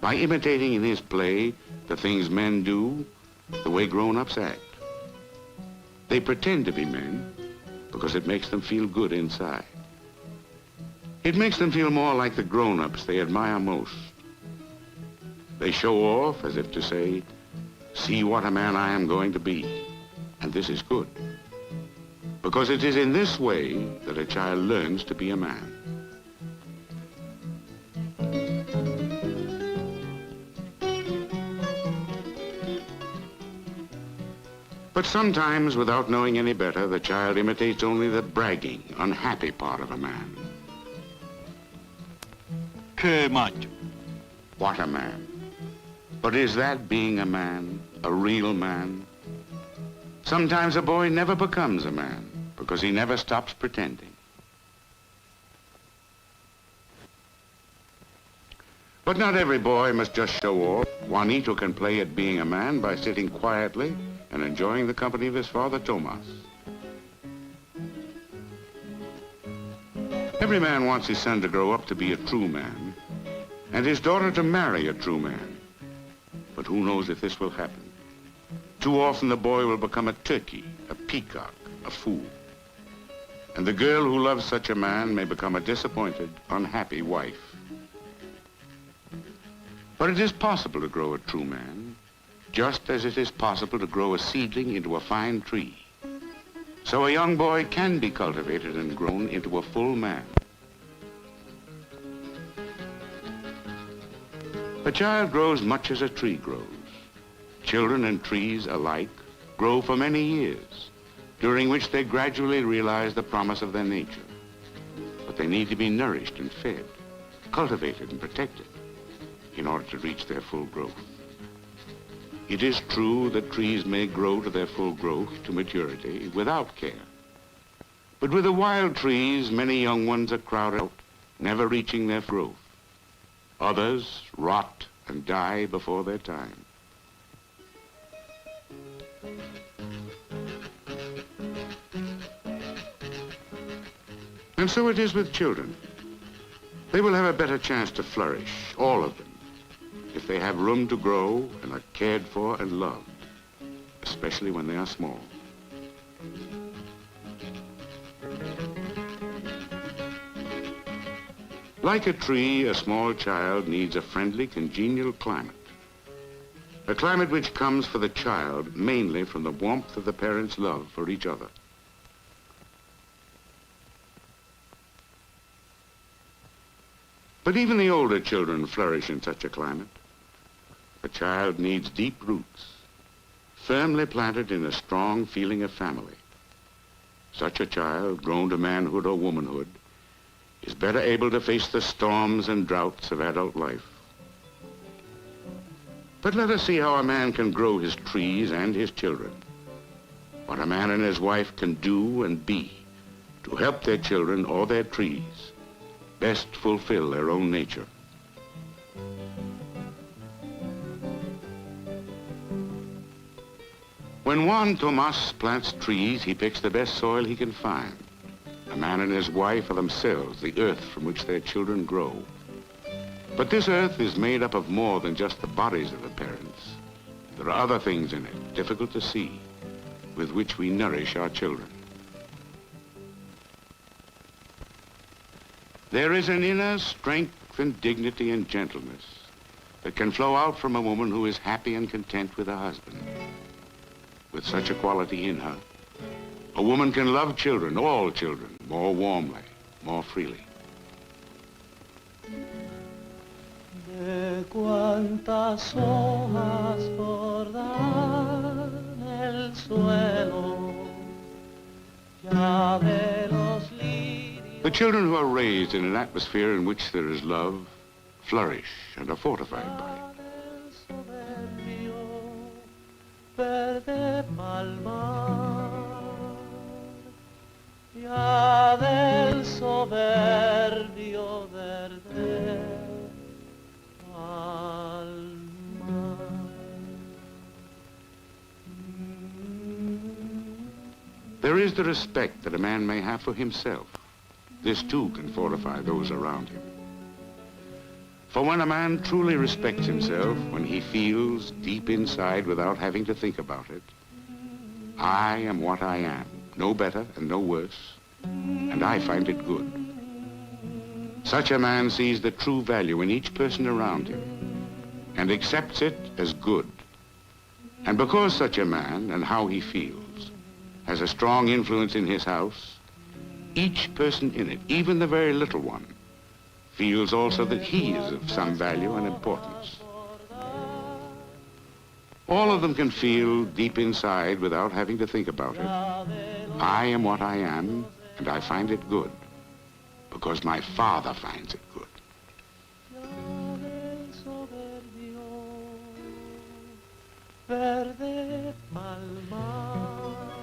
by imitating in his play the things men do, the way grown-ups act. They pretend to be men because it makes them feel good inside. It makes them feel more like the grown-ups they admire most. They show off as if to say, see what a man I am going to be, and this is good. Because it is in this way that a child learns to be a man. But sometimes, without knowing any better, the child imitates only the bragging, unhappy part of a man. Que macho. What a man. But is that being a man, a real man? Sometimes a boy never becomes a man because he never stops pretending. But not every boy must just show off. Juanito can play at being a man by sitting quietly and enjoying the company of his father, Tomas. Every man wants his son to grow up to be a true man, and his daughter to marry a true man. But who knows if this will happen? Too often the boy will become a turkey, a peacock, a fool. And the girl who loves such a man may become a disappointed, unhappy wife. But it is possible to grow a true man, just as it is possible to grow a seedling into a fine tree. So a young boy can be cultivated and grown into a full man. A child grows much as a tree grows. Children and trees alike grow for many years, during which they gradually realize the promise of their nature. But they need to be nourished and fed, cultivated and protected in order to reach their full growth. It is true that trees may grow to their full growth, to maturity, without care. But with the wild trees, many young ones are crowded out, never reaching their growth. Others rot and die before their time. And so it is with children. They will have a better chance to flourish, all of them, if they have room to grow and are cared for and loved, especially when they are small. Like a tree, a small child needs a friendly, congenial climate. A climate which comes for the child mainly from the warmth of the parents' love for each other. But even the older children flourish in such a climate. A child needs deep roots, firmly planted in a strong feeling of family. Such a child, grown to manhood or womanhood, is better able to face the storms and droughts of adult life. But let us see how a man can grow his trees and his children. What a man and his wife can do and be to help their children or their trees best fulfill their own nature. When Juan Tomas plants trees, he picks the best soil he can find. A man and his wife are themselves the earth from which their children grow. But this earth is made up of more than just the bodies of the parents. There are other things in it, difficult to see, with which we nourish our children. There is an inner strength and dignity and gentleness that can flow out from a woman who is happy and content with her husband. With such a quality in her, a woman can love children, all children, more warmly, more freely. De cuántas hojas bordan el suelo, ya de los lirios. The children who are raised in an atmosphere in which there is love flourish and are fortified by it. Verde palmar, ya del soberbio verde palmar. There is the respect that a man may have for himself. This too can fortify those around him. For when a man truly respects himself, when he feels deep inside without having to think about it, I am what I am, no better and no worse, and I find it good. Such a man sees the true value in each person around him and accepts it as good. And because such a man and how he feels has a strong influence in his house, each person in it, even the very little one, feels also that he is of some value and importance. All of them can feel deep inside without having to think about it. I am what I am, and I find it good, because my Father finds it good.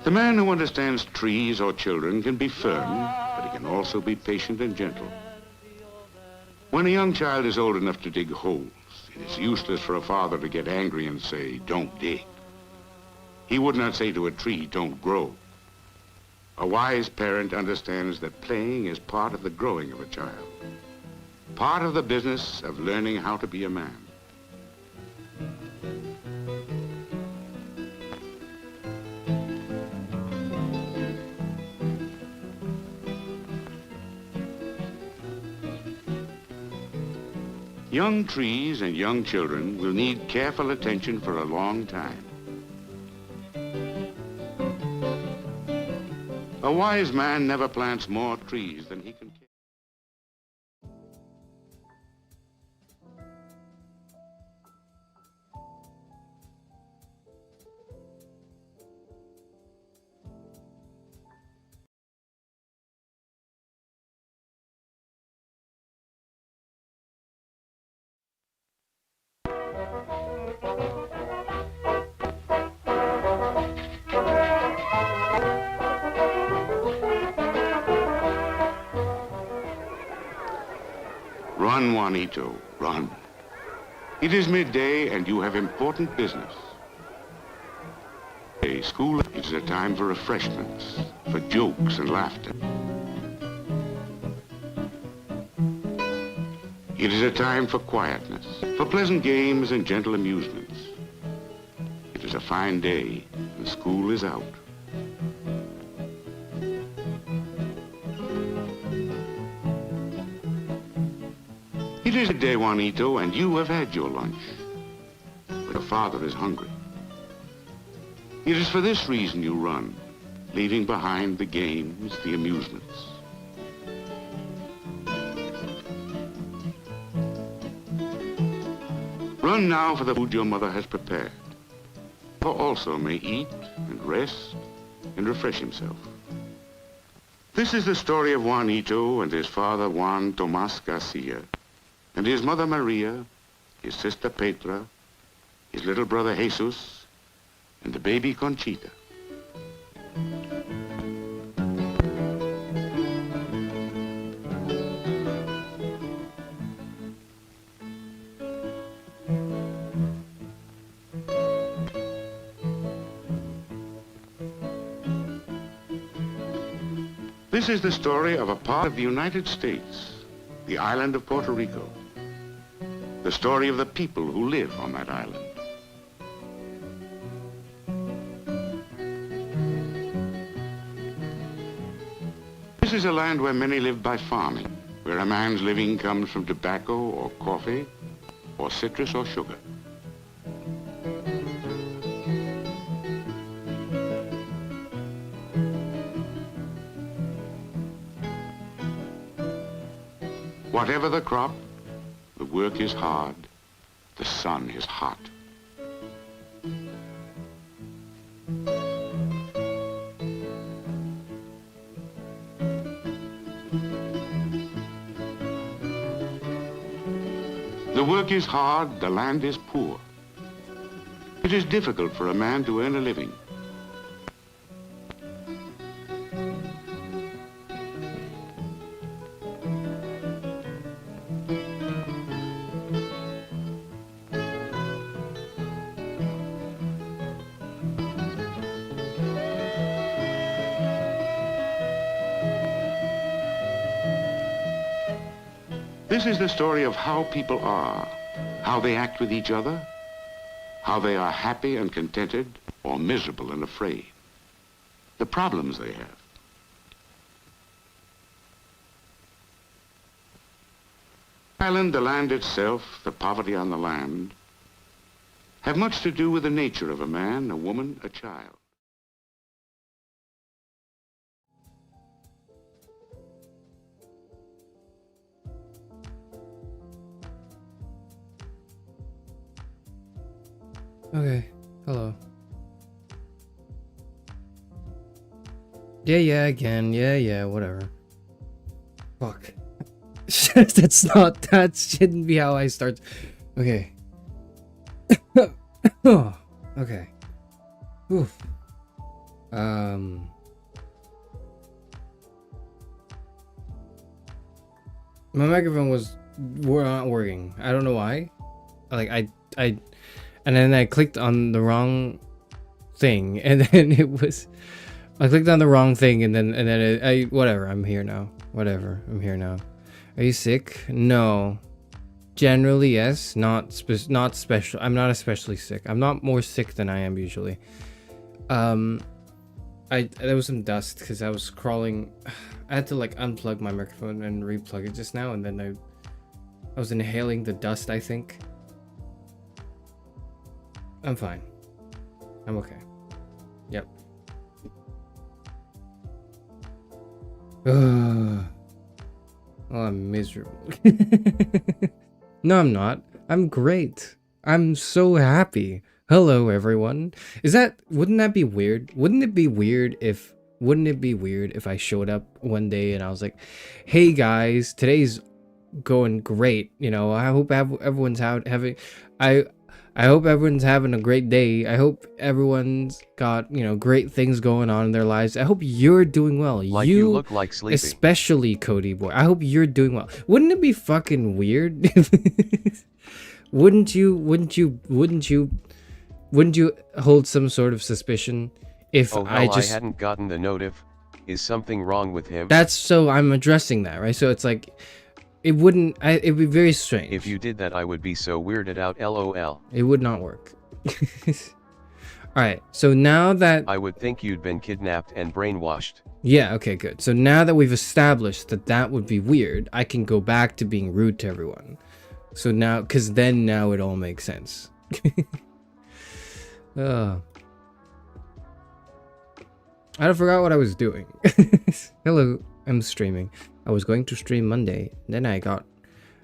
The man who understands trees or children can be firm, but he can also be patient and gentle. When a young child is old enough to dig holes, it is useless for a father to get angry and say, "Don't dig." He would not say to a tree, "Don't grow." A wise parent understands that playing is part of the growing of a child, part of the business of learning how to be a man. Young trees and young children will need careful attention for a long time. A wise man never plants more trees than he can care. Run, Juanito, run. It is midday and you have important business. School is a time for refreshments, for jokes and laughter. It is a time for quietness, for pleasant games and gentle amusements. It is a fine day and school is out. It is a day, Juanito, and you have had your lunch. But your father is hungry. It is for this reason you run, leaving behind the games, the amusements. Run now for the food your mother has prepared. For also may eat and rest and refresh himself. This is the story of Juanito and his father Juan Tomas Garcia, and his mother Maria, his sister Petra, his little brother Jesus, and the baby Conchita. This is the story of a part of the United States, the island of Puerto Rico. The story of the people who live on that island. This is a land where many live by farming, where a man's living comes from tobacco or coffee or citrus or sugar. Whatever the crop, the work is hard, the sun is hot. The work is hard, the land is poor. It is difficult for a man to earn a living. This is the story of how people are, how they act with each other, how they are happy and contented or miserable and afraid, the problems they have. Island, the land itself, the poverty on the land, have much to do with the nature of a man, a woman, a child. Okay, hello. Yeah, again. Yeah, whatever. Fuck. That shouldn't be how I start. Okay. Oh, okay. Oof. My microphone was not working. I don't know why. Like and then I clicked on the wrong thing, and then I clicked on the wrong thing, and then whatever. I'm here now. Whatever. I'm here now. Are you sick? No. Generally, yes. Not special. I'm not especially sick. I'm not more sick than I am usually. There was some dust because I was crawling. I had to like unplug my microphone and replug it just now, and then I was inhaling the dust, I think. I'm fine. I'm okay. Yep. Oh, I'm miserable. No, I'm not. I'm great. I'm so happy. Hello, everyone. Wouldn't that be weird? Wouldn't it be weird if I showed up one day and I was like, hey guys, today's going great. You know, I hope everyone's I hope everyone's having a great day. I hope everyone's got, you know, great things going on in their lives. I hope you're doing well. Like you look like sleepy. Especially Cody boy. I hope you're doing well. Wouldn't it be fucking weird? Wouldn't you hold some sort of suspicion if I hadn't gotten the notif. Is something wrong with him? I'm addressing that, right? So it's like it'd be very strange. If you did that, I would be so weirded out, lol. It would not work. Alright, so now that... I would think you'd been kidnapped and brainwashed. Yeah, okay, good. So now that we've established that would be weird, I can go back to being rude to everyone. So now, because then now it all makes sense. I forgot what I was doing. Hello, I'm streaming. I was going to stream Monday. Then I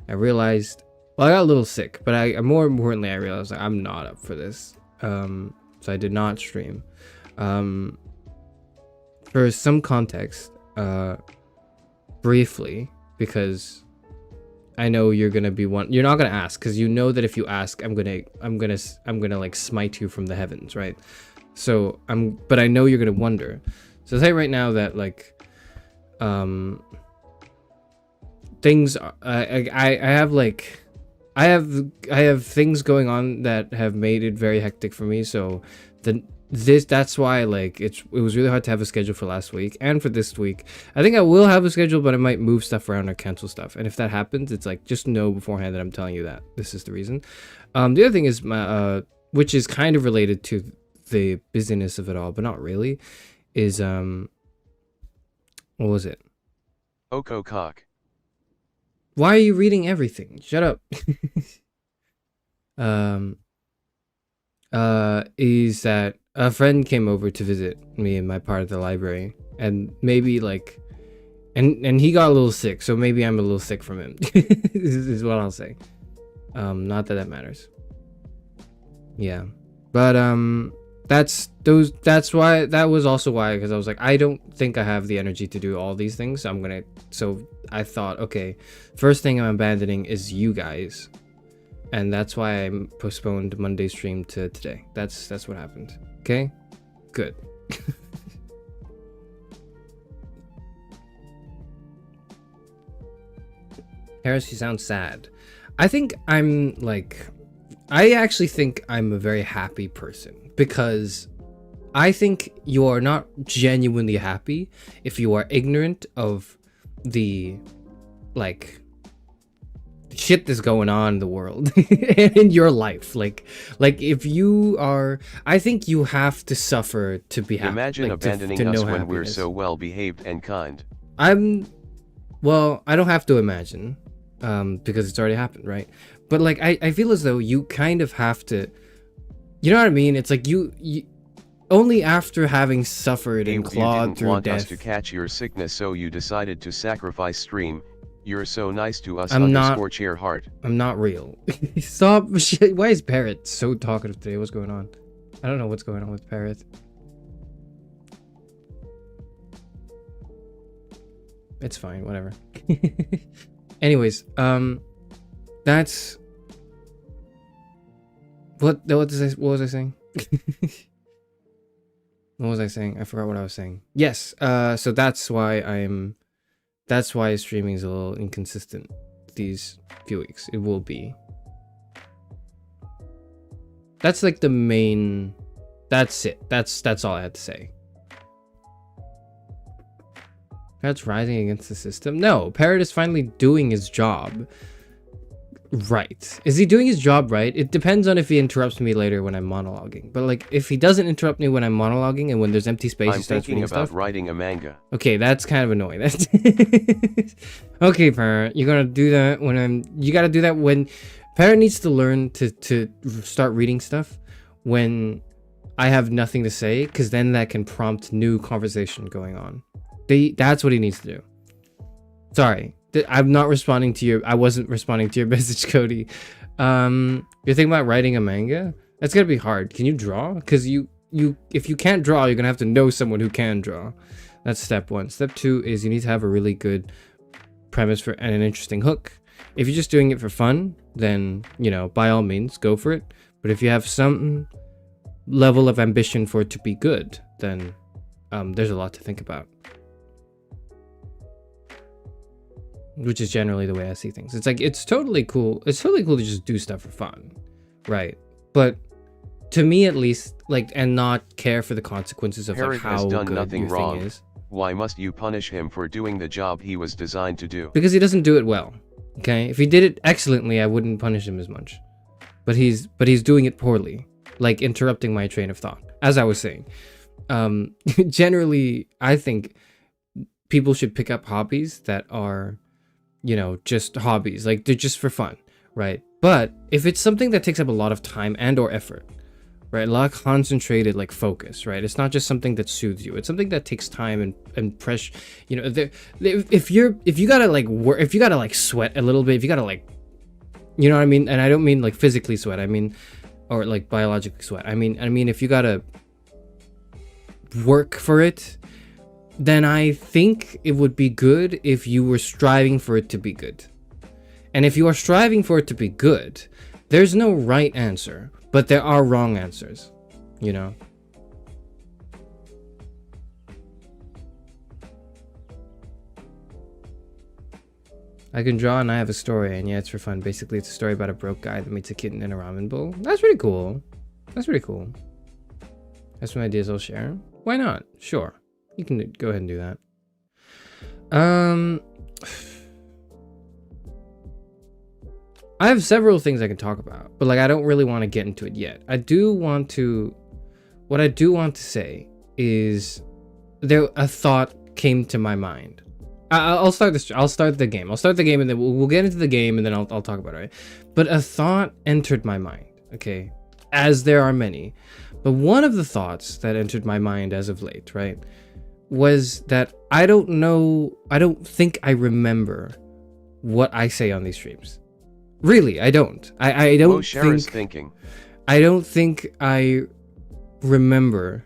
realized, well, I got a little sick, but more importantly, I realized like, I'm not up for this. So I did not stream. For some context, briefly, because I know you're gonna be you're not gonna ask, because you know that if you ask, I'm gonna like smite you from the heavens, right? So but I know you're gonna wonder. So I'll say right now that like, things I have things going on that have made it very hectic for me. So that's why like it was really hard to have a schedule for last week and for this week. I think I will have a schedule, but I might move stuff around or cancel stuff. And if that happens, it's like just know beforehand that I'm telling you that this is the reason. The other thing is which is kind of related to the busyness of it all, but not really, is what was it? Oko cock. Why are you reading everything? Shut up. Is that a friend came over to visit me in my part of the library, and maybe like, and he got a little sick, so maybe I'm a little sick from him. is what I'll say. Not that matters. Yeah, but that was also why, because I was like, I don't think I have the energy to do all these things. So I thought, okay, first thing I'm abandoning is you guys, and that's why I postponed Monday's stream to today. That's what happened. Okay, good. Harris, you sound sad. I actually think I'm a very happy person, because I think you are not genuinely happy if you are ignorant of the, like, shit that's going on in the world and in your life. Like if you are, I think you have to suffer to be happy. Imagine like, abandoning to us know when we're happiness. so well behaved and kind. Well, I don't have to imagine, because it's already happened, right? But like, I feel as though you kind of have to, you know what I mean? It's like you only after having suffered and You clawed didn't through want death. us to catch your sickness, so you decided to sacrifice stream. You're so nice to us. I'm not- Chair heart. I'm not real. Stop. Why is Parrot so talkative today? What's going on? I don't know what's going on with Parrot. It's fine, whatever. Anyways, that's what was I saying? What was I saying? I forgot what I was saying. Yes, so that's why streaming is a little inconsistent these few weeks. It will be. That's like the main, that's it. That's all I had to say. Parrot's rising against the system? No, Parrot is finally doing his job right. Is he doing his job right? It depends on if he interrupts me later when I'm monologuing. But like, if he doesn't interrupt me when I'm monologuing and when there's empty space, he starts reading about stuff. writing a manga. Okay, that's kind of annoying. That's okay, Parrot. You're gonna do that when you gotta do that when Parrot needs to learn to start reading stuff when I have nothing to say, because then that can prompt new conversation going on. That's what he needs to do. Sorry, I'm not responding to your. I wasn't responding to your message, Cody. You're thinking about writing a manga? That's gonna be hard. Can you draw? Because if you can't draw, you're gonna have to know someone who can draw. That's step one. Step two is you need to have a really good premise and an interesting hook. If you're just doing it for fun, then by all means go for it. But if you have some level of ambition for it to be good, then there's a lot to think about. Which is generally the way I see things. It's like, it's totally cool. It's totally cool to just do stuff for fun, right? But to me, at least, like, and not care for the consequences of Parrot like how has done good nothing your wrong. thing is. Why must you punish him for doing the job he was designed to do? Because he doesn't do it well. Okay, if he did it excellently, I wouldn't punish him as much. But he's doing it poorly, like interrupting my train of thought. As I was saying, generally, I think people should pick up hobbies that are, just hobbies, like they're just for fun, right? But if it's something that takes up a lot of time and or effort, right, a lot of concentrated like focus, right, it's not just something that soothes you, it's something that takes time and pressure, if you gotta like work, if you gotta like sweat a little bit, if you gotta like, you know what I mean? And I don't mean like physically sweat, I mean, or like biologically sweat, I mean if you gotta work for it, then I think it would be good if you were striving for it to be good. And if you are striving for it to be good, there's no right answer, but there are wrong answers, I can draw and I have a story, and yeah, it's for fun. Basically, it's a story about a broke guy that meets a kitten in a ramen bowl. That's pretty cool. That's pretty cool. That's some ideas I'll share. Why not? Sure. You can go ahead and do that. I have several things I can talk about, but like I don't really want to get into it yet. What I do want to say is a thought came to my mind. I'll start this. I'll start the game. And then we'll get into the game, and then I'll talk about it, right? But a thought entered my mind, okay? As there are many. But one of the thoughts that entered my mind as of late, right, was that I don't think I remember what I say on these streams. Really, I don't. I don't thinking. I don't think I remember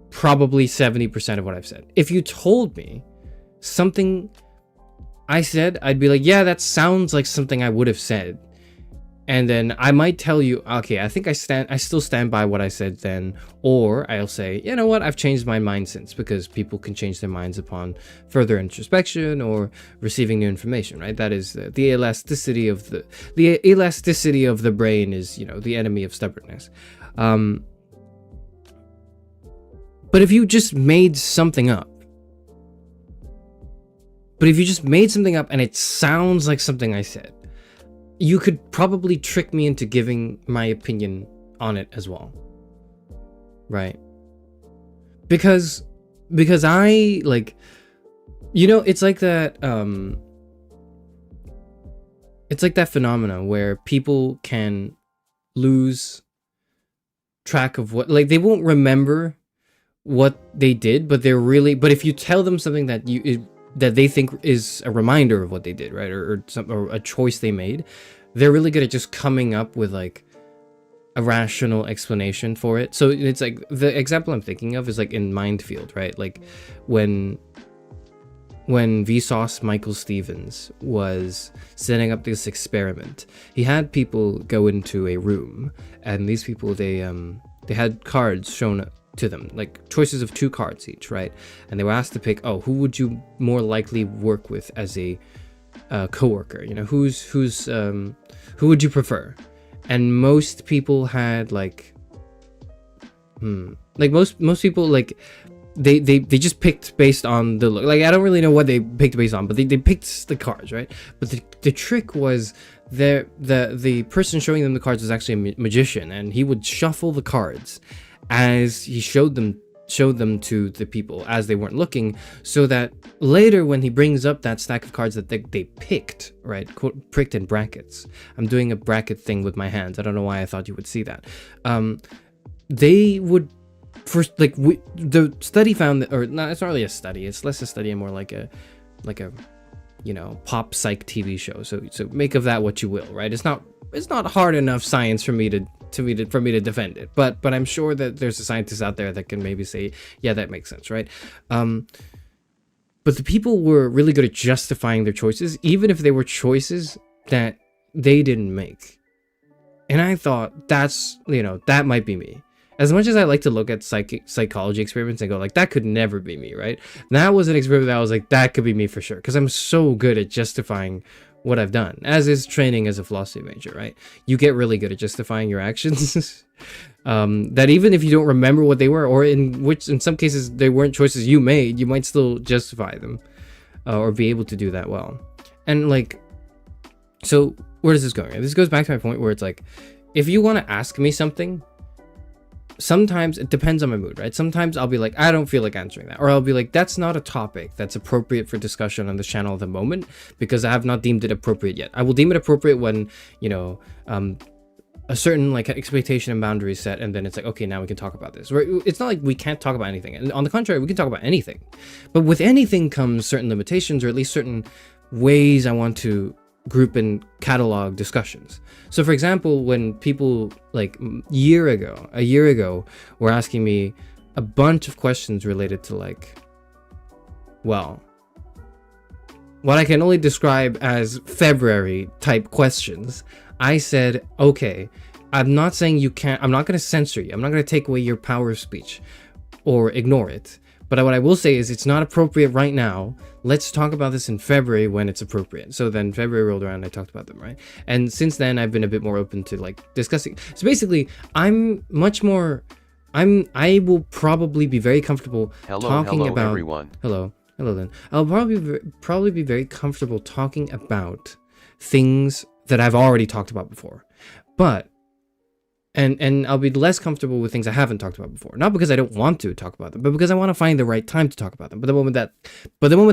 probably 70% of what I've said. If you told me something I said, I'd be like, yeah, that sounds like something I would have said. And then I might tell you, okay, I think I still stand by what I said then. Or I'll say, you know what, I've changed my mind since, because people can change their minds upon further introspection or receiving new information, right? That is the elasticity of the brain is, the enemy of stubbornness. But if you just made something up, But if you just made something up and it sounds like something I said, you could probably trick me into giving my opinion on it as well. Right? Because I like, it's like that phenomena where people can lose track of what, like, they won't remember what they did, but but if you tell them something that they think is a reminder of what they did, right, or a choice they made, they're really good at just coming up with like a rational explanation for it. So it's like, the example I'm thinking of is like in Mindfield, right? Like when Vsauce Michael Stevens was setting up this experiment, he had people go into a room, and these people, they had cards shown to them, like choices of 2 cards each, right? And they were asked to pick, who would you more likely work with as a coworker? Who would you prefer? And most people had like most people, like, they just picked based on the look. Like, I don't really know what they picked based on, but they picked the cards, right? But the trick was the person showing them the cards was actually a magician, and he would shuffle the cards as he showed them to the people as they weren't looking, so that later when he brings up that stack of cards that they picked, right, quote, pricked in brackets. I'm doing a bracket thing with my hands. I don't know why I thought you would see that. They would first, like, the study found that, or no, it's not really a study. It's less a study and more like a pop psych TV show. So make of that what you will, right? It's not hard enough science for me to defend it, but I'm sure that there's a scientist out there that can maybe say, yeah, that makes sense, right? But the people were really good at justifying their choices, even if they were choices that they didn't make. And I thought, that might be me. As much as I like to look at psychology experiments and go like, that could never be me, right? That was an experiment that I was like, that could be me for sure, because I'm so good at justifying what I've done, as is training as a philosophy major, right? You get really good at justifying your actions. That even if you don't remember what they were, or in some cases they weren't choices you made, you might still justify them, or be able to do that well. And like, so where is this going? This goes back to my point where it's like, if you want to ask me something, sometimes it depends on my mood, right? Sometimes I'll be like, I don't feel like answering that. Or I'll be like, that's not a topic that's appropriate for discussion on the channel at the moment, because I have not deemed it appropriate yet. I will deem it appropriate when, a certain like expectation and boundary set, and then it's like, okay, now we can talk about this. Right? It's not like we can't talk about anything. And on the contrary, we can talk about anything. But with anything comes certain limitations, or at least certain ways I want to group and catalog discussions. So for example, when people like a year ago were asking me a bunch of questions related to like, well, what I can only describe as February type questions, I said, okay, I'm not saying you can't, I'm not going to censor you, I'm not going to take away your power of speech or ignore it. But what I will say is it's not appropriate right now. Let's talk about this in February when it's appropriate. So then February rolled around and I talked about them, right? And since then I've been a bit more open to like discussing. So basically I will probably be very comfortable talking about everyone. Hello then. I'll probably be very comfortable talking about things that I've already talked about before. But And I'll be less comfortable with things I haven't talked about before. Not because I don't want to talk about them, but because I want to find the right time to talk about them. But the moment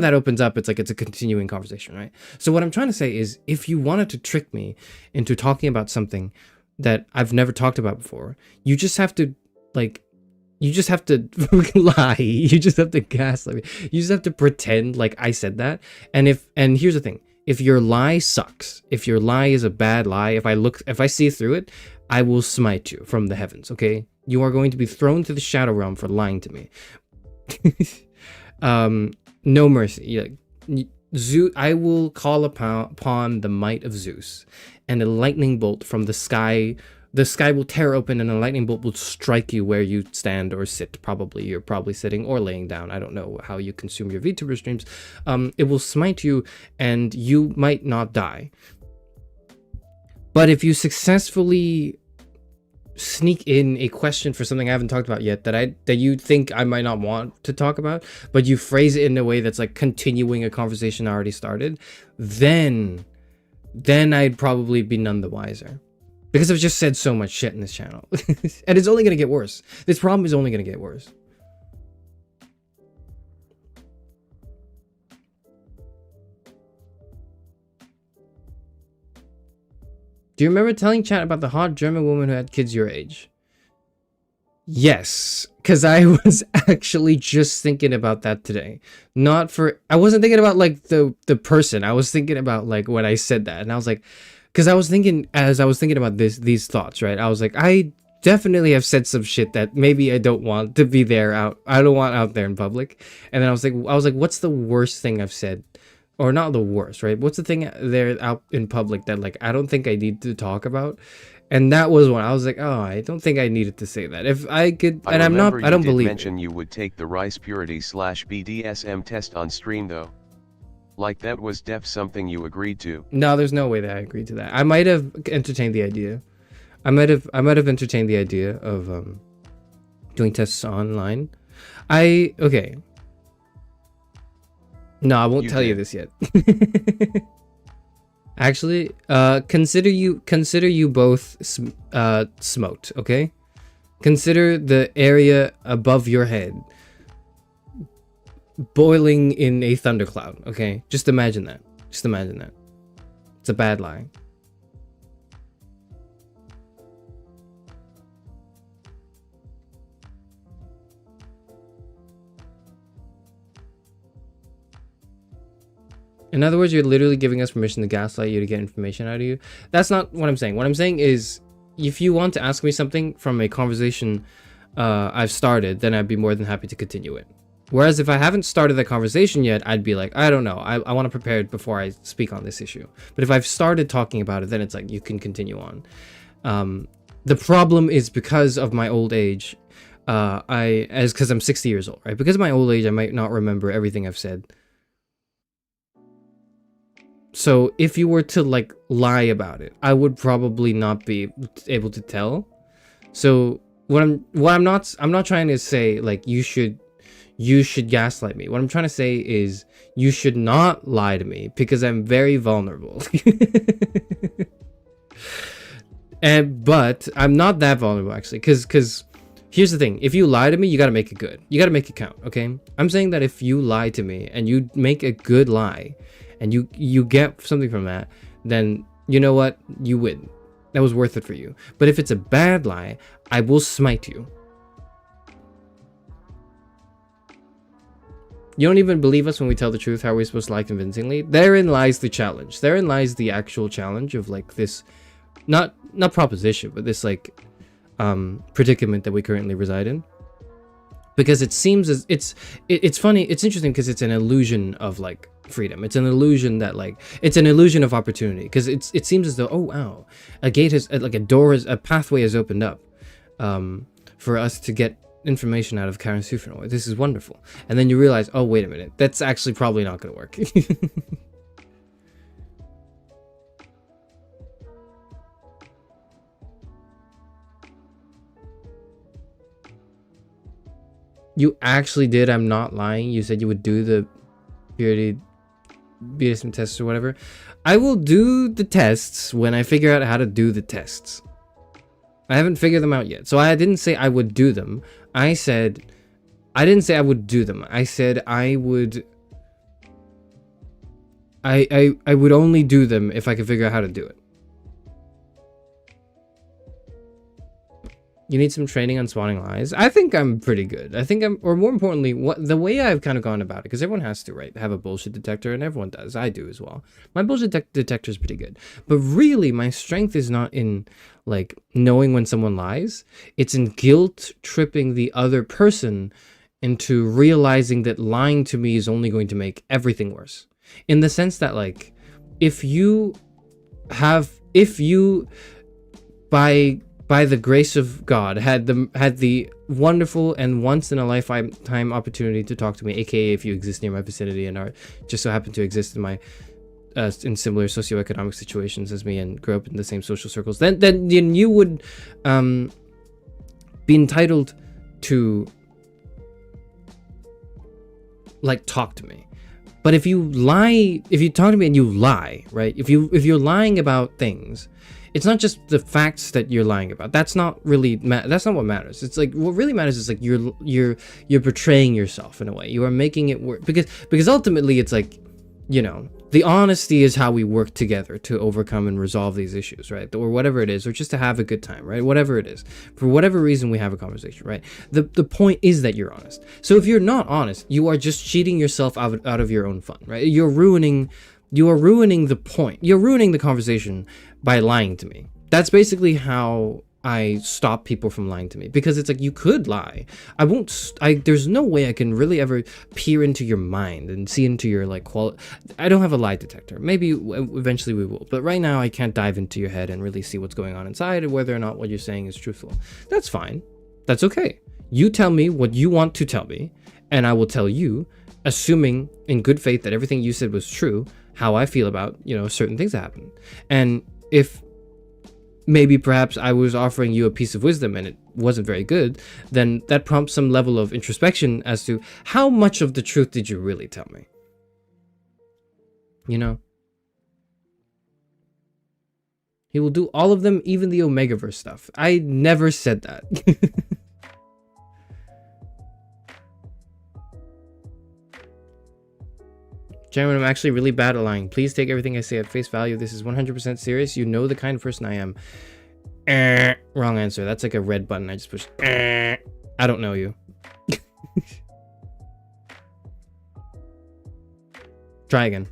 that opens up, it's like it's a continuing conversation, right? So what I'm trying to say is, if you wanted to trick me into talking about something that I've never talked about before, you just have to lie. You just have to gaslight me. You just have to pretend like I said that. And here's the thing. If your lie sucks, if your lie is a bad lie, if I see through it, I will smite you from the heavens, okay? You are going to be thrown to the shadow realm for lying to me. No mercy. I will call upon the might of Zeus, and a lightning bolt from the sky. The sky will tear open, and a lightning bolt will strike you where you stand or sit. Probably you're probably sitting or laying down. I don't know how you consume your VTuber streams. It will smite you, and you might not die. But if you successfully sneak in a question for something I haven't talked about yet that you think I might not want to talk about, but you phrase it in a way that's like continuing a conversation I already started, then I'd probably be none the wiser. Because I've just said so much shit in this channel. And it's only gonna get worse. This problem is only gonna get worse. Do you remember telling chat about the hot German woman who had kids your age? Yes, because I was actually just thinking about that today. I wasn't thinking about like the person. I was thinking about like when I said that, and I was like, because I was thinking about these thoughts, right? I was like, I definitely have said some shit that maybe I don't want to be I don't want out there in public. And then I was like, what's the worst thing I've said? Or not the worst, right? What's the thing there out in public that like I don't think I need to talk about? And that was one. I was like, oh, I don't think I needed to say that. If I could, and I don't believe. Mention you would take the rice purity / BDSM test on stream though. Like that was something you agreed to. No, there's no way that I agreed to that. I might have entertained the idea. I might have entertained the idea of doing tests online. Okay. No, I won't tell you this yet. Actually, consider you both smoked, okay? Consider the area above your head boiling in a thundercloud, okay? Just imagine that. Just imagine that. It's a bad lie. In other words, you're literally giving us permission to gaslight you to get information out of you. That's not what I'm saying. What I'm saying is, if you want to ask me something from a conversation I've started, then I'd be more than happy to continue it. Whereas if I haven't started the conversation yet, I'd be like, I don't know. I want to prepare it before I speak on this issue. But if I've started talking about it, then it's like, you can continue on. The problem is because of my old age, because I'm 60 years old, right? Because of my old age, I might not remember everything I've said. So if you were to like lie about it, I would probably not be able to tell. So I'm not trying to say like you should gaslight me. What I'm trying to say is you should not lie to me because I'm very vulnerable. But I'm not that vulnerable actually, because here's the thing. If you lie to me, you got to make it good. You got to make it count, okay? I'm saying that if you lie to me and you make a good lie, and you get something from that, then you know what? You win. That was worth it for you. But if it's a bad lie, I will smite you. You don't even believe us when we tell the truth. How are we supposed to lie convincingly? Therein lies the challenge. Therein lies the actual challenge of like this, not proposition, but this like predicament that we currently reside in. Because it seems as it's funny, it's interesting because it's an illusion of like freedom. It's an illusion that like it's an illusion of opportunity, because it seems as though, oh wow, a gate has like a pathway has opened up for us to get information out of Karen Sufranoy. This is wonderful. And then you realize, oh wait a minute, that's actually probably not gonna work. You actually did. I'm not lying. You said you would do the purity BDSM tests or whatever. I will do the tests when I figure out how to do the tests. I haven't figured them out yet. So I didn't say I would do them. I didn't say I would do them. I said I would I would only do them if I could figure out how to do it. You need some training on spotting lies. I think I'm pretty good. I think or more importantly, the way I've kind of gone about it, because everyone has to, right, have a bullshit detector, and everyone does. I do as well. My bullshit detector is pretty good. But really, my strength is not in, like, knowing when someone lies. It's in guilt tripping the other person into realizing that lying to me is only going to make everything worse. In the sense that, like, if you by the grace of God, had the wonderful and once in a lifetime opportunity to talk to me, aka if you exist near my vicinity and are just so happen to exist in my in similar socioeconomic situations as me and grew up in the same social circles, then you would be entitled to like talk to me. But if you talk to me and you lie, right? If you're lying about things, it's not just the facts that you're lying about. That's not really that's not what matters. It's like what really matters is like you're betraying yourself in a way. You are making it work because ultimately it's like, you know, the honesty is how we work together to overcome and resolve these issues, right? Or whatever it is, or just to have a good time, right? Whatever it is, for whatever reason we have a conversation, right? The point is that you're honest. So if you're not honest, you are just cheating yourself out of your own fun, right? You are ruining the point. You're ruining the conversation by lying to me. That's basically how I stop people from lying to me, because it's like, you could lie. There's no way I can really ever peer into your mind and see into your like I don't have a lie detector. Maybe eventually we will, but right now I can't dive into your head and really see what's going on inside and whether or not what you're saying is truthful. That's fine. That's okay. You tell me what you want to tell me, and I will tell you, assuming in good faith that everything you said was true, how I feel about, you know, certain things that happen. And if maybe perhaps I was offering you a piece of wisdom and it wasn't very good, then that prompts some level of introspection as to how much of the truth did you really tell me? You know? He will do all of them, even the Omegaverse stuff. I never said that. Gentlemen, I'm actually really bad at lying. Please take everything I say at face value. This is 100% serious. You know the kind of person I am. Wrong answer. That's like a red button I just pushed. I don't know you. Try again.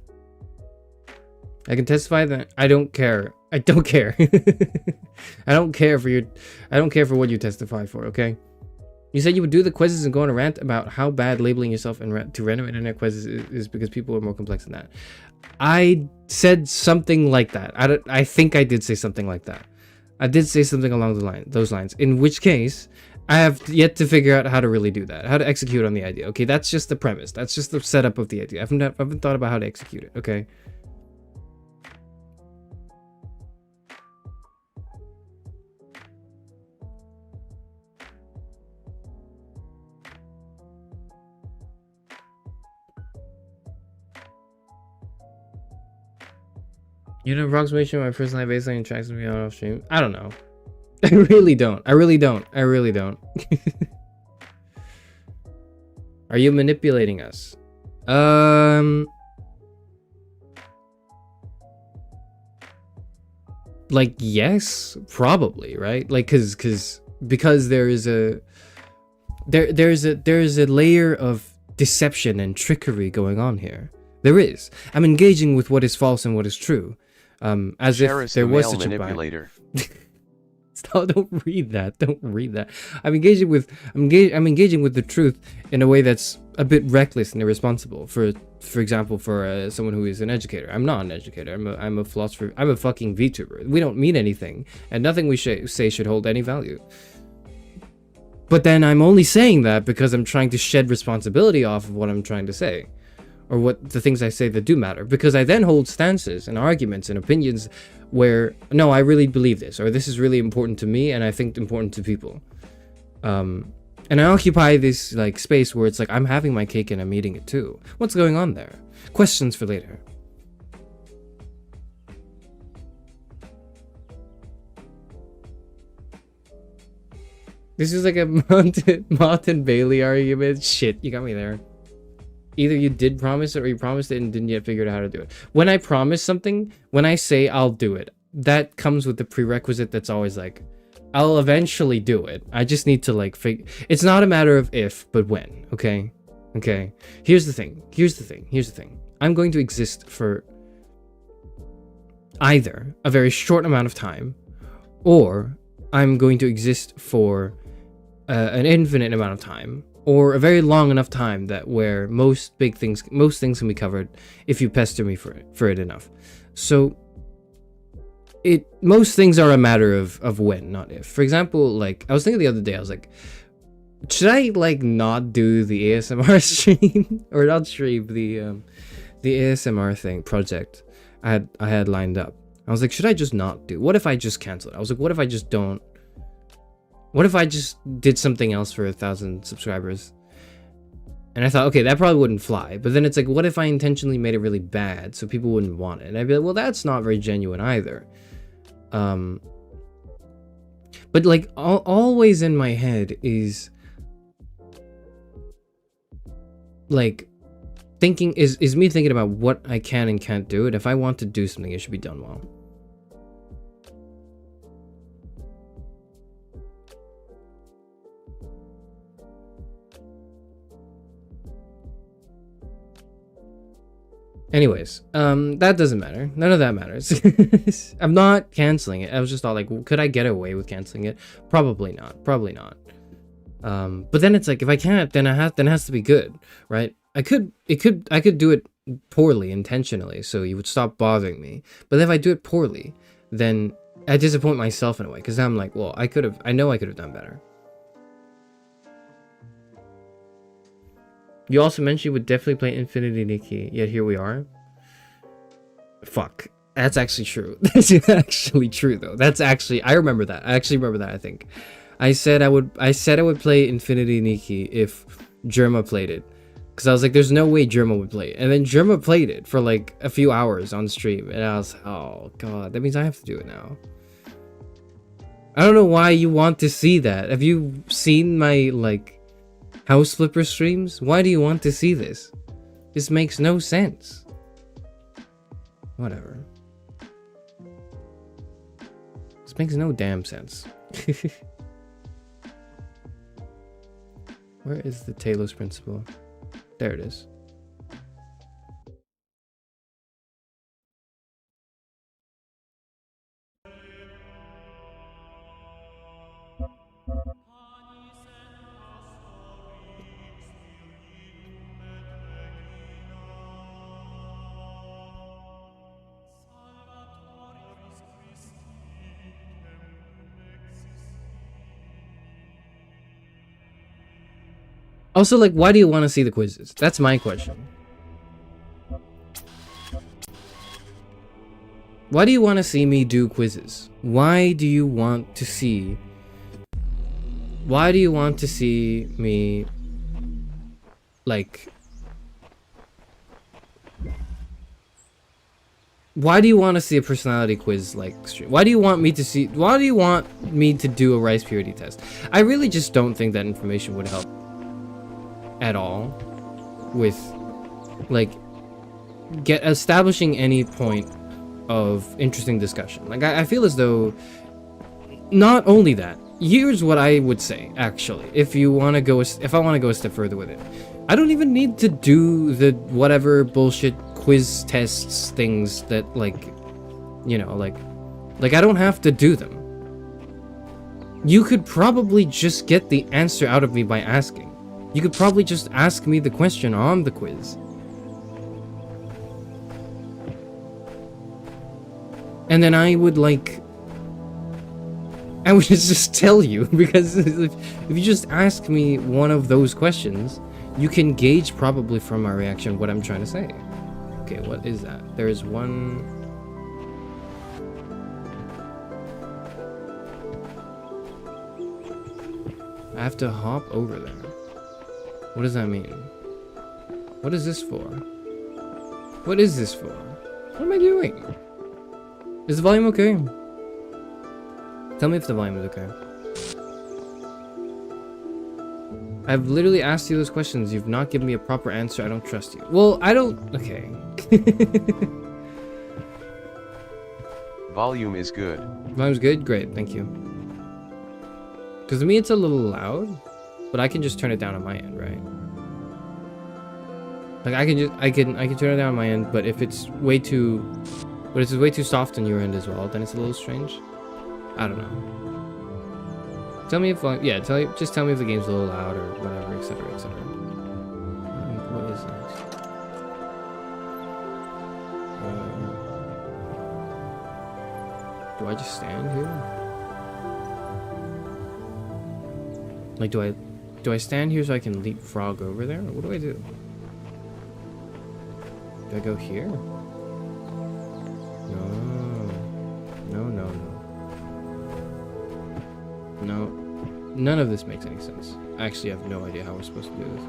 I can testify that I don't care. I don't care. I don't care for what you testify for, okay? You said you would do the quizzes and go on a rant about how bad labeling yourself to random internet quizzes is because people are more complex than that. I said something like that. I think I did say something like that. I did say something along those lines. In which case, I have yet to figure out how to really do that. How to execute on the idea. Okay, that's just the premise. That's just the setup of the idea. I haven't thought about how to execute it. Okay. You know, approximation of my personal baseline attracts me on off stream. I don't know. I really don't. I really don't. Are you manipulating us? Like, yes, probably, right? Like, because there is a layer of deception and trickery going on here. There is. I'm engaging with what is false and what is true. As Sheriff if there was such manipulator. Stop! Don't read that. Don't read that. I'm engaging with the truth in a way that's a bit reckless and irresponsible. For example, for someone who is an educator. I'm not an educator. I'm a philosopher. I'm a fucking VTuber. We don't mean anything, and nothing we say should hold any value. But then I'm only saying that because I'm trying to shed responsibility off of what I'm trying to say. Or what the things I say that do matter, because I then hold stances and arguments and opinions where, no, I really believe this, or this is really important to me and I think important to people. And I occupy this like space where it's like I'm having my cake and I'm eating it too. What's going on there? Questions for later. This is like a Martin Bailey argument. Shit, you got me there. Either you did promise it or you promised it and didn't yet figure out how to do it. When I promise something, when I say I'll do it, that comes with the prerequisite that's always like, I'll eventually do it. I just need to like it's not a matter of if, but when, okay? Okay. Here's the thing. I'm going to exist for either a very short amount of time, or I'm going to exist for an infinite amount of time, or a very long enough time that where most things can be covered if you pester me for it enough. So most things are a matter of when, not if. For example, like I was thinking the other day, I was like, should I like not do the ASMR stream or not stream the ASMR thing project I had lined up? I was like, should I just not do? What if I just cancel it? I was like, what if I just don't What if I just did something else for 1,000 subscribers? And I thought, okay, that probably wouldn't fly. But then it's like, what if I intentionally made it really bad so people wouldn't want it? And I'd be like, well, that's not very genuine either. But like, always in my head is like thinking is me thinking about what I can and can't do. And if I want to do something, it should be done well. Anyways, that doesn't matter. None of that matters. I'm not canceling it. I was just thought like, could I get away with canceling it? Probably not. Probably not. But then it's like, if I can't, then it has to be good, right? I could do it poorly intentionally, so you would stop bothering me. But if I do it poorly, then I disappoint myself in a way, because I'm like, well, I know I could have done better. You also mentioned you would definitely play Infinity Nikki, yet here we are. Fuck. That's actually true. That's actually true, though. I remember that. I actually remember that, I think. I said I would play Infinity Nikki if Germa played it. Because I was like, there's no way Germa would play it. And then Germa played it for like a few hours on stream. And I was like, oh god, that means I have to do it now. I don't know why you want to see that. Have you seen my, like, House Flipper streams? Why do you want to see this? This makes no sense. Whatever. This makes no damn sense. Where is the Talos Principle? There it is. Also, like, why do you want to see the quizzes? That's my question. Why do you want to see me do quizzes? Why do you want to see... Why do you want to see me... Like... Why do you want to see a personality quiz, like, stream? Why do you want me to see... Why do you want me to do a rice purity test? I really just don't think that information would help at all with, like, establishing any point of interesting discussion. Like, I feel as though, not only that, here's what I would say, actually, if I want to go a step further with it. I don't even need to do the whatever bullshit quiz tests things that, like, you know, like I don't have to do them. You could probably just get the answer out of me by asking. You could probably just ask me the question on the quiz. And then I would, like... I would just tell you, because if you just ask me one of those questions, you can gauge probably from my reaction what I'm trying to say. Okay, what is that? There's one... I have to hop over there. What does that mean? What is this for? What is this for? What am I doing? Is the volume okay? Tell me if the volume is okay. I've literally asked you those questions. You've not given me a proper answer. I don't trust you. Well, I don't... Okay. Volume is good. Volume's good? Great, thank you. Because to me it's a little loud. But I can just turn it down on my end, right? Like I can turn it down on my end, but if it's way too soft on your end as well, then it's a little strange. I don't know. Tell me if just tell me if the game's a little loud or whatever, etc., etc. What is this? Do I just stand here? Like, do I stand here so I can leapfrog over there? Or what do I do? Do I go here? No. No, no, no. No. None of this makes any sense. I actually have no idea how we're supposed to do this.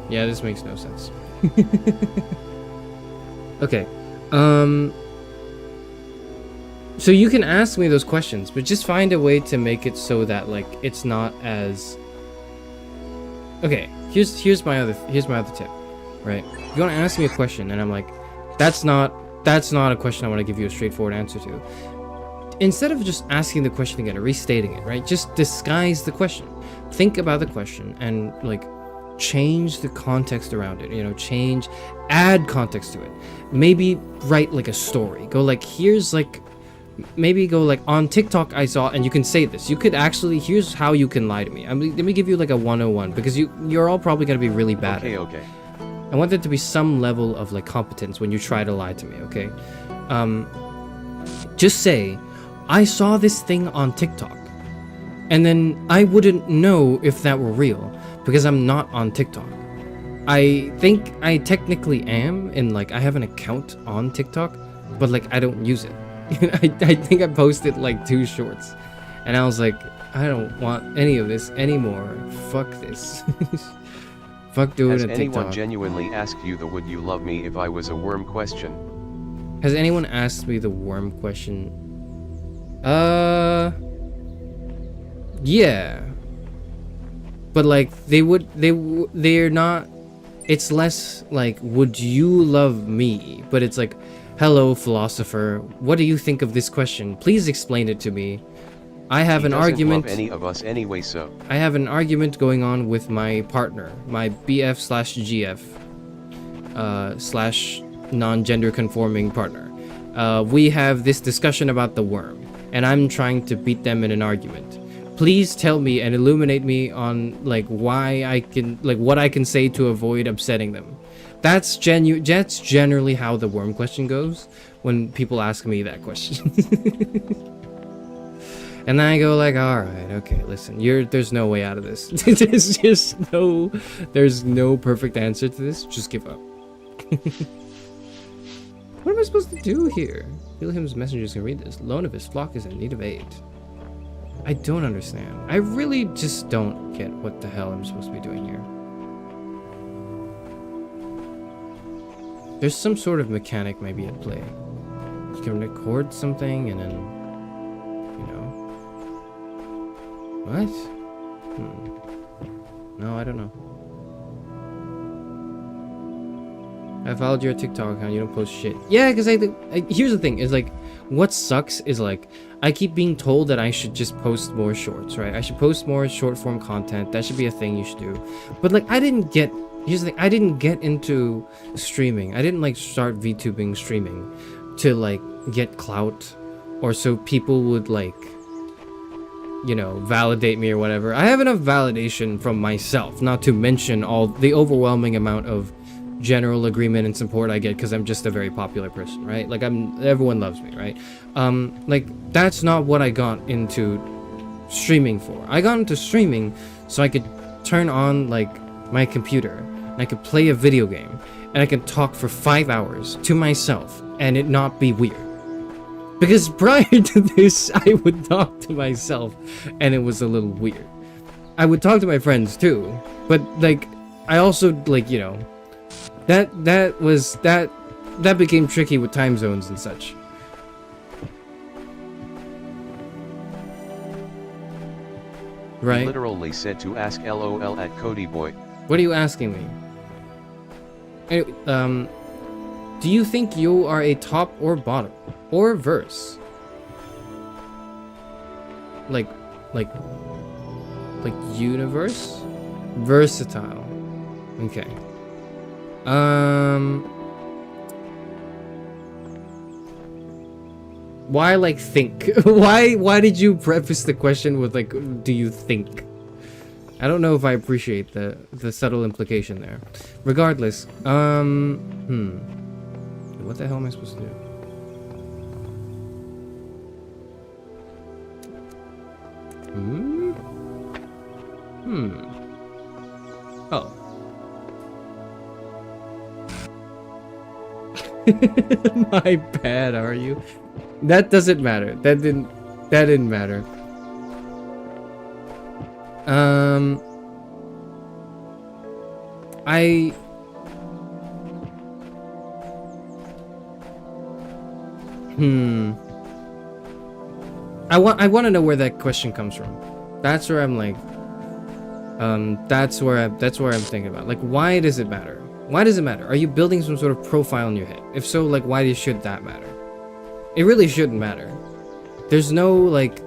Yeah, this makes no sense. Okay. So you can ask me those questions, but just find a way to make it so that like it's not as okay. Here's my other tip, right? You want to ask me a question, and I'm like, that's not a question I want to give you a straightforward answer to. Instead of just asking the question again or restating it, right? Just disguise the question. Think about the question and like change the context around it. You know, add context to it. Maybe write like a story. Go like, maybe go like, on TikTok I saw, and you can say this. You could actually, here's how you can lie to me. Let me give you like a 101, because you're all probably gonna be really bad at it. Okay. I want there to be some level of like competence when you try to lie to me, okay? Just say, I saw this thing on TikTok, and then I wouldn't know if that were real because I'm not on TikTok. I think I technically am, and like I have an account on TikTok, but like I don't use it. I think I posted like 2 shorts, and I was like, I don't want any of this anymore. Fuck this. Fuck doing a TikTok. Has anyone genuinely asked you the "would you love me if I was a worm" question? Has anyone asked me the worm question? Yeah. But like they're not. It's less like, would you love me? But it's like, hello philosopher, what do you think of this question? Please explain it to me. I have an argument. Love any of us anyway, so I have an argument going on with my partner, my BF/GF slash non-gender conforming partner. We have this discussion about the worm, and I'm trying to beat them in an argument. Please tell me and illuminate me on like why I can, like what I can say to avoid upsetting them. That's generally how the worm question goes when people ask me that question. And then I go like, all right, okay, listen, there's no way out of this. There's no perfect answer to this. Just give up. What am I supposed to do here? Wilhelm's messengers can read this. Lone of his flock is in need of aid. I don't understand. I really just don't get what the hell I'm supposed to be doing here. There's some sort of mechanic maybe at play. You can record something and then, you know. What? No, I don't know. I followed your TikTok account, you don't post shit. Yeah, because here's the thing, is like, what sucks is like, I keep being told that I should just post more shorts, right? I should post more short form content. That should be a thing you should do. But like, here's the thing, I didn't get into streaming. I didn't like start VTubing streaming to like get clout or so people would like, you know, validate me or whatever. I have enough validation from myself, not to mention all the overwhelming amount of general agreement and support I get because I'm just a very popular person, right? Like everyone loves me, right? Like that's not what I got into streaming for. I got into streaming so I could turn on like my computer and I could play a video game and I could talk for 5 hours to myself and it not be weird. Because prior to this, I would talk to myself and it was a little weird. I would talk to my friends too, but like I also like, you know, that became tricky with time zones and such. Right? He literally said to ask LOL at Cody Boy. What are you asking me? Anyway, do you think you are a top or bottom or verse? Like universe? Versatile. Okay. Why like think? Why did you preface the question with like, do you think? I don't know if I appreciate the subtle implication there. Regardless, what the hell am I supposed to do? Oh. My bad, are you? That doesn't matter. That didn't matter. I want to know where that question comes from. That's where I'm like, that's where I'm thinking about. Like, why does it matter? Why does it matter? Are you building some sort of profile in your head? If so, like, why should that matter? It really shouldn't matter. There's no, like,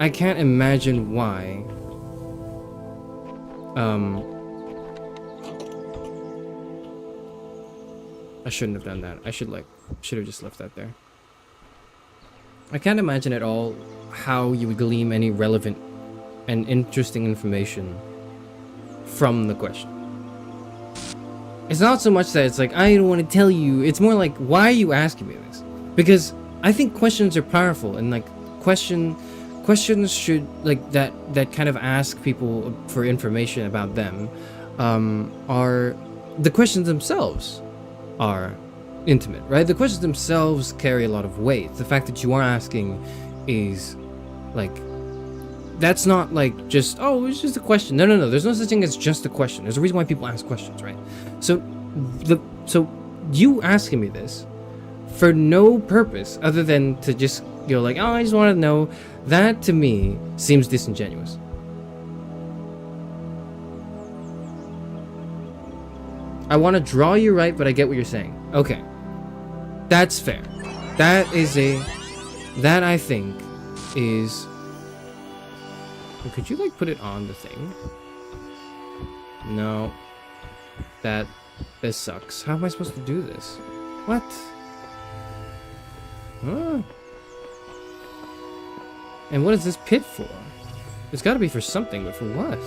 I can't imagine why. I shouldn't have done that. I should have just left that there. I can't imagine at all how you would glean any relevant and interesting information from the question. It's not so much that it's like, I don't want to tell you. It's more like, why are you asking me this? Because I think questions are powerful, and like questions should, like, that kind of ask people for information about them, are the questions themselves are intimate, right? The questions themselves carry a lot of weight. The fact that you are asking is like, that's not like just, oh, it's just a question. No. There's no such thing as just a question. There's a reason why people ask questions, right? So you asking me this for no purpose other than to just go like, oh, I just want to know, that to me seems disingenuous. I want to draw you right, but I get what you're saying. Okay. That's fair. That I think is... Could you, like, put it on the thing? No. This sucks. How am I supposed to do this? What? Huh? And what is this pit for? It's gotta be for something, but for what?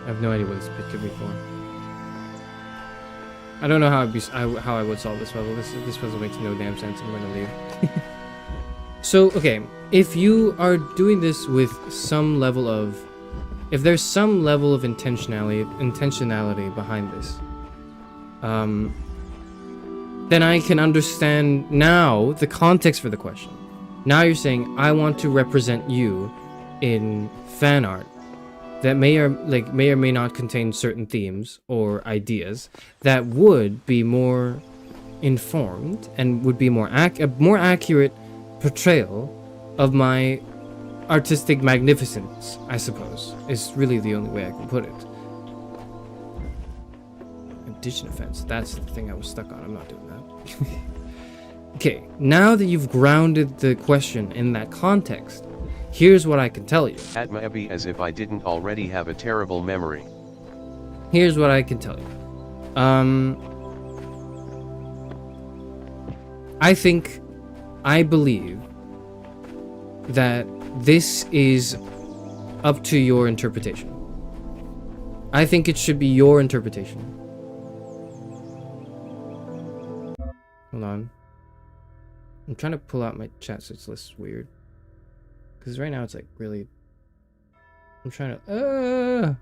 I have no idea what this pit could be for. I don't know how I would solve this puzzle. This puzzle makes no damn sense. I'm gonna leave. So, okay, if you are doing this with some level of... If there's some level of intentionality behind this, then I can understand now the context for the question. Now you're saying, I want to represent you in fan art that may or may not contain certain themes or ideas that would be more informed and would be a more accurate portrayal of my artistic magnificence, I suppose, is really the only way I can put it. Addition offense, that's the thing I was stuck on. I'm not doing that. Okay, now that you've grounded the question in that context, here's what I can tell you. At maybe as if I didn't already have a terrible memory. Here's what I can tell you. I believe that this is up to your interpretation. I think it should be your interpretation. Hold on. I'm trying to pull out my chat so it's less weird. Because right now it's like really... I'm trying to...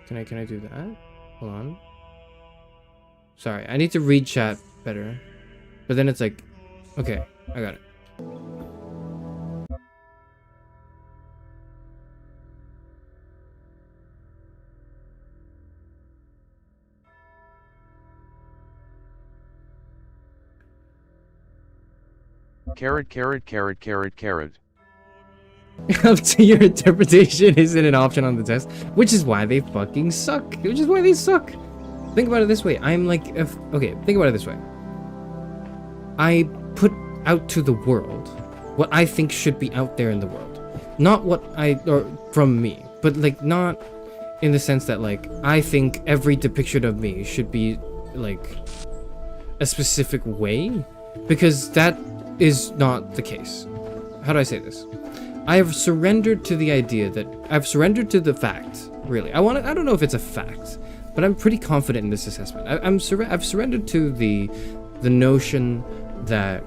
Can I do that? Hold on. Sorry, I need to read chat better. But then it's like, okay, I got it. Carrot. Up to your interpretation isn't an option on the test, which is why they fucking suck. Which is why they suck. Think about it this way. I'm like, okay, think about it this way. I put out to the world what I think should be out there in the world. Not what or from me, but like not in the sense that like, I think every depiction of me should be like a specific way, because that is not the case. How do I say this? I have surrendered to the idea that I've surrendered to the fact really. I don't know if it's a fact, but I'm pretty confident in this assessment. I've surrendered to the notion that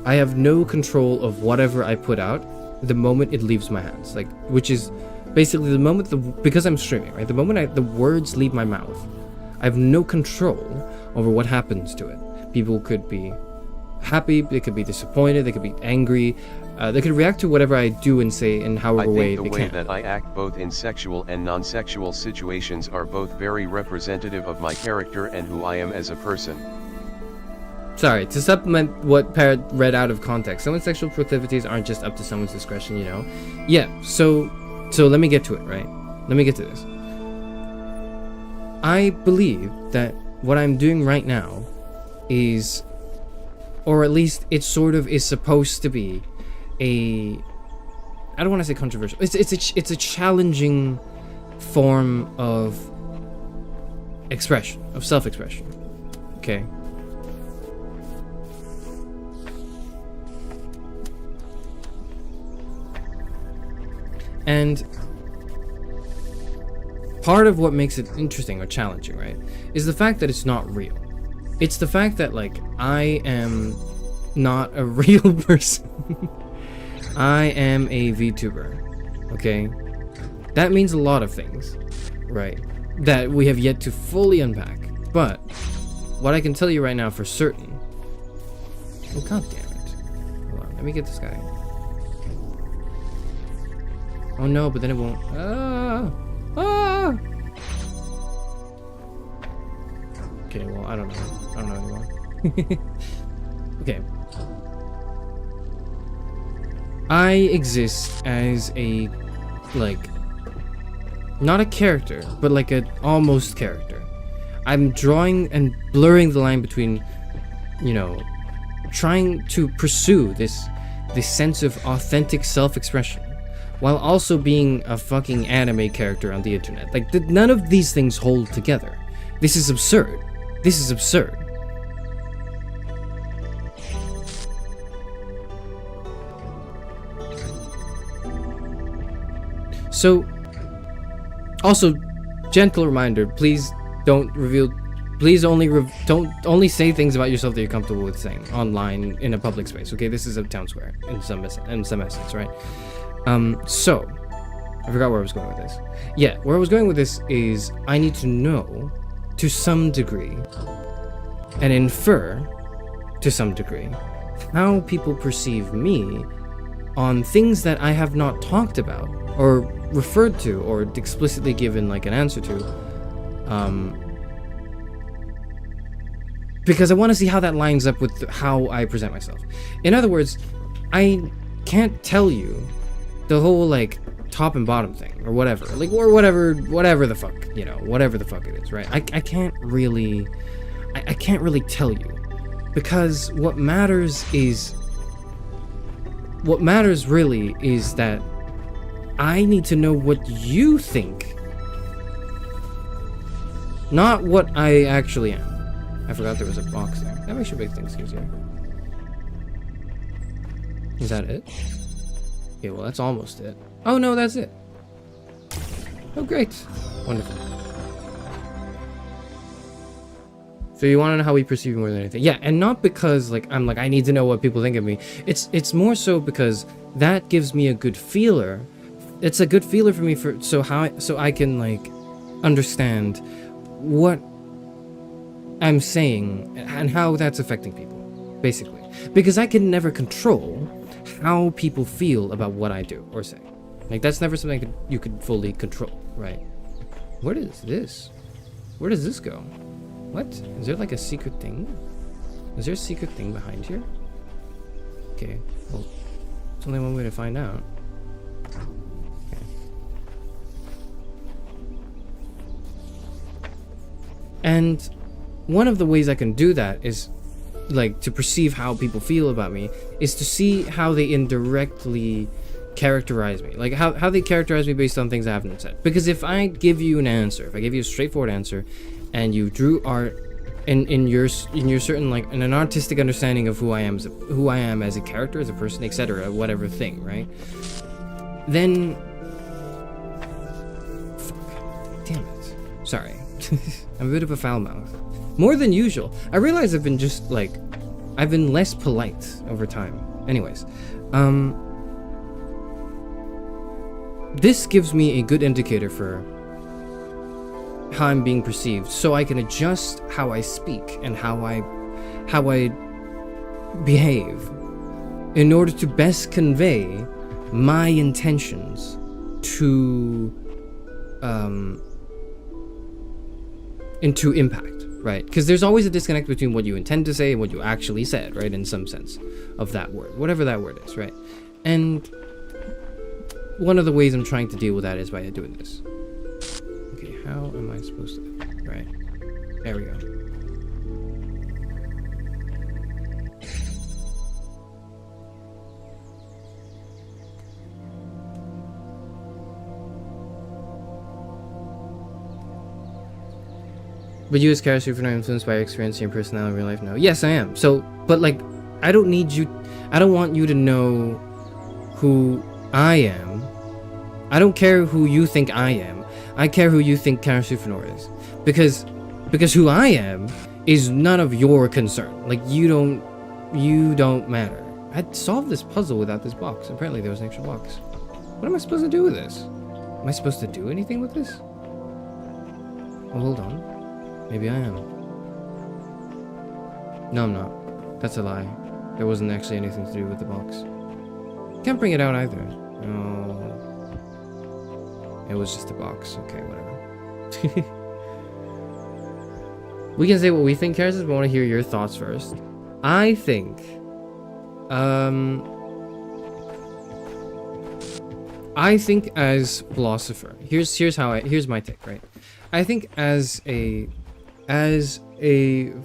I have no control of whatever I put out the moment it leaves my hands. Like, which is basically the moment because I'm streaming, right? The moment the words leave my mouth, I have no control over what happens to it. People could be happy, they could be disappointed, they could be angry, they could react to whatever I do and say in however way they can. I think the way that I act both in sexual and non-sexual situations are both very representative of my character and who I am as a person. Sorry, to supplement what Parrot read out of context, someone's sexual proclivities aren't just up to someone's discretion, you know? Yeah, so let me get to it, right? Let me get to this. I believe that what I'm doing right now is, or at least it sort of is supposed to be, I don't want to say controversial. It's a challenging form of expression, of self-expression. Okay. And part of what makes it interesting or challenging, right, is the fact that it's not real. It's the fact that, like, I am not a real person. I am a VTuber, okay? That means a lot of things, right, that we have yet to fully unpack. But what I can tell you right now for certain... Oh, god damn it. Hold on, let me get this guy. Oh no, but then it won't. Okay, well, I don't know anymore. Okay. I exist as a, like, not a character, but like an almost character. I'm drawing and blurring the line between, you know, trying to pursue this sense of authentic self-expression, while also being a fucking anime character on the internet. Like, none of these things hold together. This is absurd. This is absurd. So, also, gentle reminder, please don't reveal, please don't only say things about yourself that you're comfortable with saying online in a public space, okay? This is a town square in some essence, right? So, I forgot where I was going with this. Yeah, where I was going with this is I need to know, to some degree, and infer, to some degree, how people perceive me on things that I have not talked about, or referred to, or explicitly given, like, an answer to, because I want to see how that lines up with how I present myself. In other words, I can't tell you the whole, like, top and bottom thing, or whatever, like, or whatever the fuck, you know, whatever the fuck it is, right? I can't really tell you, because what matters really is that I need to know what you think, not what I actually am. I forgot there was a box there. That makes sure make things easier. Is that it? Okay, well, that's almost it. Oh, no, that's it. Oh, great. Wonderful. So you want to know how we perceive more than anything. Yeah, and not because, like, I'm like, I need to know what people think of me. It's more so because that gives me a good feeler. It's a good feeler for me so I can, like, understand what I'm saying and how that's affecting people, basically. Because I can never control how people feel about what I do or say. Like, that's never something you could fully control, right? What is this? Where does this go? What? Is there, like, a secret thing? Is there a secret thing behind here? Okay, well, there's only one way to find out. Okay. And one of the ways I can do that is, like, to perceive how people feel about me, is to see how they indirectly characterize me. Like, how they characterize me based on things I haven't said. Because if I give you an answer, if I give you a straightforward answer, and you drew art in your certain, like, in an artistic understanding of who I am as a character, as a person, etc., whatever thing, right? Then Sorry. I'm a bit of a foul mouth. More than usual. I realize I've been just like, I've been less polite over time. Anyways, this gives me a good indicator for how I'm being perceived, so I can adjust how I speak and how I behave in order to best convey my intentions to into impact, right? Because there's always a disconnect between what you intend to say and what you actually said, right? In some sense of that word, whatever that word is, right? And one of the ways I'm trying to deal with that is by doing this. Okay, how am I supposed to, right? There we go. But you as character are not influenced by your experience and your personality in real life? No. Yes, I am. So, but like, I don't need you, I don't want you to know who I am. I don't care who you think I am. I care who you think Karasufanor is. Because who I am is none of your concern. Like, you don't matter. I'd solve this puzzle without this box. Apparently there was an extra box. What am I supposed to do with this? Am I supposed to do anything with this? Well, hold on. Maybe I am. No, I'm not. That's a lie. There wasn't actually anything to do with the box. Can't bring it out either. No. It was just a box. Okay, whatever. We can say what we think, Karis, but I want to hear your thoughts first. I think... I think as philosopher, here's my take, right? I think as a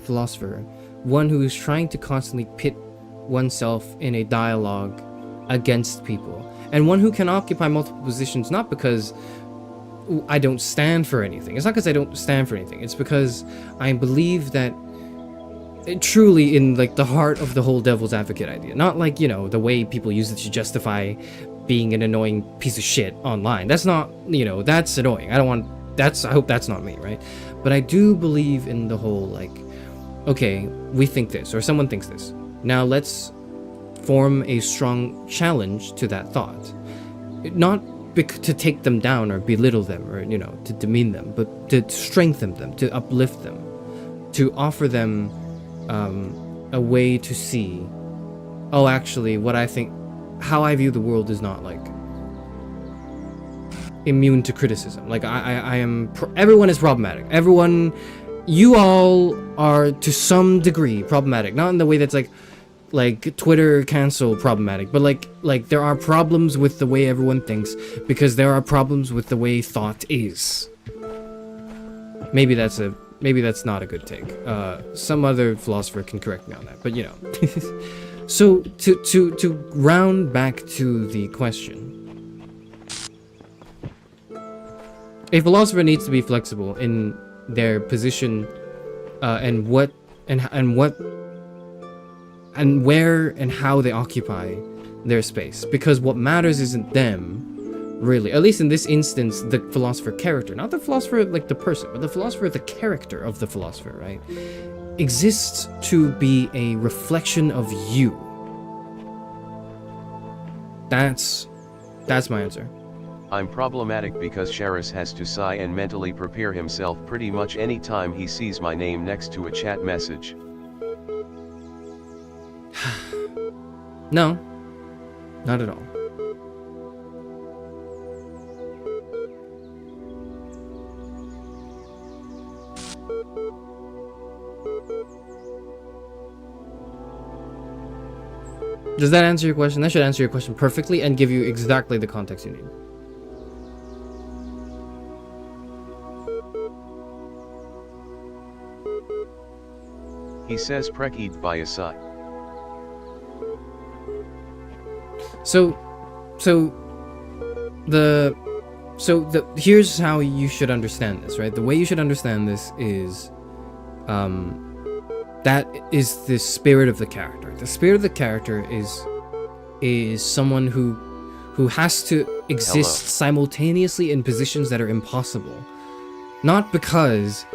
philosopher, one who is trying to constantly pit oneself in a dialogue against people, and one who can occupy multiple positions, not because I don't stand for anything. It's not because I don't stand for anything. It's because I believe that truly in like the heart of the whole devil's advocate idea, not like, you know, the way people use it to justify being an annoying piece of shit online. That's not, you know, that's annoying. I hope that's not me, right? But I do believe in the whole, like, okay, we think this, or someone thinks this. Now let's form a strong challenge to that thought. Not to take them down or belittle them or, you know, to demean them, but to strengthen them, to uplift them, to offer them a way to see, oh, actually, what I think, how I view the world is not, like, immune to criticism. Like, I am, everyone is problematic. Everyone, you all are to some degree problematic. Not in the way that's like Twitter cancel problematic, but like there are problems with the way everyone thinks because there are problems with the way thought is. Maybe that's not a good take. Some other philosopher can correct me on that, but you know. So to round back to the question, a philosopher needs to be flexible in their position, and what and where and how they occupy their space. Because what matters isn't them, really. At least in this instance, the philosopher character, not the philosopher like the person, but the philosopher, the character of the philosopher, right, exists to be a reflection of you. That's my answer. I'm problematic because Charis has to sigh and mentally prepare himself pretty much any time he sees my name next to a chat message. No, not at all. Does that answer your question? That should answer your question perfectly and give you exactly the context you need. He says prekid by a side. So here's how you should understand this, right? The way you should understand this is, that is the spirit of the character. The spirit of the character is someone who has to exist simultaneously in positions that are impossible, Not because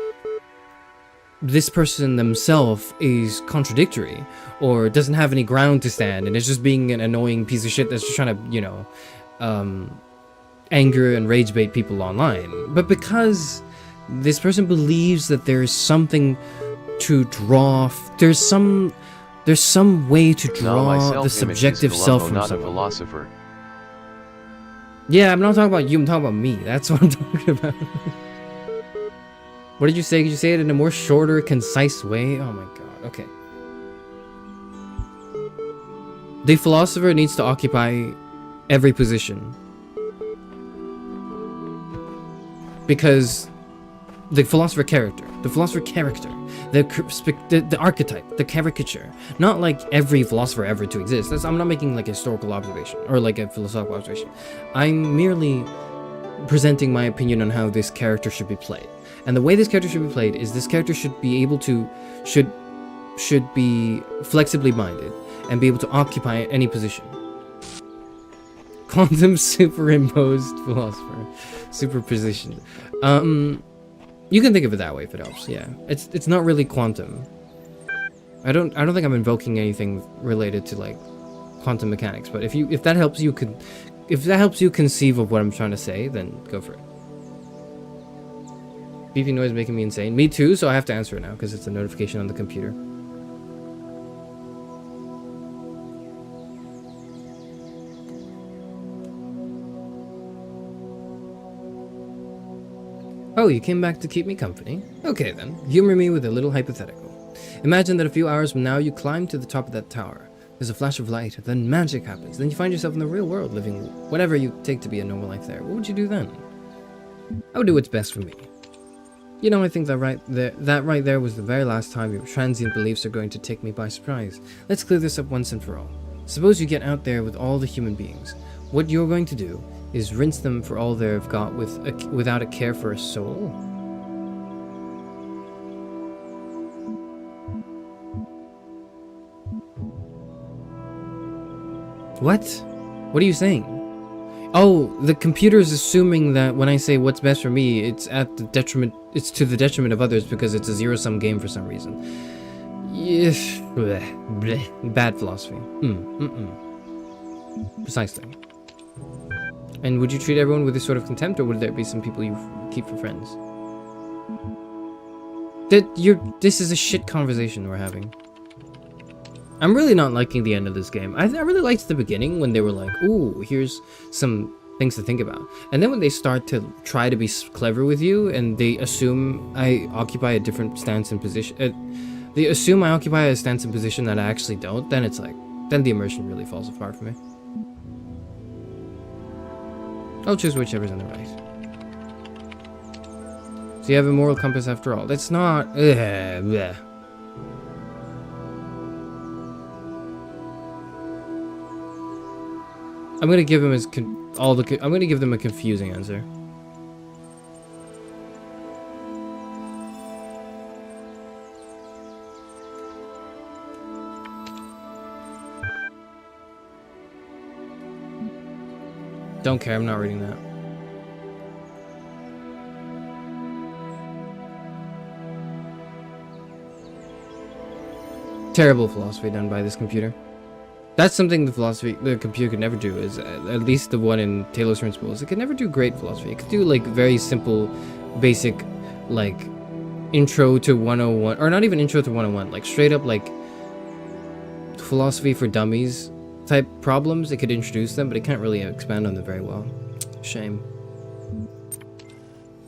this person themselves is contradictory or doesn't have any ground to stand and is just being an annoying piece of shit that's just trying to, you know, anger and rage bait people online, but because this person believes that there's something to draw, there's some way to draw the subjective self from not a someone. philosopher. Yeah, I'm not talking about you, I'm talking about me. That's what I'm talking about. What did you say? Could you say it in a more shorter, concise way? Oh my god, okay. The philosopher needs to occupy every position. Because the philosopher character, the archetype, the caricature, not like every philosopher ever to exist. I'm not making like a historical observation or like a philosophical observation. I'm merely presenting my opinion on how this character should be played. And the way this character should be played is this character should be able to, should be flexibly minded and be able to occupy any position. Quantum superimposed philosopher. Superposition. You can think of it that way if it helps. Yeah, it's not really quantum. I don't think I'm invoking anything related to like quantum mechanics. But if that helps you conceive of what I'm trying to say, then go for it. Beeping noise making me insane. Me too. So I have to answer it now because it's a notification on the computer. Oh, you came back to keep me company? Okay then, humor me with a little hypothetical. Imagine that a few hours from now you climb to the top of that tower. There's a flash of light, then magic happens. Then you find yourself in the real world living whatever you take to be a normal life there. What would you do then? I would do what's best for me. You know, I think that right there was the very last time your transient beliefs are going to take me by surprise. Let's clear this up once and for all. Suppose you get out there with all the human beings. What you're going to do is rinse them for all they've got without a care for a soul? What? What are you saying? Oh, the computer is assuming that when I say what's best for me, it's to the detriment of others because it's a zero-sum game for some reason. Yes. Bleh, bleh. Bad philosophy. Precisely. And would you treat everyone with this sort of contempt, or would there be some people you keep for friends? This is a shit conversation we're having. I'm really not liking the end of this game. I really liked the beginning when they were like, ooh, here's some things to think about. And then when they start to try to be clever with you, and they assume I occupy a different stance and position, they assume I occupy a stance and position that I actually don't, then it's like, then the immersion really falls apart for me. I'll choose whichever's on the right. So you have a moral compass after all. That's not... bleh. I'm gonna give him I'm gonna give them a confusing answer. Don't care, I'm not reading that. Terrible philosophy done by this computer. That's something the computer could never do, is at least the one in Talos Principle, is it could never do great philosophy. It could do like very simple, basic, like intro to 101, or not even intro to 101, like straight up like philosophy for dummies type problems. It could introduce them, but it can't really expand on them very well. Shame.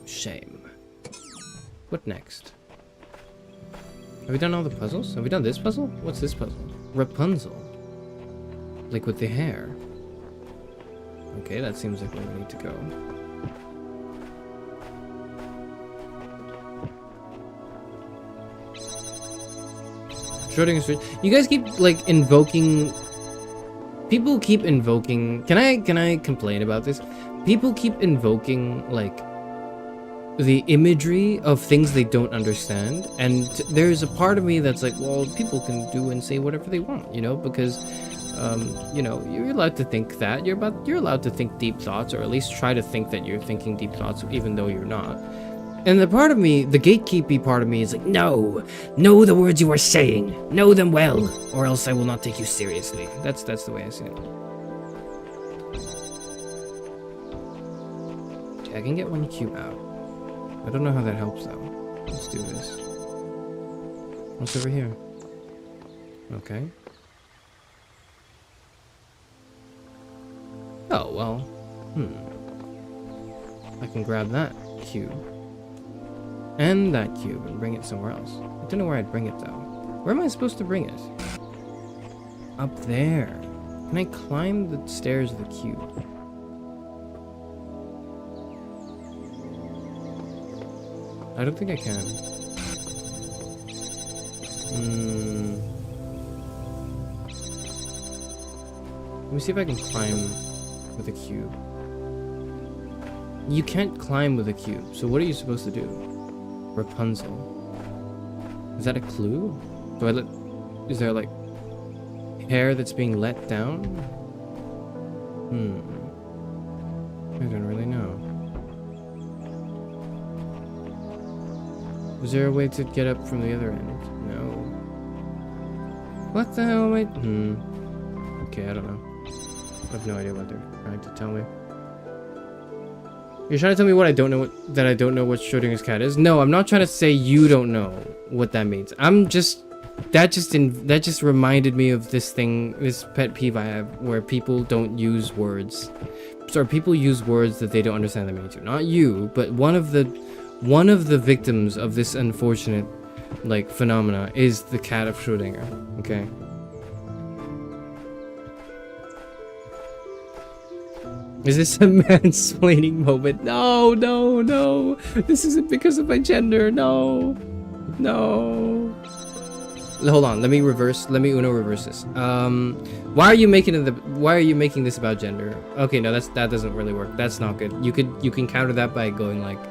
Shame. What next? Have we done all the puzzles? Have we done this puzzle? What's this puzzle? Rapunzel. Like with the hair. Okay, that seems like where we need to go. Schrodinger's. You guys keep like invoking. People keep invoking. Can I complain about this? People keep invoking like the imagery of things they don't understand, and there's a part of me that's like, well, people can do and say whatever they want, you know, because you know, you're allowed to think that you're allowed to think deep thoughts, or at least try to think that you're thinking deep thoughts even though you're not. And the part of me, the gatekeepy part of me is like, no, know the words you are saying, know them well, or else I will not take you seriously. That's the way I see it. Okay, I can get 1 cube out. I don't know how that helps though. Let's do this. What's over here? Okay. Oh, well. I can grab that cube. And that cube and bring it somewhere else. I don't know where I'd bring it though. Where am I supposed to bring it? Up there. Can I climb the stairs of the cube? I don't think I can. Let me see if I can climb with a cube. You can't climb with a cube, so what are you supposed to do? Rapunzel. Is that a clue? Is there like hair that's being let down? I don't really know. Was there a way to get up from the other end? No. What the hell am I? Okay, I don't know. I have no idea what they're trying to tell me. You're trying to tell me what I don't know, that I don't know what Schrodinger's cat is? No, I'm not trying to say you don't know what that means. That just reminded me of this thing, this pet peeve I have, where people don't use words. So people use words that they don't understand the meaning to. Not you, but one of the victims of this unfortunate, like, phenomena is the cat of Schrodinger. Okay. Is this a mansplaining moment? No, no, no. This isn't because of my gender. No. No. Hold on. Let me Uno reverse this. Why are you making this about gender? Okay, no, that doesn't really work. That's not good. You can counter that by going like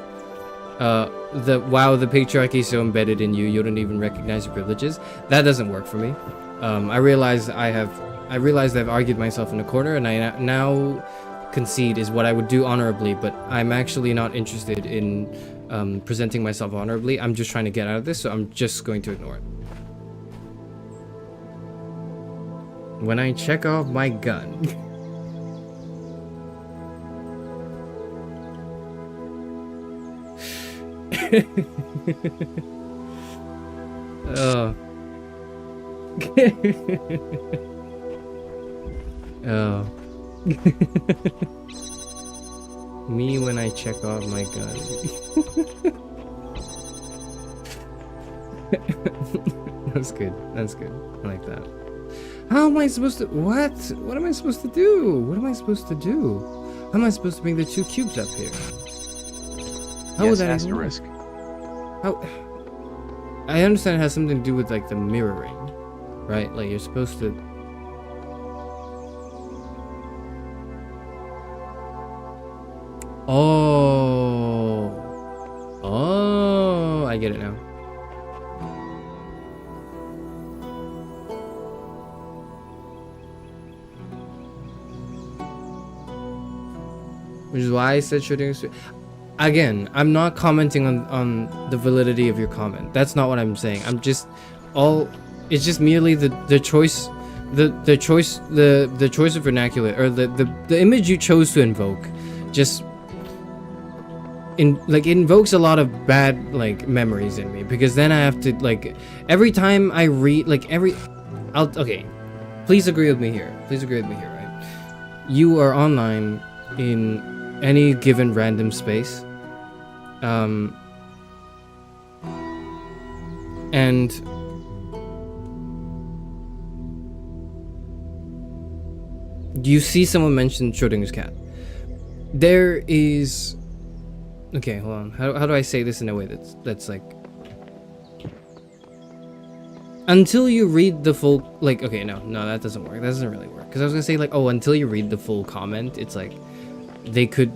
the patriarchy is so embedded in you, you don't even recognize your privileges. That doesn't work for me. I realize I've argued myself in a corner, and I now concede is what I would do honorably, but I'm actually not interested in presenting myself honorably. I'm just trying to get out of this, so I'm just going to ignore it. When I check off my gun. Oh. Oh. Me when I check off my gun. That's good. That's good. I like that. How am I supposed to... What? What am I supposed to do? What am I supposed to do? How am I supposed to bring the 2 cubes up here? How would that asterisk. How... I understand it has something to do with, like, the mirroring. Right? Like, you're supposed to... Oh. Oh, I get it now. Which is why I said Schrodinger's... Again, I'm not commenting on the validity of your comment. That's not what I'm saying. I'm just it's just merely the choice the choice of vernacular, or the image you chose to invoke just invokes a lot of bad, like, memories in me, because then I have to, like, every time I read, like, okay, please agree with me here, right? You are online in any given random space, and you see someone mention Schrodinger's cat. There is... Okay, hold on. How do I say this in a way that's like... Until you read the full... Like, okay, no, that doesn't work. That doesn't really work. Because I was going to say, like, oh, until you read the full comment, it's like... They could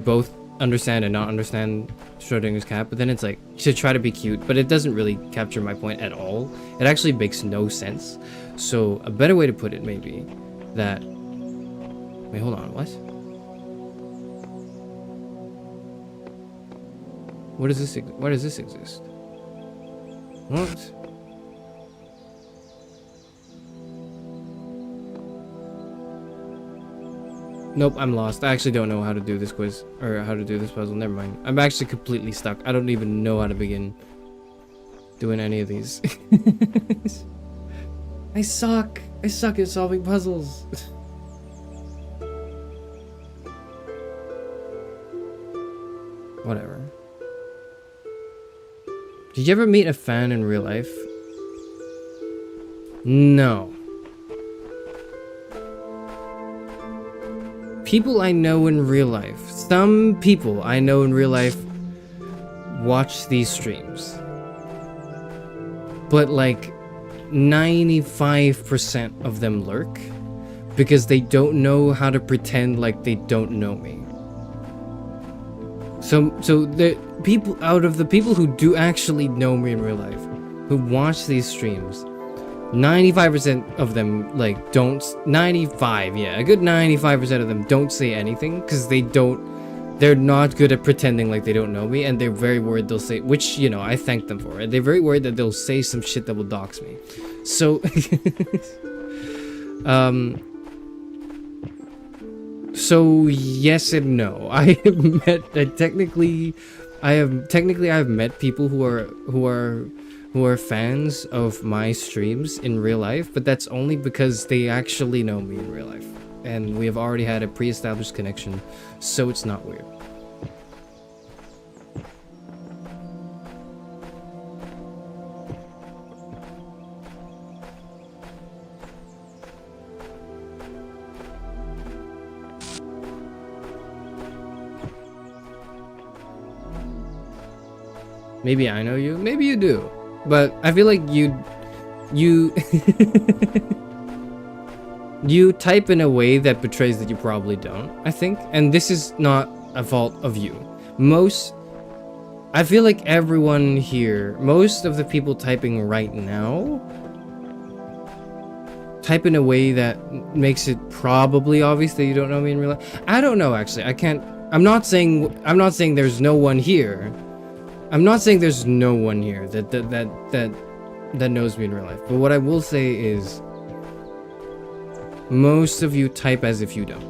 both understand and not understand Schrodinger's cat, but then it's like, to try to be cute, but it doesn't really capture my point at all. It actually makes no sense. So, a better way to put it may be that... Wait, hold on, what? What does this? Why does this exist? What? Nope, I'm lost. I actually don't know how to do this quiz or how to do this puzzle. Never mind. I'm actually completely stuck. I don't even know how to begin doing any of these. I suck. I suck at solving puzzles. Whatever. Did you ever meet a fan in real life? No. People I know in real life. Some people I know in real life watch these streams. But like 95% of them lurk because they don't know how to pretend like they don't know me. So the people out of the people who do actually know me in real life, who watch these streams, 95% of them like don't. 95, yeah, a good 95% of them don't say anything because they're not good at pretending like they don't know me, and they're very worried they'll say, which, you know, I thank them for it. They're very worried that they'll say some shit that will dox me. So, so yes and no. I have met people who are fans of my streams in real life, but that's only because they actually know me in real life. And we have already had a pre-established connection, so it's not weird. Maybe I know you, maybe you do, but I feel like you you type in a way that betrays that you probably don't, I think. And this is not a fault of you. I feel like everyone here, most of the people typing right now, type in a way that makes it probably obvious that you don't know me in real life. I don't know, actually. I'm not saying there's no one here. I'm not saying there's no one here that knows me in real life. But what I will say is, most of you type as if you don't.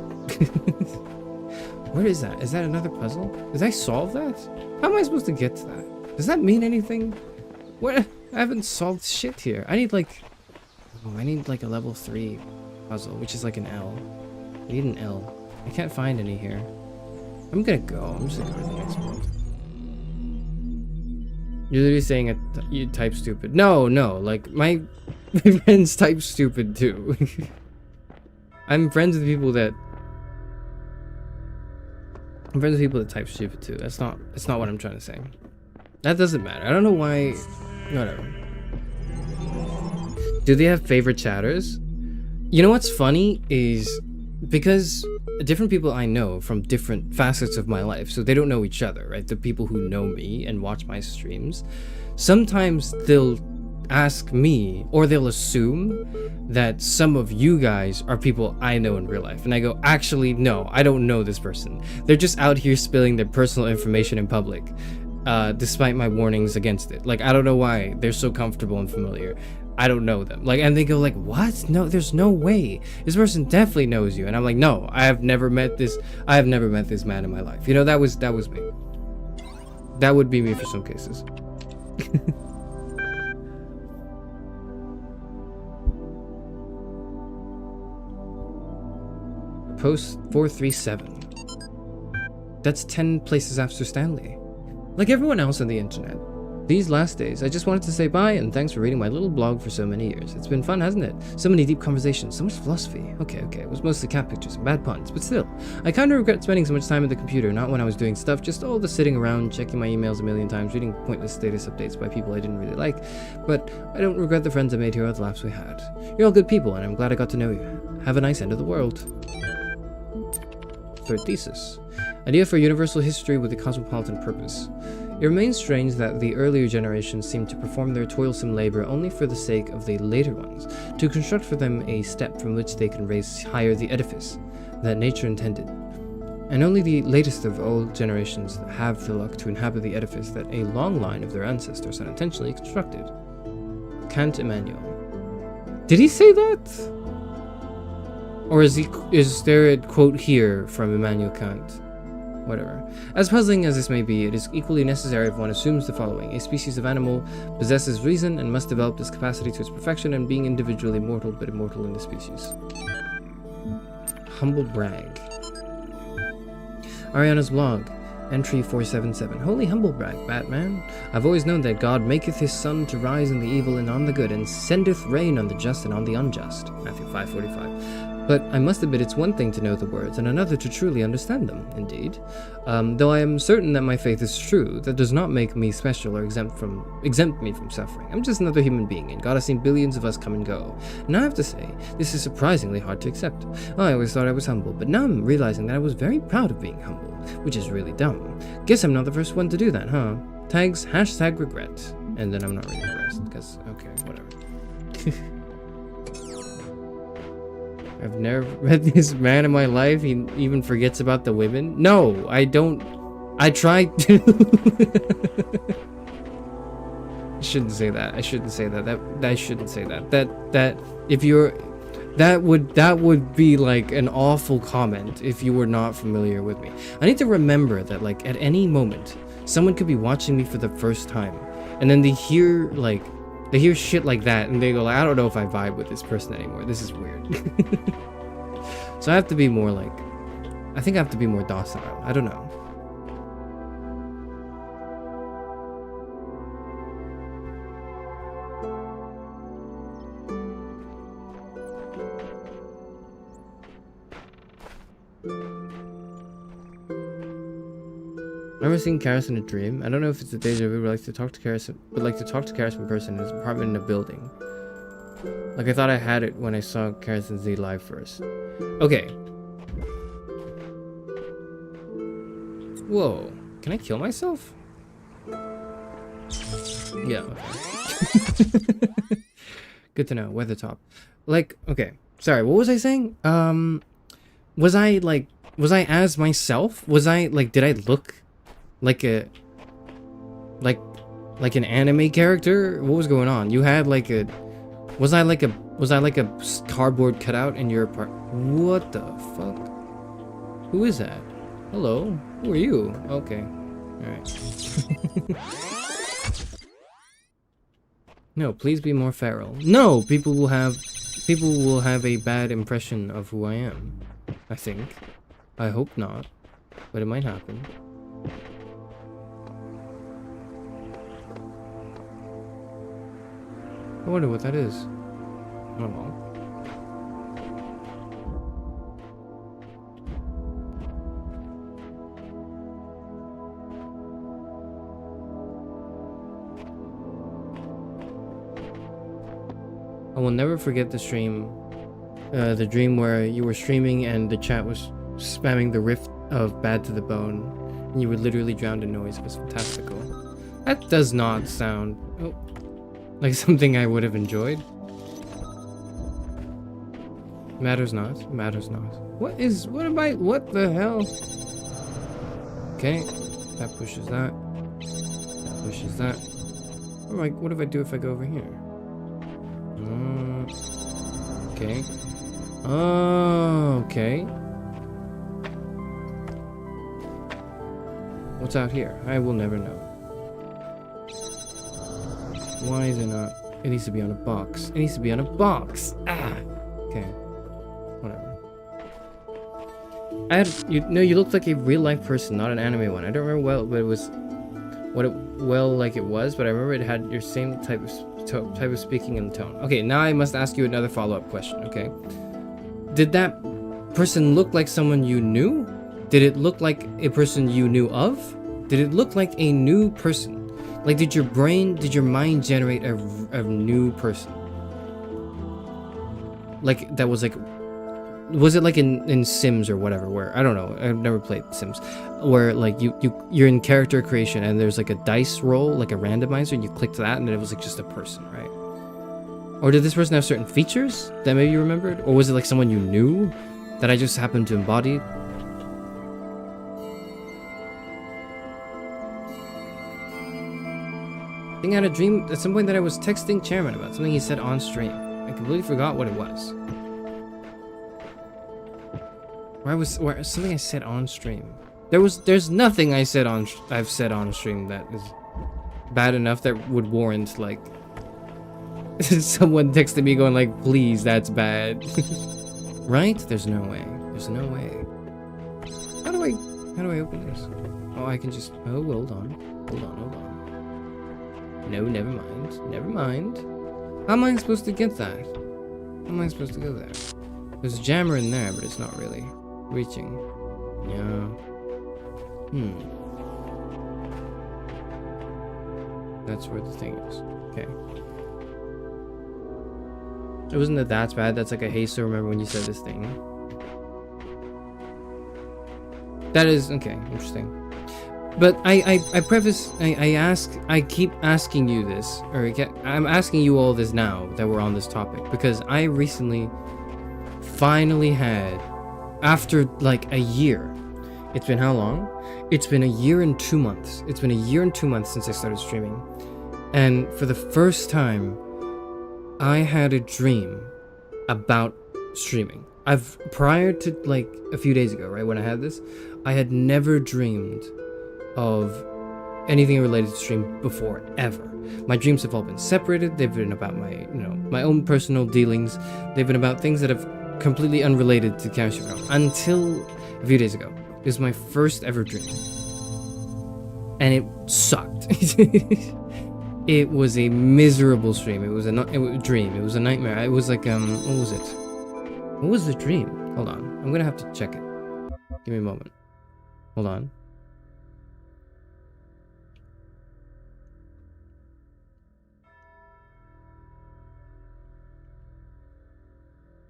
Where is that? Is that another puzzle? Did I solve that? How am I supposed to get to that? Does that mean anything? What? I haven't solved shit here. I need like a level 3 puzzle, which is like an L. I need an L. I can't find any here. I'm just gonna go to the next world. You're literally saying you type stupid. No, like my friends type stupid too. I'm friends with people that type stupid too. That's not what I'm trying to say. That doesn't matter. I don't know why. Whatever. Do they have favorite chatters? You know what's funny is because different people I know from different facets of my life, so they don't know each other, right? The people who know me and watch my streams, sometimes they'll ask me, or they'll assume that some of you guys are people I know in real life, and I go, actually no, I don't know this person. They're just out here spilling their personal information in public, despite my warnings against it. Like, I don't know why they're so comfortable and familiar. I don't know them. Like, and they go like, what? No, there's no way. This person definitely knows you. And I'm like, no, I have never met this man in my life. You know, that was me. That would be me for some cases. Post 437. That's 10 places after Stanley. Like everyone else on the internet, these last days, I just wanted to say bye and thanks for reading my little blog for so many years. It's been fun, hasn't it? So many deep conversations, so much philosophy. Okay, it was mostly cat pictures and bad puns, but still. I kind of regret spending so much time at the computer, not when I was doing stuff, just all the sitting around, checking my emails a million times, reading pointless status updates by people I didn't really like. But I don't regret the friends I made here or the laughs we had. You're all good people, and I'm glad I got to know you. Have a nice end of the world. Third thesis. Idea for universal history with a cosmopolitan purpose. It remains strange that the earlier generations seemed to perform their toilsome labor only for the sake of the later ones, to construct for them a step from which they can raise higher the edifice that nature intended. and only the latest of old generations have the luck to inhabit the edifice that a long line of their ancestors unintentionally constructed. Kant Emmanuel. Did he say that? Or is there a quote here from Immanuel Kant? Whatever. As puzzling as this may be, it is equally necessary if one assumes the following. A species of animal possesses reason and must develop this capacity to its perfection, and being individually mortal but immortal in the species. Humble brag. Ariana's blog. Entry 477. Holy humble brag, Batman. I've always known that God maketh his sun to rise on the evil and on the good, and sendeth rain on the just and on the unjust. Matthew 5:45. But I must admit it's one thing to know the words, and another to truly understand them, indeed. Though I am certain that my faith is true, that does not make me special or exempt me from suffering. I'm just another human being, and God has seen billions of us come and go. And I have to say, this is surprisingly hard to accept. I always thought I was humble, but now I'm realizing that I was very proud of being humble, which is really dumb. Guess I'm not the first one to do that, huh? Tags, #regret. And then I'm not reading the rest, because, okay, whatever. I've never met this man in my life. He even forgets about the women. No, I don't. I try to. I shouldn't say that. I shouldn't say that. I shouldn't say that. That if you're, that would be like an awful comment if you were not familiar with me. I need to remember that like at any moment, someone could be watching me for the first time, and then they hear shit like that, and they go, I don't know if I vibe with this person anymore. This is weird. So I have to be more like, I think I have to be more docile. I don't know. I've never seen Karis in a dream. I don't know if it's a deja vu, but like to talk to Karis in person in his apartment in a building. Like I thought I had it when I saw Karis and Z live first. Okay. Whoa. Can I kill myself? Yeah, okay. Good to know. Weathertop. Like, okay. Sorry, what was I saying? Was I as myself? Was I like, did I look like an anime character? What was going on? You had like a, was I like a cardboard cutout in your apartment? What the fuck? Who is that? Hello, who are you? Okay, all right. No, please be more feral. No, people will have a bad impression of who I am. I think. I hope not, but it might happen. I wonder what that is. I don't know. I will never forget the stream. The dream where you were streaming and the chat was spamming the riff of Bad to the Bone, and you were literally drowned in noise. It was fantastical. That does not sound like something I would have enjoyed. Matters not. Matters not. What the hell? Okay. That pushes that. That pushes that. What if I do if I go over here? Okay. Okay. What's out here? I will never know. Why is it not? It needs to be on a box. It needs to be on a box. Ah. Okay. Whatever. You looked like a real life person, not an anime one. I don't remember well, but it was like it was, but I remember it had your same type of speaking and tone. Okay, now I must ask you another follow-up question. Okay. Did that person look like someone you knew? Did it look like a person you knew of? Did it look like a new person? Like, did your mind generate a new person? Like, that was like, was it like in Sims or whatever, where, I don't know, I've never played Sims, where like you're in character creation and there's like a dice roll, like a randomizer, and you clicked that and it was like just a person, right? Or did this person have certain features that maybe you remembered? Or was it like someone you knew that I just happened to embody? think I had a dream at some point that I was texting Chairman about something he said on stream. I completely forgot what it was. Where something I said on stream. There's nothing I've said on stream that is bad enough that would warrant like someone texted me going like, please, that's bad. Right? There's no way. There's no way. How do I open this? Oh, I can just, oh, hold on. No, never mind. Never mind. How am I supposed to get that? How am I supposed to go there? There's a jammer in there, but it's not really reaching. Yeah. That's where the thing is. Okay. It wasn't that that's bad. That's like a haste to remember when you said this thing. That is okay. Interesting. But I keep asking you this, or I'm asking you all this now that we're on this topic, because I recently finally had, after like a year, it's been how long? It's been a year and 2 months. It's been a year and 2 months since I started streaming. And for the first time, I had a dream about streaming. Prior to like a few days ago, right, when I had this, I had never dreamed of anything related to stream before, ever. My dreams have all been separated. They've been about my own personal dealings. They've been about things that have completely unrelated to Camera Stream until a few days ago. It was my first ever dream. And it sucked. It was a miserable stream. It was a dream. It was a nightmare. It was like, what was it? What was the dream? Hold on. I'm gonna have to check it. Give me a moment. Hold on.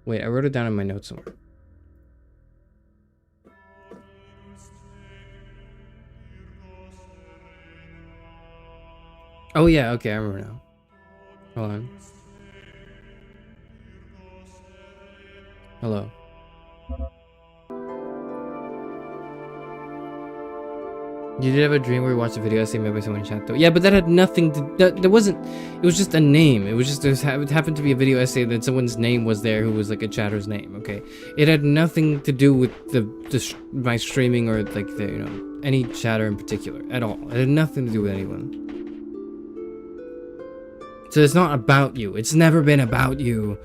Wait, I wrote it down in my notes somewhere. Oh yeah, okay, I remember now. Hold on. Hello. You did have a dream where you watched a video essay made by someone in chat though. Yeah, but that had nothing to, there wasn't, it was just a name. It was just, it happened to be a video essay that someone's name was there who was like a chatter's name, okay? It had nothing to do with my streaming or like the, any chatter in particular at all. It had nothing to do with anyone. So it's not about you. It's never been about you.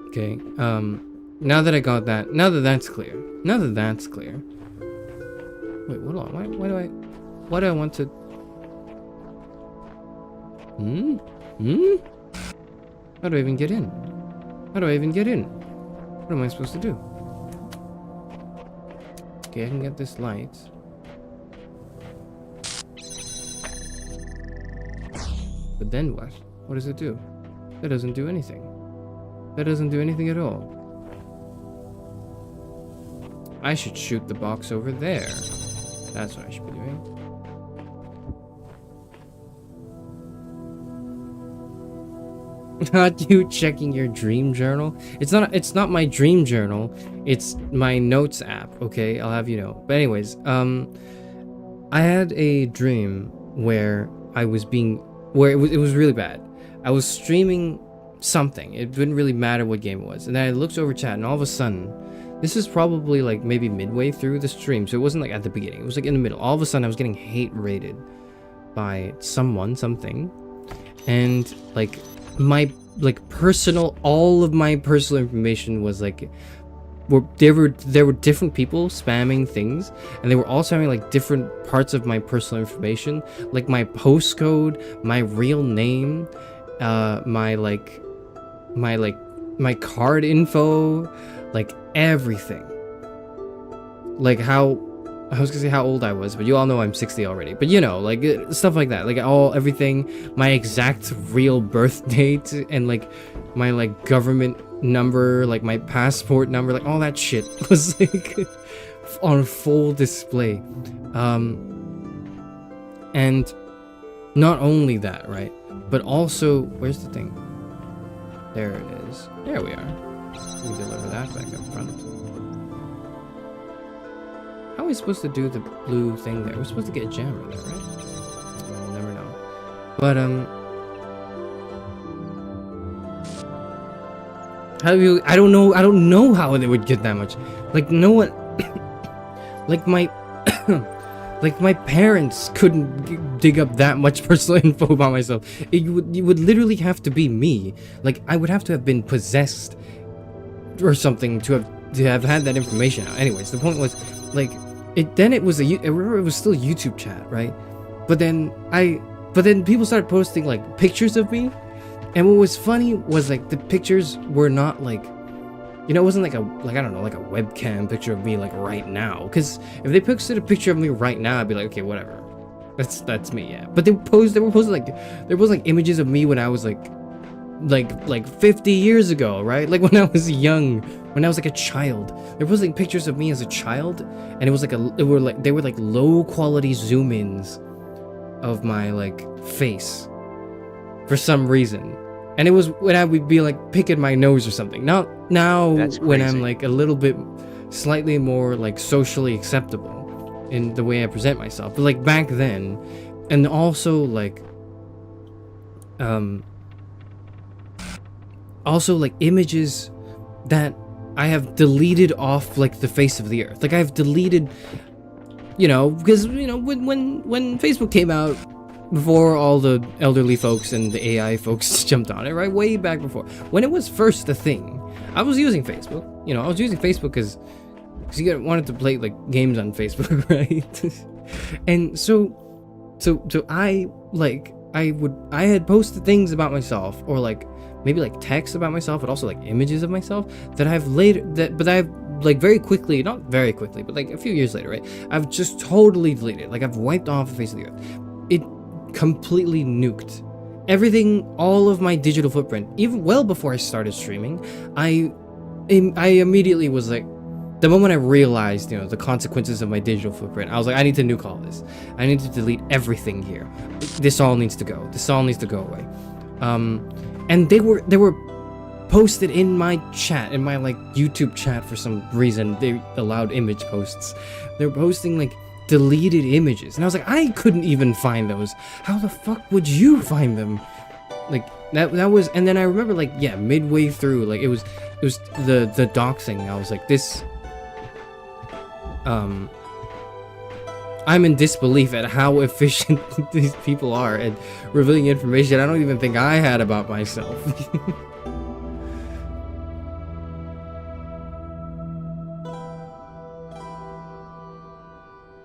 Okay, now that I got that, now that that's clear. Wait, hold on, why do I want to... How do I even get in? What am I supposed to do? Okay, I can get this light. But then what? What does it do? That doesn't do anything. That doesn't do anything at all. I should shoot the box over there. That's what I should be doing. Not you checking your dream journal. It's not my dream journal. It's my notes app, okay? I'll have you know. But anyways, I had a dream where it was really bad. I was streaming something. It didn't really matter what game it was. And then I looked over chat and all of a sudden, this is probably like maybe midway through the stream. So it wasn't like at the beginning. It was like in the middle. All of a sudden I was getting hate rated by something. And like all of my personal information was like, there were different people spamming things, and they were all spamming like different parts of my personal information, like my postcode, my real name, my card info, like everything. Like I was gonna say how old I was, but you all know I'm 60 already. But like stuff like that, like everything, my exact real birth date, and like my like government number, like my passport number, like all that shit was like on full display. And not only that, right? But also, where's the thing? There it is. There we are. We deliver that back up front. How are we supposed to do the blue thing there? We're supposed to get a jammer there, right? We'll never know. But how do you? I don't know how they would get that much. Like no one, like my, like my parents couldn't dig up that much personal info about myself. It would literally have to be me. Like I would have to have been possessed or something to have had that information out. Anyways, the point was like it was I remember it was still YouTube chat, right? But then people started posting like pictures of me. And what was funny was like the pictures were not like, you know, it wasn't like I don't know, like a webcam picture of me like right now. Because if they posted a picture of me right now, I'd be like, okay, whatever, that's me, yeah. But they were posting like images of me when I was like 50 years ago, right? Like when I was young, when I was like a child. They were posting pictures of me as a child, and it was like they were like low quality zoom ins of my like face for some reason. And it was when I would be like picking my nose or something. Now when I'm like a little bit slightly more like socially acceptable in the way I present myself. But like back then, and also like images that I have deleted off like the face of the earth. Like I've deleted, you know, because you know when Facebook came out, before all the elderly folks and the AI folks jumped on it, right? Way back before. When it was first a thing, I was using Facebook. You know, I was using Facebook because you wanted to play like games on Facebook, right? And so I had posted things about myself, or like maybe like text about myself, but also like images of myself that I've like very quickly, not very quickly, but like a few years later, right? I've just totally deleted. Like I've wiped off the face of the earth. It completely nuked everything, all of my digital footprint. Even well before I started streaming, I immediately was like, the moment I realized, you know, the consequences of my digital footprint, I was like, I need to nuke all this. I need to delete everything here. This all needs to go. This all needs to go away. And they were posted in my chat, in my like YouTube chat. For some reason they allowed image posts. They're posting like deleted images, and I was like, I couldn't even find those. How the fuck would you find them? Like that was, and then I remember like, yeah, midway through, like it was the doxing. I was like, this I'm in disbelief at how efficient these people are at revealing information I don't even think I had about myself.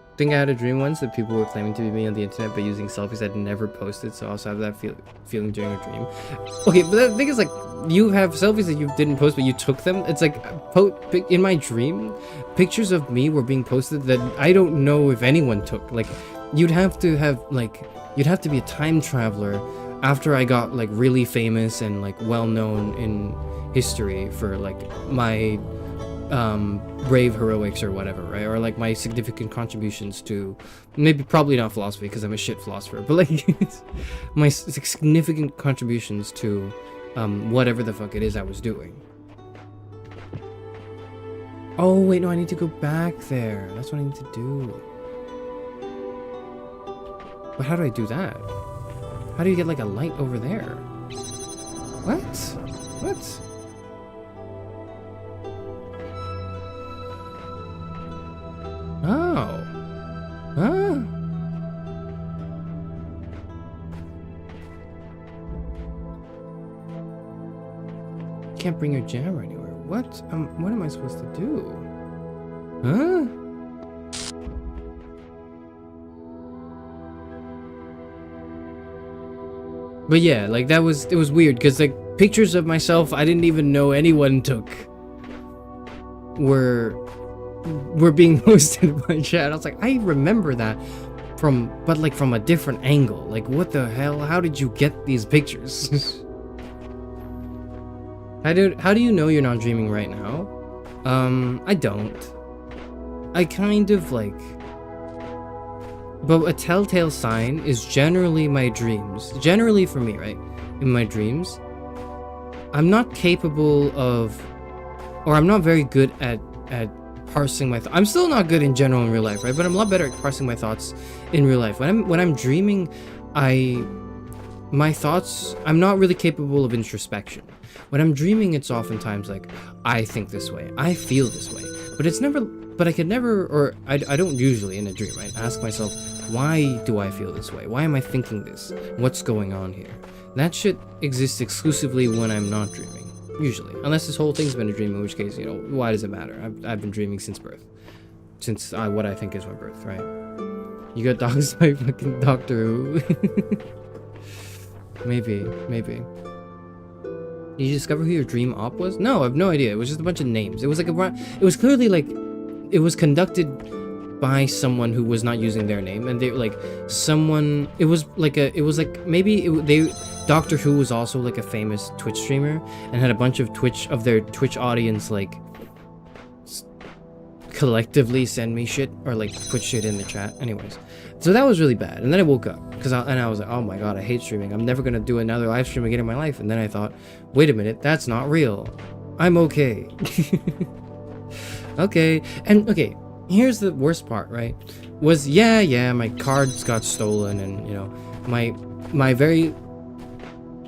I think I had a dream once that people were claiming to be me on the internet by using selfies I'd never posted, so I also have that feeling during a dream. Okay, but the thing is, like, you have selfies that you didn't post, but you took them. It's like, in my dream, pictures of me were being posted that I don't know if anyone took. Like, you'd have to be a time traveler after I got, like, really famous and, like, well-known in history for, like, my brave heroics or whatever, right? Or like my significant contributions to, probably not philosophy because I'm a shit philosopher, but like my significant contributions to whatever the fuck it is I was doing. Oh wait, no, I need to go back there. That's what I need to do. But how do I do that? How do you get like a light over there? What? Oh. Huh? Can't bring your jammer anywhere. What am I supposed to do? Huh? But yeah, like it was weird because like pictures of myself I didn't even know anyone took were being posted in my chat. I was like, I remember that from a different angle. Like, what the hell? How did you get these pictures? How do you know you're not dreaming right now? I don't. I kind of like, but a telltale sign is generally my dreams. Generally for me, right? In my dreams, I'm not capable of, or I'm not very good at parsing my thoughts. I'm still not good in general in real life, right? But I'm a lot better at parsing my thoughts in real life. When I'm dreaming, I my thoughts, I'm not really capable of introspection. When I'm dreaming, it's oftentimes like, I think this way, I feel this way, but it's never, but I could never, or I don't usually in a dream, right, ask myself, why do I feel this way? Why am I thinking this? What's going on here? That shit exists exclusively when I'm not dreaming, usually. Unless this whole thing's been a dream, in which case, you know, why does it matter? I've been dreaming since birth. Since what I think is my birth, right? You got dogs by fucking Doctor Who. Maybe. Did you discover who your dream op was? No, I have no idea. It was just a bunch of names. It was like it was clearly like, it was conducted by someone who was not using their name, and they like someone. It was like Doctor Who was also like a famous Twitch streamer and had a bunch of their Twitch audience like collectively send me shit or like put shit in the chat. Anyways, so that was really bad. And then I woke up because I was like, oh my god, I hate streaming. I'm never gonna do another live stream again in my life. And then I thought, wait a minute, that's not real. I'm okay. Okay. And okay, here's the worst part, right? Was yeah, my cards got stolen, and you know, my very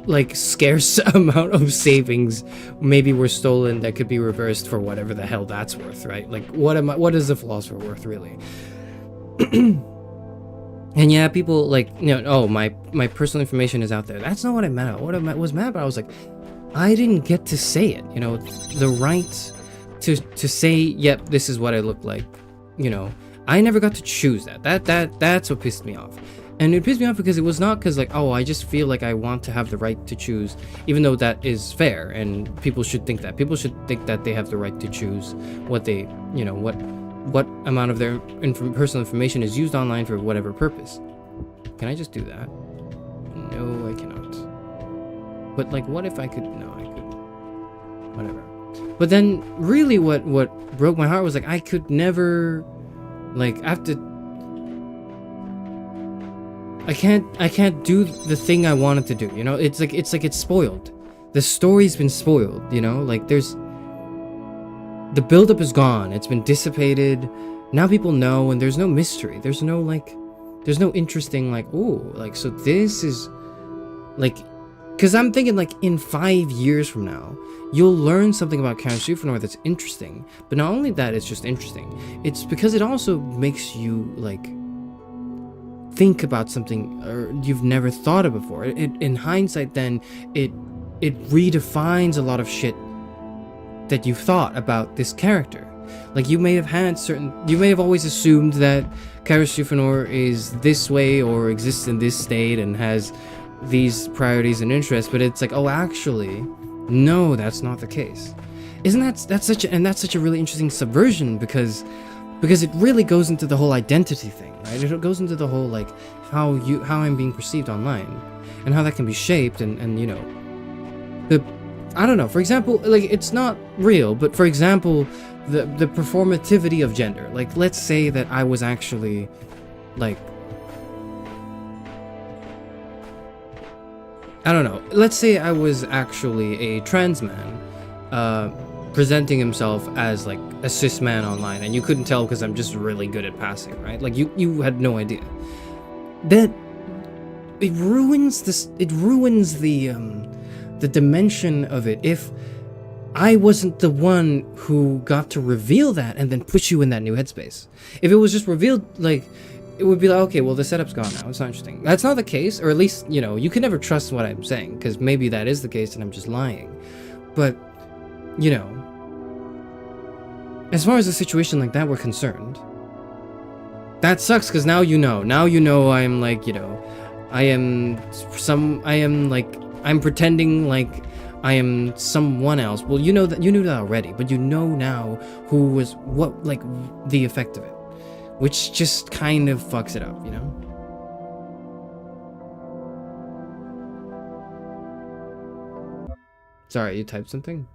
like scarce amount of savings maybe were stolen that could be reversed for whatever the hell that's worth, right? Like what is the philosopher worth, really? And yeah, people like, you know, oh, my personal information is out there. That's not what I meant. What I was mad about, I was like, I didn't get to say it, you know, the right to say, yep, this is what I look like, you know. I never got to choose that. That's what pissed me off. And it pissed me off because it was not because like, oh, I just feel like I want to have the right to choose, even though that is fair and people should think that. People should think that they have the right to choose what they, you know, what amount of their personal information is used online for whatever purpose. Can I just do that? No, I cannot. But like, what if I could? No, I could. Whatever. But then really what broke my heart was like, I could never, like, I have to, I can't do the thing I wanted to do, you know? It's like it's spoiled. The story's been spoiled, you know? Like the buildup is gone. It's been dissipated. Now people know, and there's no mystery. There's no interesting, like, ooh, like, so this is, like, because I'm thinking, like, in 5 years from now, you'll learn something about Count Sufanor that's interesting. But not only that, it's just interesting. It's because it also makes you, like, think about something you've never thought of before. In hindsight, then, it redefines a lot of shit that you've thought about this character. Like, you may have always assumed that Kara Sufanor is this way or exists in this state and has these priorities and interests, but it's like, oh, actually, no, that's not the case. Isn't that's such a really interesting subversion, because it really goes into the whole identity thing, right? It goes into the whole, like, how I'm being perceived online and how that can be shaped, and you know, I don't know, for example, like, it's not real, but for example, the performativity of gender. Like, let's say that I was actually, like, I don't know, let's say I was actually a trans man, presenting himself as, like, a cis man online, and you couldn't tell because I'm just really good at passing, right? Like, you had no idea. That it ruins the dimension of it if I wasn't the one who got to reveal that and then put you in that new headspace. If it was just revealed, like, it would be like, okay, well, the setup's gone now, it's not interesting. That's not the case, or at least, you know, you can never trust what I'm saying, because maybe that is the case and I'm just lying. But, you know, as far as a situation like that we're concerned, that sucks, because now you know I'm, like, you know, I'm pretending like I am someone else. Well, you knew that already, but you know now who was what, like, the effect of it, which just kind of fucks it up, you know? Sorry, you typed something?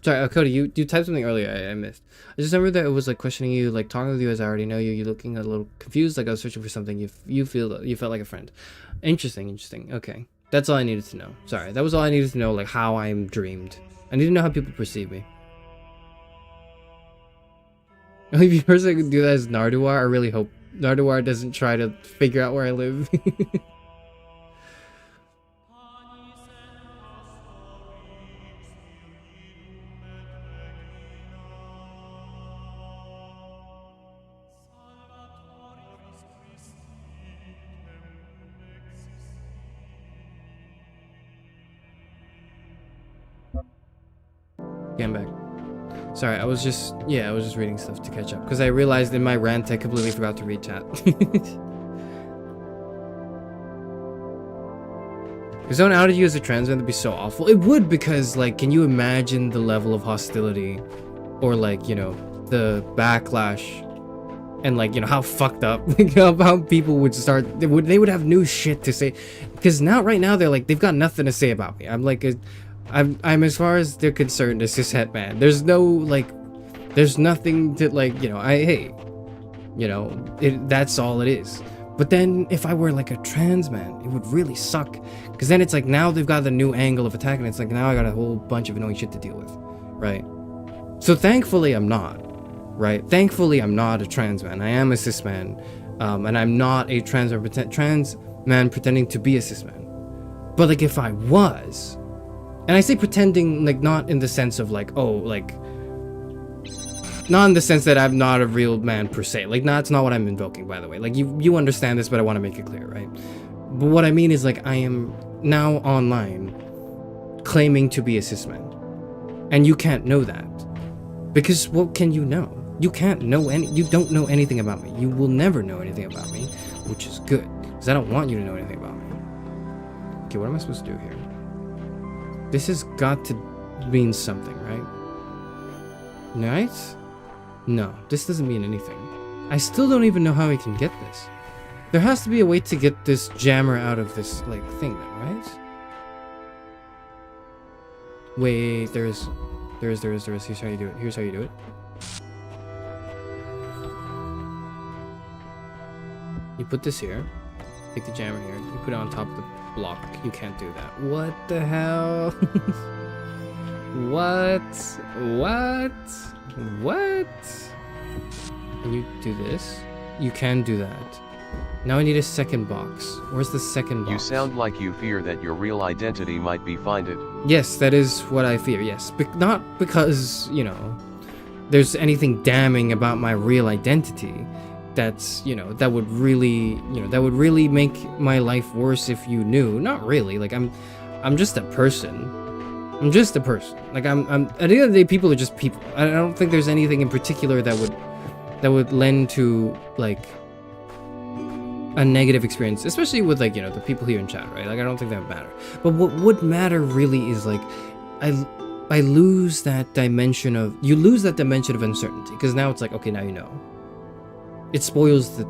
Sorry, Cody, you typed something earlier I missed. I just remember that it was, like, questioning you, like, talking with you as I already know you. You're looking a little confused, like I was searching for something. You felt like a friend. Interesting. Okay. That's all I needed to know. Sorry, that was all I needed to know, like, how I'm dreamed. I need to know how people perceive me. If you personally could do that as Nardwuar, I really hope Nardwar doesn't try to figure out where I live. Okay, I'm back. Sorry, I was just reading stuff to catch up because I realized in my rant I completely forgot to read chat. If someone outed you as a trans man, that'd be so awful. It would, because like, can you imagine the level of hostility, or like, you know, the backlash, and like, you know, how fucked up, how people would start. They would have new shit to say, because right now they're like, they've got nothing to say about me. I'm like I'm as far as they're concerned a cishet man. There's no like, there's nothing to like, you know, hey, you know, that's all it is. But then if I were like a trans man, it would really suck, because then it's like, now they've got the new angle of attack, and it's like, now I got a whole bunch of annoying shit to deal with, right? So thankfully I'm not, right? Thankfully I'm not a trans man. I am a cis man, and I'm not a trans man pretending to be a cis man. But like, if I was, and I say pretending, like, not in the sense of like, oh, like, not in the sense that I'm not a real man per se. Like, that's not what I'm invoking, by the way. Like, you understand this, but I want to make it clear, right? But what I mean is, like, I am now online claiming to be a cis man. And you can't know that. Because what can you know? You can't know you don't know anything about me. You will never know anything about me, which is good, because I don't want you to know anything about me. Okay, what am I supposed to do here? This has got to mean something, right? Right? No, this doesn't mean anything. I still don't even know how we can get this. There has to be a way to get this jammer out of this, like, thing then, right? Wait, there is. Here's how you do it. Here's how you do it. You put this here. Take the jammer here. You put it on top of the block. You can't do that. What the hell? What? And you do this. You can do that. Now I need a second box. Where's the second box? You sound like you fear that your real identity might be finded. Yes, that is what I fear, yes. Not because, you know, there's anything damning about my real identity that's, you know, that would really make my life worse if you knew. Not really. Like, I'm just a person. I'm just a person. Like, I'm at the end of the day, people are just people. I don't think there's anything in particular that would lend to, like, a negative experience, especially with, like, you know, the people here in chat, right? Like, I don't think that would matter. But what would matter really is, like, I lose that dimension of uncertainty, because now it's like, okay, now you know. It spoils the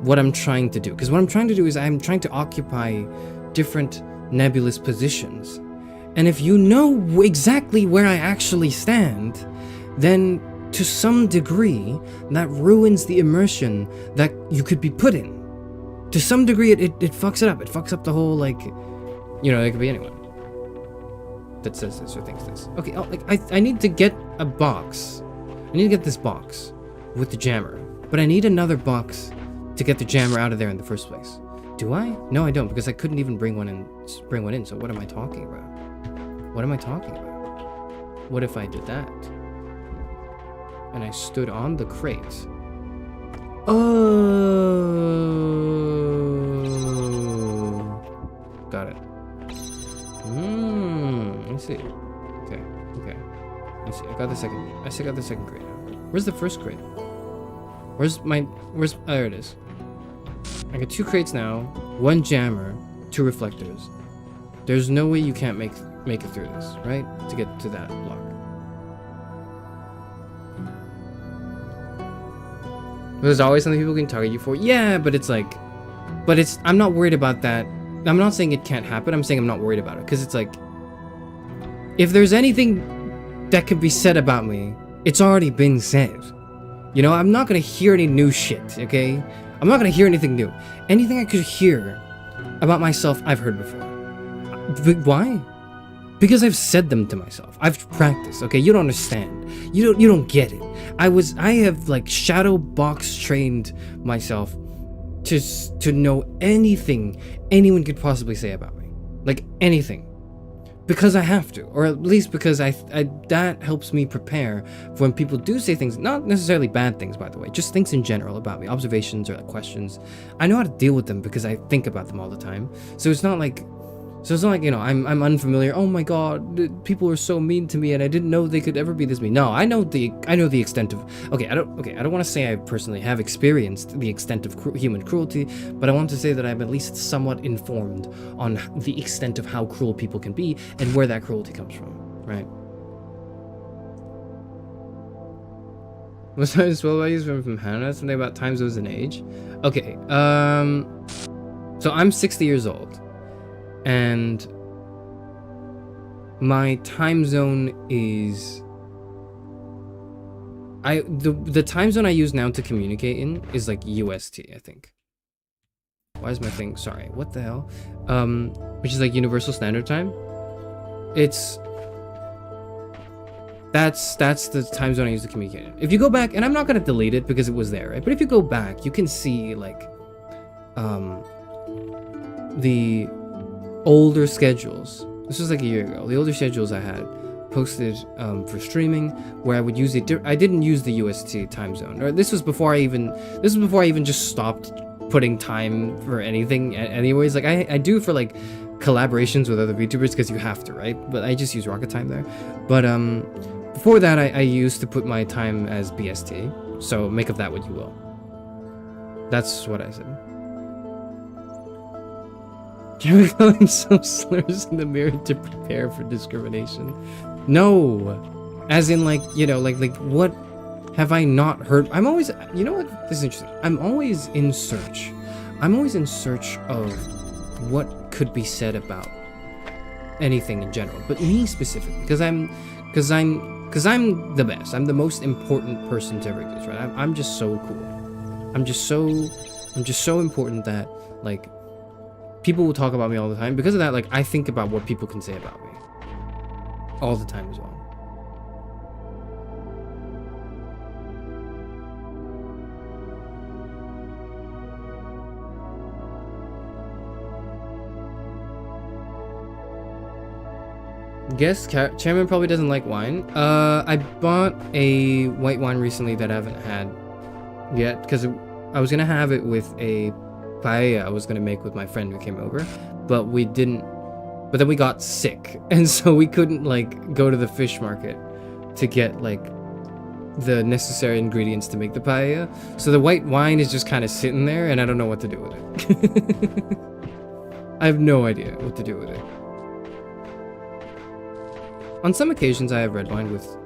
what I'm trying to do, because what I'm trying to do is I'm trying to occupy different nebulous positions, and if you know exactly where I actually stand, then to some degree that ruins the immersion that you could be put in. To some degree it fucks it up. It fucks up the whole, like, you know, it could be anyone that says this or thinks this. Okay, I need to get a box. I need to get this box with the jammer, but I need another box to get the jammer out of there in the first place. Do I? No, I don't, because I couldn't even bring one in. So what am I talking about? What am I talking about? What if I did that? And I stood on the crate. Oh, got it. I see. Okay. I see. I got the second crate now. Where's the first crate? There it is. I got 2 crates now, 1 jammer, 2 reflectors. There's no way you can't make it through this, right? To get to that block. There's always something people can target you for. Yeah, but it's like, I'm not worried about that. I'm not saying it can't happen. I'm saying I'm not worried about it, because it's like, if there's anything that could be said about me, it's already been said. You know, I'm not gonna hear any new shit, okay? I'm not gonna hear anything new. Anything I could hear about myself, I've heard before. But why? because I've said them to myself. I've practiced. Okay, you don't understand. You don't get it. I have like shadow box trained myself to know anything anyone could possibly say about me, like anything, because I have to, or at least because I that helps me prepare for when people do say things, not necessarily bad things, by the way, just things in general about me, observations or like questions. I know how to deal with them because I think about them all the time. So it's not like, you know, I'm unfamiliar. Oh my God, people are so mean to me, and I didn't know they could ever be this mean. No, I know the extent of. I don't want to say I personally have experienced the extent of human cruelty, but I want to say that I'm at least somewhat informed on the extent of how cruel people can be and where that cruelty comes from. Right. Was I well I used from Hannah? Something about time zones and age. Okay. So I'm 60 years old. And my time zone is the time zone I use now to communicate in is like UST, I think. Why is my thing? Sorry, what the hell? Which is like Universal Standard Time. That's the time zone I use to communicate in. If you go back, and I'm not gonna delete it because it was there, right? But if you go back, you can see like the older schedules. This was like a year ago. The older schedules I had posted for streaming, where I would use it. I didn't use the UST time zone. Or this was before I even just stopped putting time for anything. Anyways, like I do for like collaborations with other VTubers because you have to, right? But I just use Rocket Time there. But before that, I used to put my time as BST. So make of that what you will. That's what I said. Can we call some slurs in the mirror to prepare for discrimination? No. As in like, you know, like what have I not heard? I'm always, you know what? This is interesting. I'm always in search of what could be said about anything in general, but me specifically, because I'm the best. I'm the most important person to ever exist, right? I'm just so cool. I'm just so important that like people will talk about me all the time. Because of that, like I think about what people can say about me all the time as well. Guess chairman probably doesn't like wine. I bought a white wine recently that I haven't had yet because I was gonna have it with a paella I was gonna make with my friend who came over, but we didn't. But then we got sick, and so we couldn't like go to the fish market to get like the necessary ingredients to make the paella. So the white wine is just kind of sitting there, and I don't know what to do with it. I have no idea what to do with it. On some occasions, I have red wine with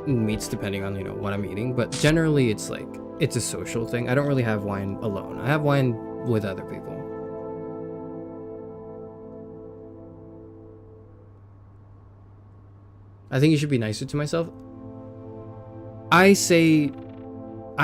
meats, depending on, you know, what I'm eating. But generally, it's like, it's a social thing. I don't really have wine alone. I have wine with other people. I think you should be nicer to myself. I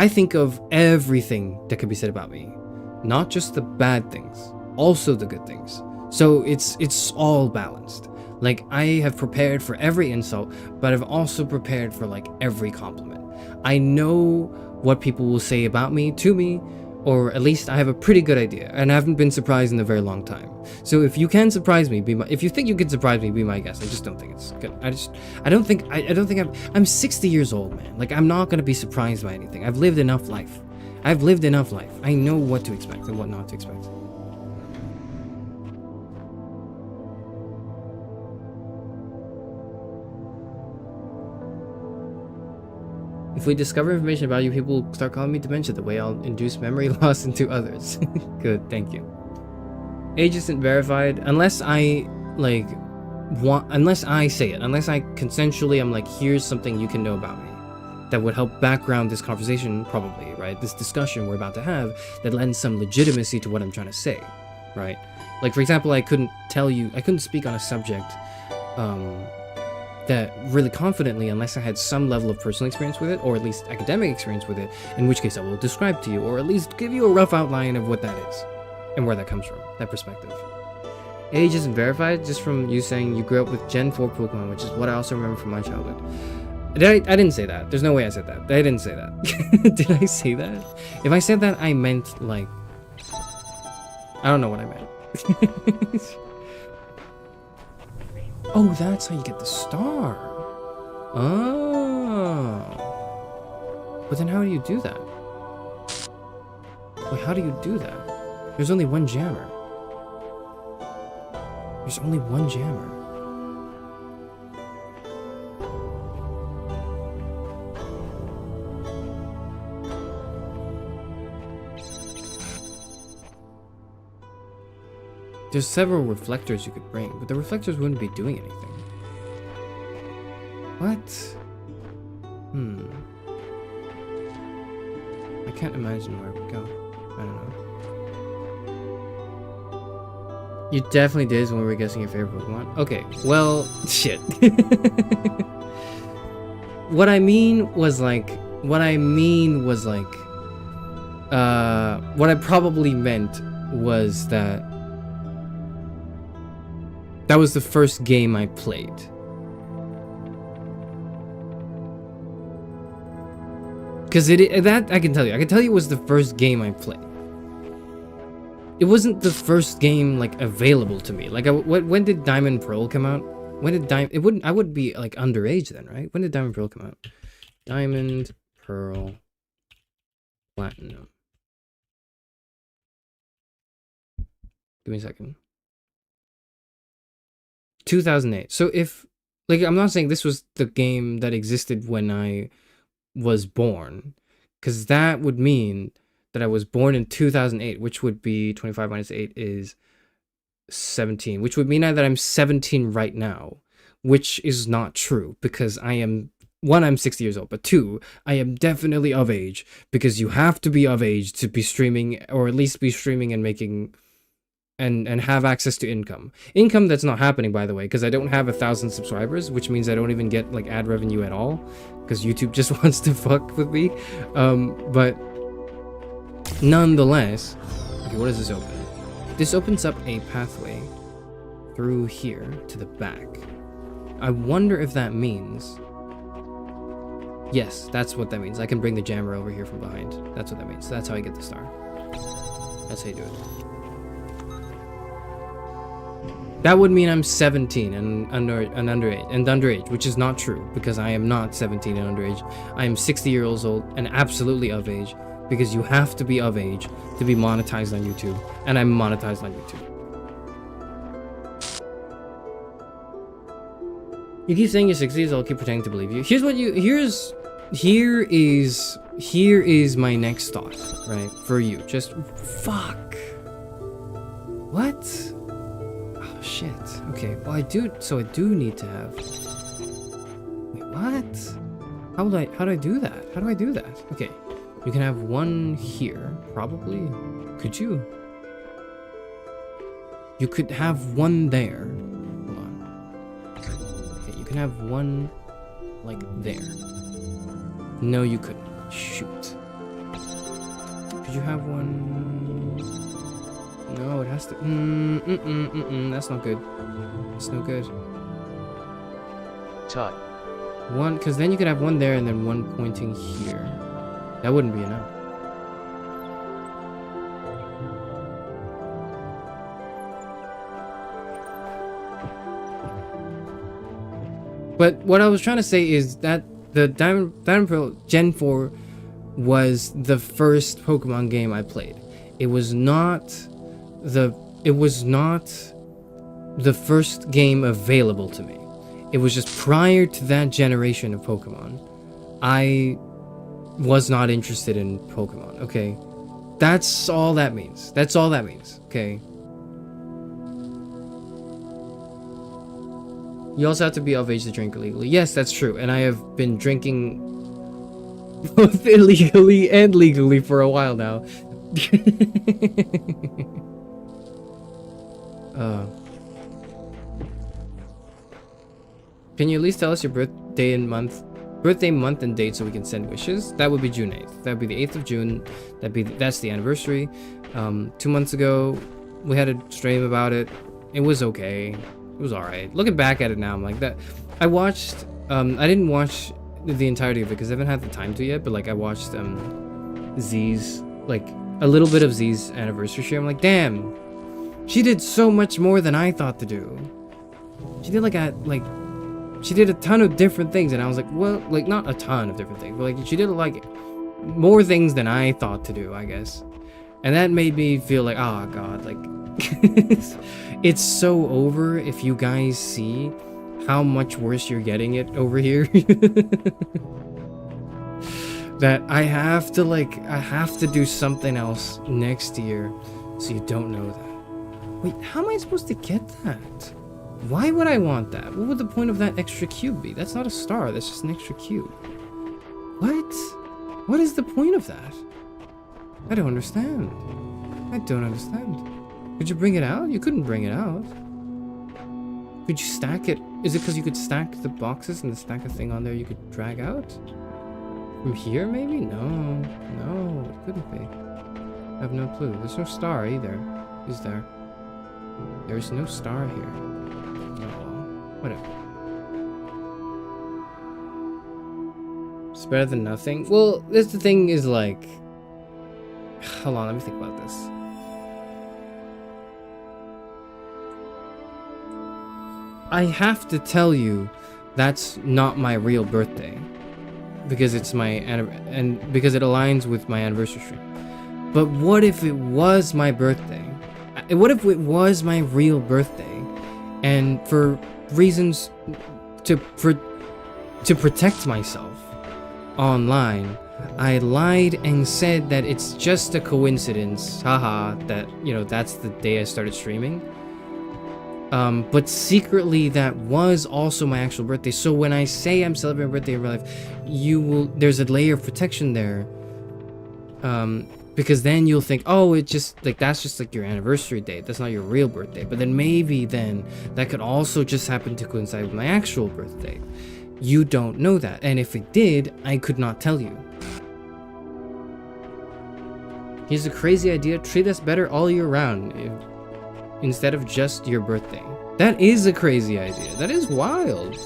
think of everything that could be said about me. Not just the bad things, also the good things. So it's all balanced. Like, I have prepared for every insult, but I've also prepared for, like, every compliment. I know what people will say about me, to me, or at least I have a pretty good idea, and I haven't been surprised in a very long time. So if you can surprise me, if you think you can surprise me, be my guest. I just don't think it's good. I don't think I'm 60 years old, man. Like, I'm not gonna be surprised by anything. I've lived enough life. I know what to expect and what not to expect. If we discover information about you, people will start calling me dementia, the way I'll induce memory loss into others. Good, thank you. Age isn't verified unless I say it. Unless I consensually, I'm like, here's something you can know about me that would help background this conversation, probably, right? This discussion we're about to have that lends some legitimacy to what I'm trying to say, right? Like, for example, I couldn't speak on a subject that really confidently unless I had some level of personal experience with it, or at least academic experience with it, in which case I will describe to you, or at least give you a rough outline of what that is and where that comes from, that perspective. Age isn't verified, just from you saying you grew up with Gen 4 Pokemon, which is what I also remember from my childhood. I didn't say that. There's no way I said that. I didn't say that. Did I say that? If I said that, I meant like... I don't know what I meant. Oh, that's how you get the star. Oh. But then how do you do that? Wait, how do you do that? There's only one jammer. There's only one jammer. There's several reflectors you could bring, but the reflectors wouldn't be doing anything. What? I can't imagine where it would go. I don't know. You definitely did when we were guessing your favorite Pokemon. Okay, well, shit. What I mean was like, what I probably meant was that that was the first game I played. Because that I can tell you. I can tell you it was the first game I played. It wasn't the first game like available to me. Like when did Diamond Pearl come out? When did I would be like underage then, right? When did Diamond Pearl come out? Diamond Pearl Platinum. Give me a second. 2008. So if like I'm not saying this was the game that existed when I was born, because that would mean that I was born in 2008, which would be 25 minus 8 is 17, which would mean that I'm 17 right now, which is not true because I am, one, I'm 60 years old, but two, I am definitely of age because you have to be of age to be streaming, or at least be streaming and making and have access to income that's not happening, by the way, because I don't have 1,000 subscribers, which means I don't even get like ad revenue at all because YouTube just wants to fuck with me. But nonetheless, okay, what does this open? This opens up a pathway through here to the back. I wonder if that means, yes, that's what that means. I can bring the jammer over here from behind. That's what that means. That's how I get the star. That's how you do it. That would mean I'm 17 and underage, which is not true because I am not 17 and underage. I am 60 years old and absolutely of age because you have to be of age to be monetized on YouTube, and I'm monetized on YouTube. You keep saying you're 60, so I'll keep pretending to believe you. Here is my next thought, right? For you. Just fuck. What? Shit. Okay. Well, I do need to have. Wait, what? How do I do that? How do I do that? Okay. You can have one here, probably. Could you? You could have one there. Hold on. Okay, you can have one like there. No, you couldn't. Shoot. Could you have one? No, it has to. That's not good. That's no good. Tut. One, because then you could have one there and then one pointing here. That wouldn't be enough. But what I was trying to say is that the Diamond Pearl Gen 4 was the first Pokemon game I played. It was not the first game available to me. It was just prior to that generation of Pokemon. I was not interested in Pokemon, okay? That's all that means. That's all that means, okay? You also have to be of age to drink illegally. Yes, that's true. And I have been drinking both illegally and legally for a while now. Can you at least tell us your birthday, month, and date so we can send wishes? That would be June 8th. That would be the 8th of June. That's the anniversary. 2 months ago, we had a stream about it, It was okay. It was alright. Looking back at it now, I'm like that. I watched. I didn't watch the entirety of it because I haven't had the time to yet. But like I watched Z's, like a little bit of Z's anniversary stream. I'm like, damn, she did so much more than I thought to do. She did she did a ton of different things, and I was like, well, like not a ton of different things, but like she did like more things than I thought to do, I guess. And that made me feel like, oh god, like it's so over if you guys see how much worse you're getting it over here. That I have to do something else next year so you don't know that. Wait, how am I supposed to get that? Why would I want that? What would the point of that extra cube be? That's not a star, that's just an extra cube. What? What is the point of that? I don't understand. I don't understand. Could you bring it out? You couldn't bring it out. Could you stack it? Is it because you could stack the boxes and stack a thing on there you could drag out? From here, maybe? No, it couldn't be. I have no clue. There's no star either, is there? There's no star here. No, whatever. It's better than nothing. Well, this the thing is like... Hold on, let me think about this. I have to tell you that's not my real birthday. Because it's my and because it aligns with my anniversary stream. But what if it was my birthday? What if it was my real birthday? And for reasons to protect myself online, I lied and said that it's just a coincidence, haha, that, you know, that's the day I started streaming. But secretly that was also my actual birthday. So when I say I'm celebrating my birthday in real life, there's a layer of protection there. Because then you'll think, oh, it just, like, that's just like your anniversary date. That's not your real birthday. But then maybe then that could also just happen to coincide with my actual birthday. You don't know that. And if it did, I could not tell you. Here's a crazy idea. Treat us better all year round. Instead of just your birthday. That is a crazy idea. That is wild.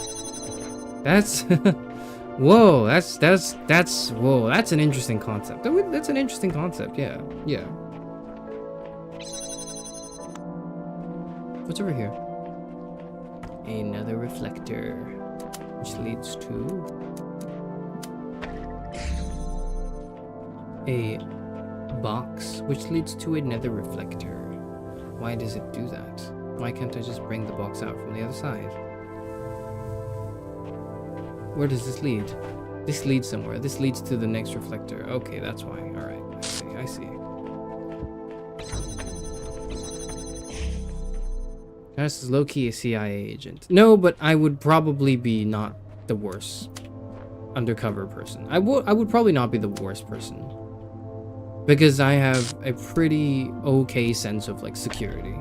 That's whoa, whoa, that's an interesting concept. That's an interesting concept, yeah. What's over here? Another reflector, which leads to a box, which leads to another reflector. Why does it do that? Why can't I just bring the box out from the other side? Where does this lead? This leads somewhere. This leads to the next reflector. Okay, that's why. Alright, I see. This is low-key a CIA agent. No, but I would probably be not the worst undercover person. I would probably not be the worst person. Because I have a pretty okay sense of, like, security.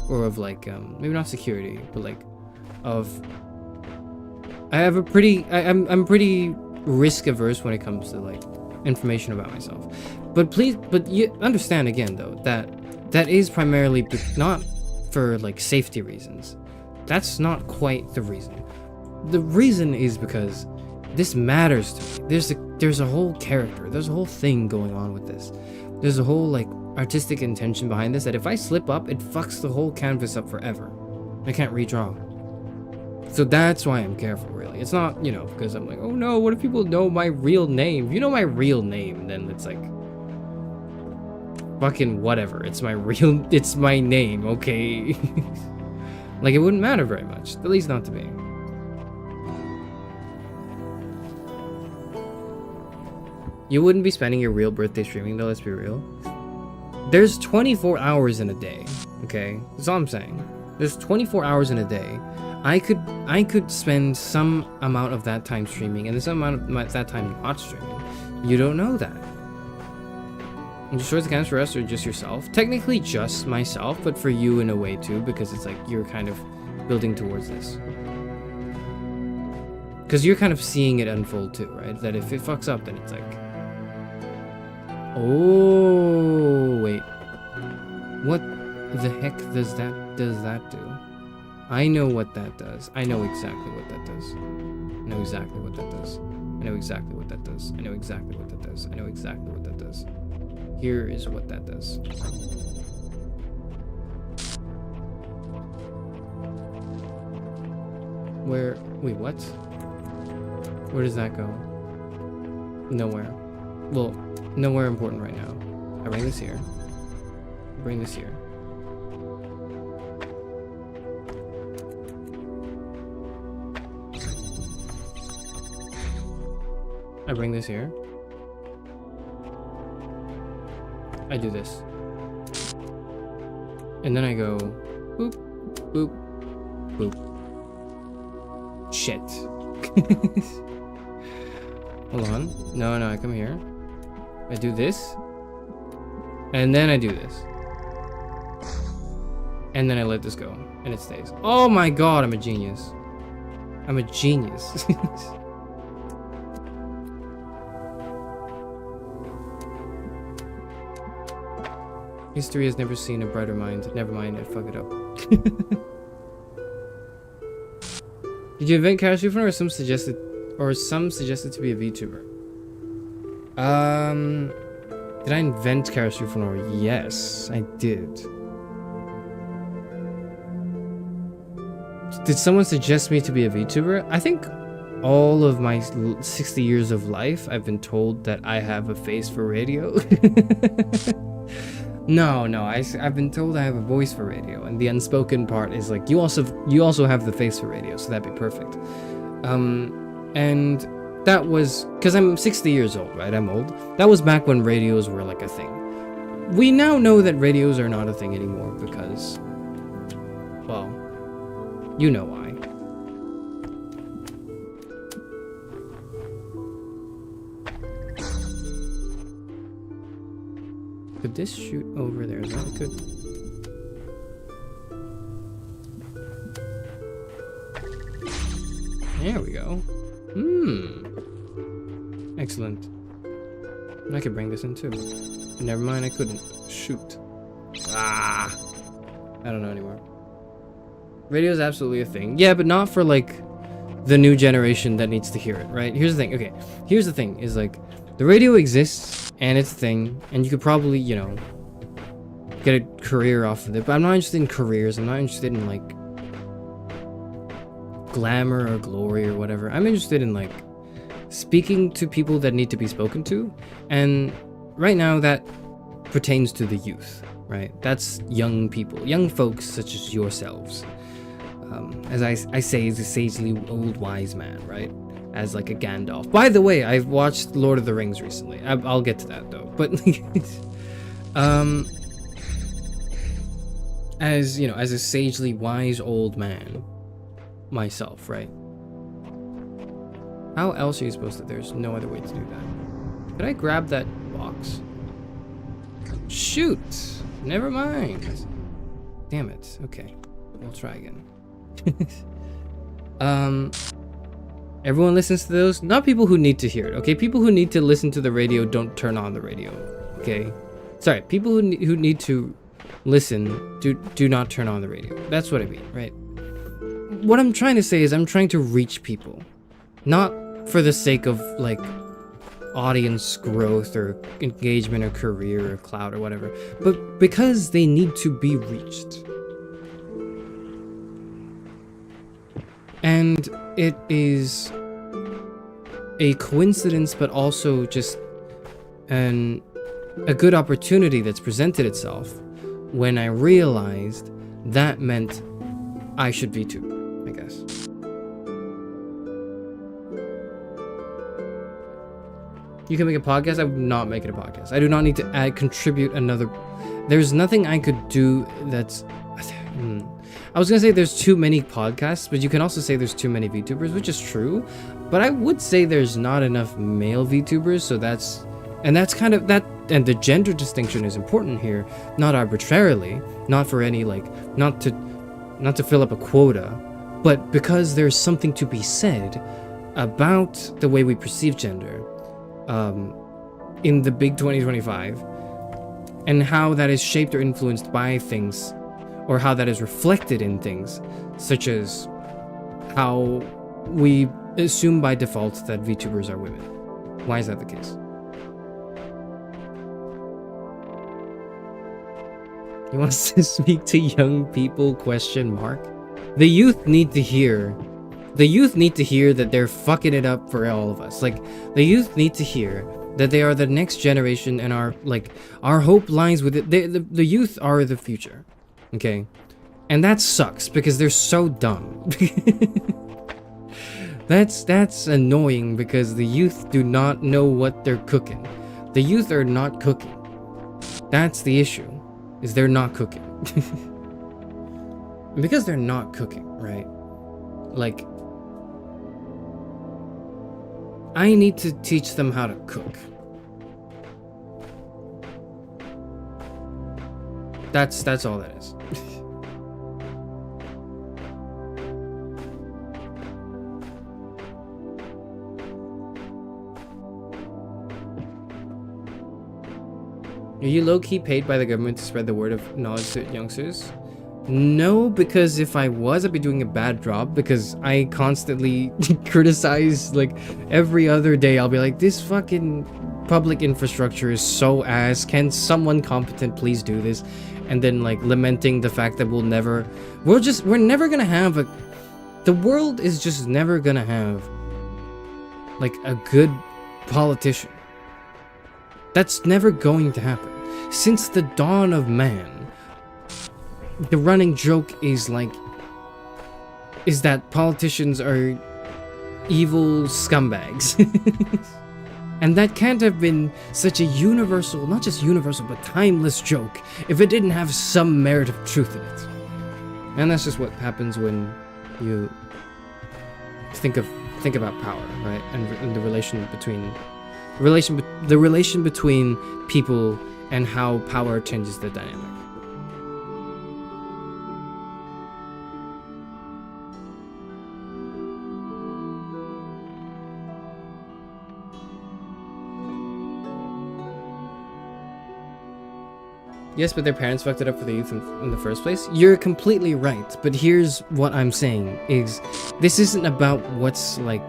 Or of, like, maybe not security, but, like, of... I have a pretty... I'm pretty risk-averse when it comes to, like, information about myself. But you understand, again, though, that is primarily not for, like, safety reasons. That's not quite the reason. The reason is because this matters to me. There's a whole character. There's a whole thing going on with this. There's a whole, like, artistic intention behind this that if I slip up, it fucks the whole canvas up forever. I can't redraw. So that's why I'm careful, really. It's not, you know, because I'm like, oh no, what if people know my real name? If you know my real name, then it's like... fucking whatever. It's my name, okay? Like, it wouldn't matter very much. At least not to me. You wouldn't be spending your real birthday streaming, though, let's be real. There's 24 hours in a day, okay? That's all I'm saying. There's 24 hours in a day. I could spend some amount of that time streaming, and some amount of that time not streaming. You don't know that. And destroys the canvas for us or just yourself? Technically just myself, but for you in a way too, because it's like you're kind of building towards this. Because you're kind of seeing it unfold too, right? That if it fucks up, then it's like... Oh, wait. What the heck does that does that do? I know what that does. I know exactly what that does. I know exactly what that does. I know exactly what that does. I know exactly what that does. I know exactly what that does. Here is what that does. Where? Wait, what? Where does that go? Nowhere. Well, nowhere important right now. I bring this here. Bring this here. I bring this here. I do this. And then I go boop, boop, boop. Shit. Hold on. No, I come here. I do this. And then I do this. And then I let this go. And it stays. Oh my god, I'm a genius. I'm a genius. History has never seen a brighter mind. Never mind, I fuck it up. Did you invent Chaos Refund or some suggested to be a VTuber? Did I invent Chaos Refund? Yes, I did. Did someone suggest me to be a VTuber? I think all of my 60 years of life, I've been told that I have a face for radio. No, I've been told I have a voice for radio, and the unspoken part is like you also have the face for radio, so that'd be perfect. And that was because I'm 60 years old, right? I'm old. That was back when radios were like a thing. We now know that radios are not a thing anymore because, well, you know why. Could this shoot over there? Is that good? There we go. Excellent. And I could bring this in too. Never mind, I couldn't. Shoot. Ah! I don't know anymore. Radio is absolutely a thing. Yeah, but not for like the new generation that needs to hear it, right? Here's the thing. Okay, here's the thing. Is like the radio exists and it's a thing, and you could probably, you know, get a career off of it. But I'm not interested in careers. I'm not interested in like glamour or glory or whatever. I'm interested in like speaking to people that need to be spoken to, and right now that pertains to the youth, right? That's young people, young folks such as yourselves. As I say, as a sagely old wise man, right? As like a Gandalf. By the way, I've watched Lord of the Rings recently. I'll get to that though. But as you know, as a sagely wise old man myself, right? How else are you supposed to? There's no other way to do that. Could I grab that box? Shoot! Never mind. Damn it. Okay, we'll try again. Everyone listens to those. Not people who need to hear it. Okay, people who need to listen to the radio don't turn on the radio. Okay, sorry. People who need to listen do not turn on the radio. That's what I mean, right? What I'm trying to say is I'm trying to reach people, not for the sake of like audience growth or engagement or career or clout or whatever, but because they need to be reached. And it is a coincidence, but also just a good opportunity that's presented itself when I realized that meant I should be too, I guess. You can make a podcast? I would not make it a podcast. I do not need to contribute another. There's nothing I could do that's. I was gonna say there's too many podcasts, but you can also say there's too many VTubers, which is true. But I would say there's not enough male VTubers, so that's kind of that. And the gender distinction is important here, not arbitrarily, not for any like, not to fill up a quota, but because there's something to be said about the way we perceive gender, in the big 2025, and how that is shaped or influenced by things or how that is reflected in things, such as how we assume by default that VTubers are women. Why is that the case? He wants to speak to young people, question mark. The youth need to hear that they're fucking it up for all of us. Like, the youth need to hear that they are the next generation, and our hope lies with it. The youth are the future. Okay? And that sucks because they're so dumb. That's annoying because the youth do not know what they're cooking. The youth are not cooking. That's the issue, is they're not cooking. Because they're not cooking, right? Like, I need to teach them how to cook. That's all that is. Are you low-key paid by the government to spread the word of knowledge to youngsters? No, because if I was, I'd be doing a bad job, because I constantly criticize, like, every other day I'll be like, this fucking public infrastructure is so ass, can someone competent please do this? And then, like, lamenting the fact that we're never gonna have the world is just never gonna have, like, a good politician. That's never going to happen. Since the dawn of man, the running joke is that politicians are evil scumbags. And that can't have been such a universal, not just universal, but timeless joke if it didn't have some merit of truth in it. And that's just what happens when you think about power, right? And the relation between people and how power changes the dynamic. Yes, but their parents fucked it up for the youth in the first place. You're completely right, but here's what I'm saying is this isn't about what's like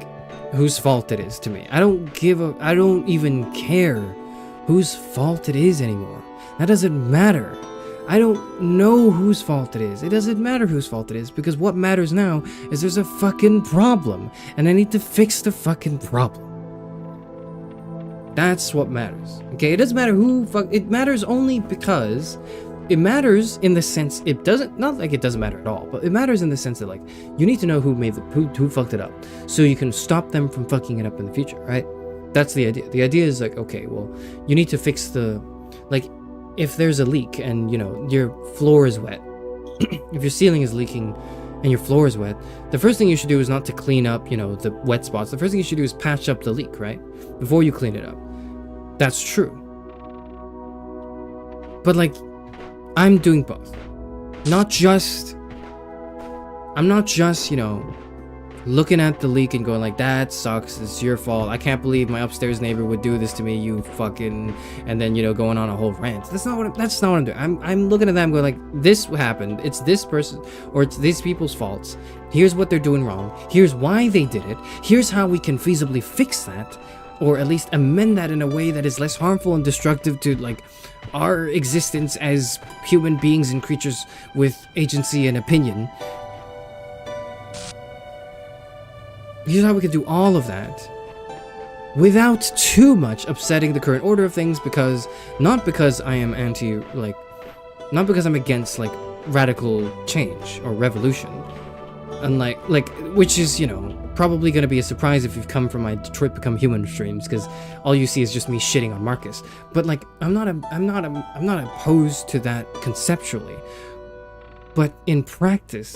whose fault it is to me. I don't even care whose fault it is anymore. That doesn't matter. I don't know whose fault it is. It doesn't matter whose fault it is, because what matters now is there's a fucking problem, and I need to fix the fucking problem. That's what matters. Okay, it doesn't matter it matters only because it matters in the sense it doesn't, not like it doesn't matter at all, but it matters in the sense that, like, you need to know who fucked it up so you can stop them from fucking it up in the future, right? That's the idea. The idea is like, okay, well, you need to fix like, if there's a leak and, you know, your floor is wet, if your ceiling is leaking and your floor is wet, the first thing you should do is not to clean up, you know, the wet spots. The first thing you should do is patch up the leak, right? Before you clean it up. That's true. But, like, I'm doing both. I'm not just, you know, looking at the leak and going like, that sucks, it's your fault, I can't believe my upstairs neighbor would do this to me, you fucking, and then, you know, going on a whole rant. That's not what I'm doing. I'm looking at them going like, this happened, it's this person, or it's these people's faults, here's what they're doing wrong, here's why they did it, here's how we can feasibly fix that, or at least amend that in a way that is less harmful and destructive to, like, our existence as human beings and creatures with agency and opinion. Here's how we can do all of that without too much upsetting the current order of things, because not because I am not because I'm against, like, radical change or revolution, unlike, like, which is, you know, probably going to be a surprise if you've come from my Detroit Become Human streams, because all you see is just me shitting on Marcus. But, like, I'm not opposed to that conceptually, but in practice,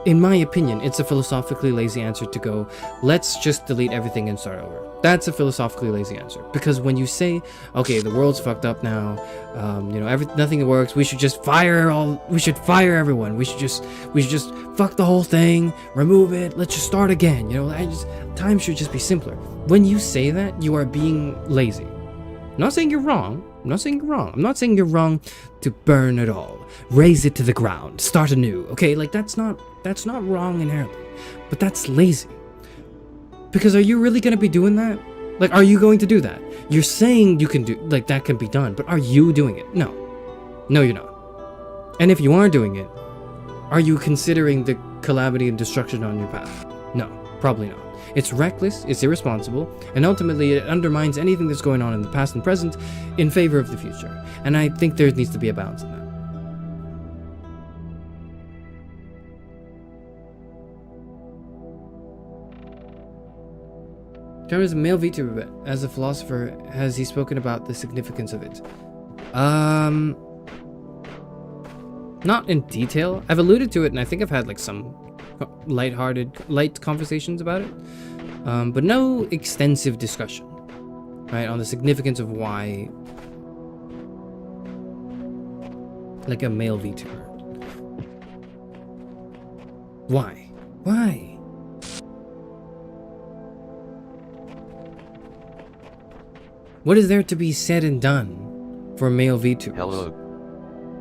in my opinion, it's a philosophically lazy answer to go, let's just delete everything and start over. That's a philosophically lazy answer, because when you say, okay, the world's fucked up now, you know, nothing works, we should fire everyone, we should just fuck the whole thing, remove it, let's just start again, you know, time should just be simpler. When you say that, you are being lazy. I'm not saying you're wrong. I'm not saying you're wrong. I'm not saying you're wrong to burn it all, raise it to the ground, start anew. Okay, like that's not wrong inherently, but that's lazy. Because are you really gonna be doing that? Like, are you going to do that? You're saying you can do, like, that can be done, but are you doing it? No. No, you're not. And if you are doing it, are you considering the calamity and destruction on your path? No, probably not. It's reckless, it's irresponsible, and ultimately it undermines anything that's going on in the past and present in favor of the future. And I think there needs to be a balance in that. Trevor is a male VTuber, but as a philosopher, has he spoken about the significance of it? Not in detail. I've alluded to it, and I think I've had like some light conversations about it, but no extensive discussion, right, on the significance of why, like, a male VTuber. Why? Why? What is there to be said and done for male VTubers? Hello.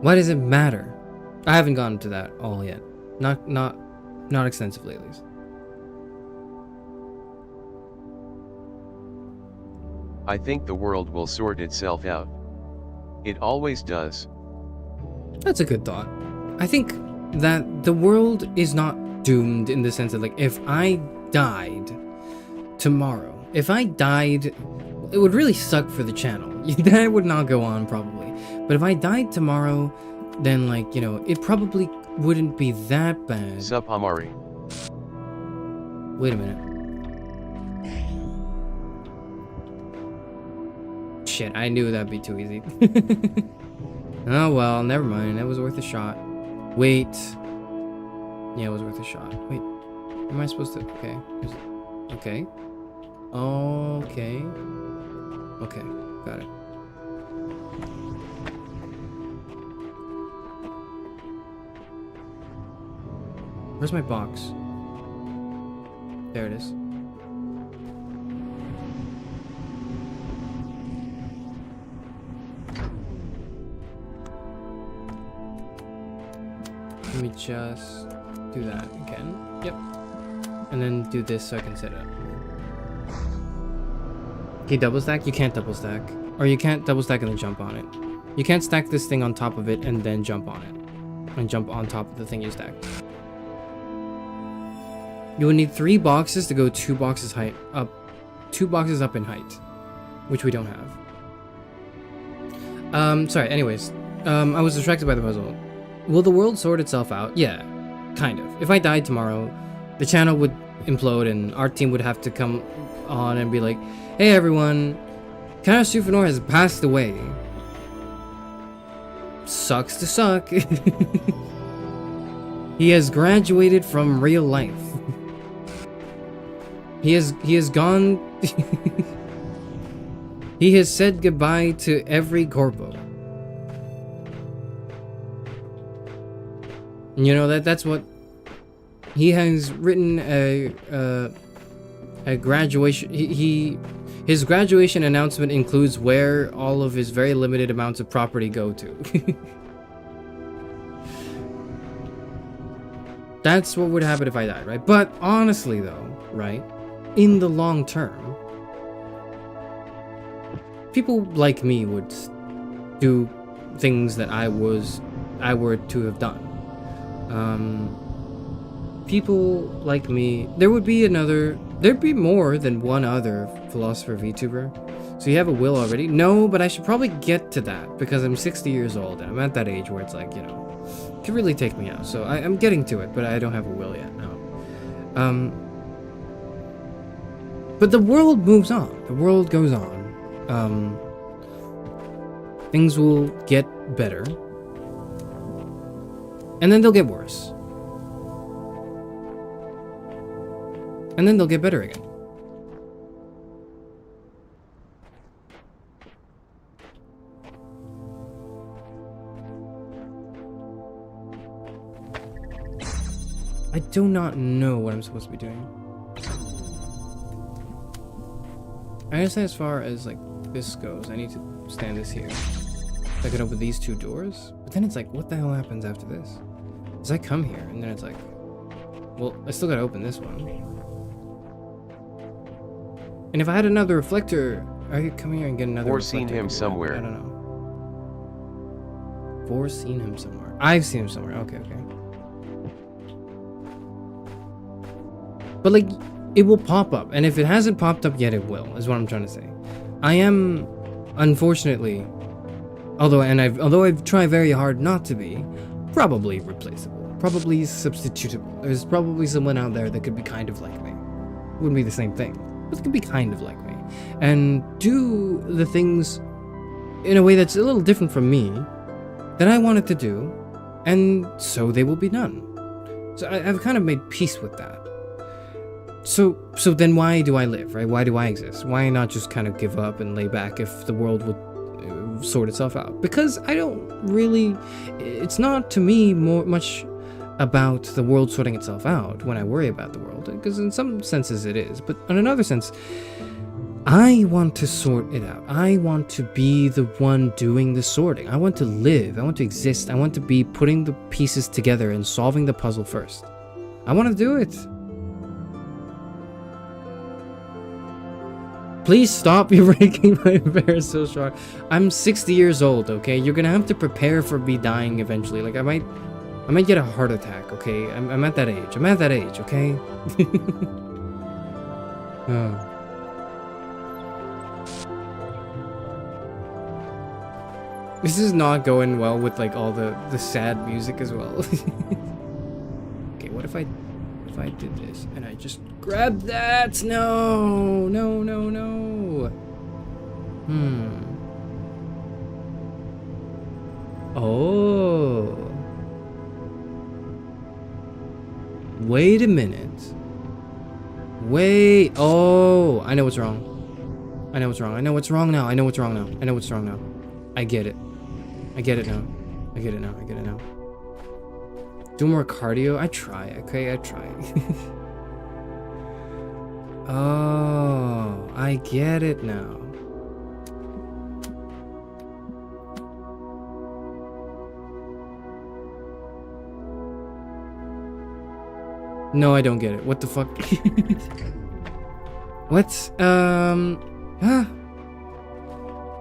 Why does it matter? I haven't gotten to that all yet. Not extensively, at least. I think the world will sort itself out. It always does. That's a good thought. I think that the world is not doomed in the sense that, like, if I died tomorrow, it would really suck for the channel. That would not go on, probably. But if I died tomorrow, then, like, you know, it probably wouldn't be that bad. Sup, Amari. Wait a minute. Shit, I knew that'd be too easy. Oh well, never mind. That was worth a shot. Wait. Yeah, it was worth a shot. Wait. Am I supposed to? Okay. Okay. Okay. Okay. Got it. Where's my box? There it is. Let me just do that again. Yep. And then do this so I can set it up. Can you double stack? You can't double stack. Or you can't double stack and then jump on it. You can't stack this thing on top of it and then jump on it. And jump on top of the thing you stacked. You will need 3 boxes to go 2 boxes up. 2 boxes up in height. Which we don't have. Sorry, anyways. I was distracted by the puzzle. Will the world sort itself out? Yeah, kind of. If I died tomorrow, the channel would implode and our team would have to come on and be like, hey everyone, Talos Principle has passed away. Sucks to suck. He has graduated from real life. He has gone. He has said goodbye to every corpo. You know, that's what he has written a graduation. His graduation announcement includes where all of his very limited amounts of property go to. That's what would happen if I died, right? But honestly though, right? In the long term, people like me would do things that I were to have done. People like me, there'd be more than one other philosopher VTuber. So you have a will already? No, but I should probably get to that because I'm 60 years old and I'm at that age where it's like, you know, it could really take me out. So I'm getting to it, but I don't have a will yet, no. But the world moves on. The world goes on. Things will get better. And then they'll get worse. And then they'll get better again. I do not know what I'm supposed to be doing. I understand as far as like this goes. I need to stand this here. I could open these 2 doors, but then it's like, what the hell happens after this? Does I come here, and then it's like, well, I still gotta open this one. And if I had another reflector, I could come here and get another Foreseen reflector. him somewhere. I don't know. Foreseen him somewhere. I've seen him somewhere. Okay, okay. But like, it will pop up, and if it hasn't popped up yet, it will, is what I'm trying to say. I am, unfortunately, although I've tried very hard not to be, probably replaceable, probably substitutable. There's probably someone out there that could be kind of like me. Wouldn't be the same thing, but could be kind of like me, and do the things in a way that's a little different from me that I wanted to do, and so they will be done. So I've kind of made peace with that. So then why do I live, right? Why do I exist? Why not just kind of give up and lay back if the world would sort itself out? Because I don't really, it's not to me much about the world sorting itself out when I worry about the world, because in some senses it is, but in another sense, I want to sort it out. I want to be the one doing the sorting. I want to live. I want to exist. I want to be putting the pieces together and solving the puzzle first. I want to do it. Please stop, you're breaking my bear so strong. I'm 60 years old, okay? You're gonna have to prepare for me dying eventually. Like, I might get a heart attack, okay? I'm at that age. I'm at that age, okay? Oh. This is not going well with, like, all the sad music as well. Okay, what if I did this and I just grabbed that? No. Oh. Wait a minute. Wait. Oh, I know what's wrong. I know what's wrong now. I get it. I get it now. Do more cardio? I try, okay? I try. Oh, I get it now. No, I don't get it. What the fuck? What?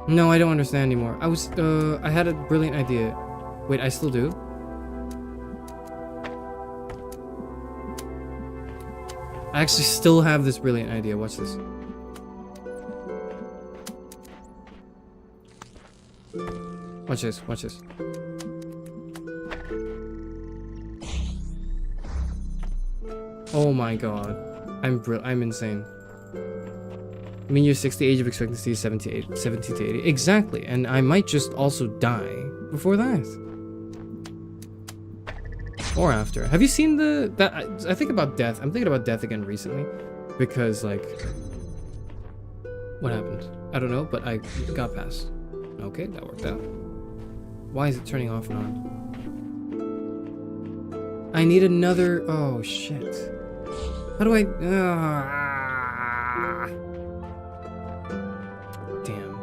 No, I don't understand anymore. I had a brilliant idea. Wait, I still do? I actually still have this brilliant idea. Watch this. Watch this. Oh my god. I'm insane. I mean, your 60 age of expectancy is 70 to 80. Exactly. And I might just also die before that. Or after. Have you seen I think about death. I'm thinking about death again recently. Because, like... What happened? I don't know, but I got past. Okay, that worked out. Why is it turning off and on? I need another... Oh, shit. How do I... Damn.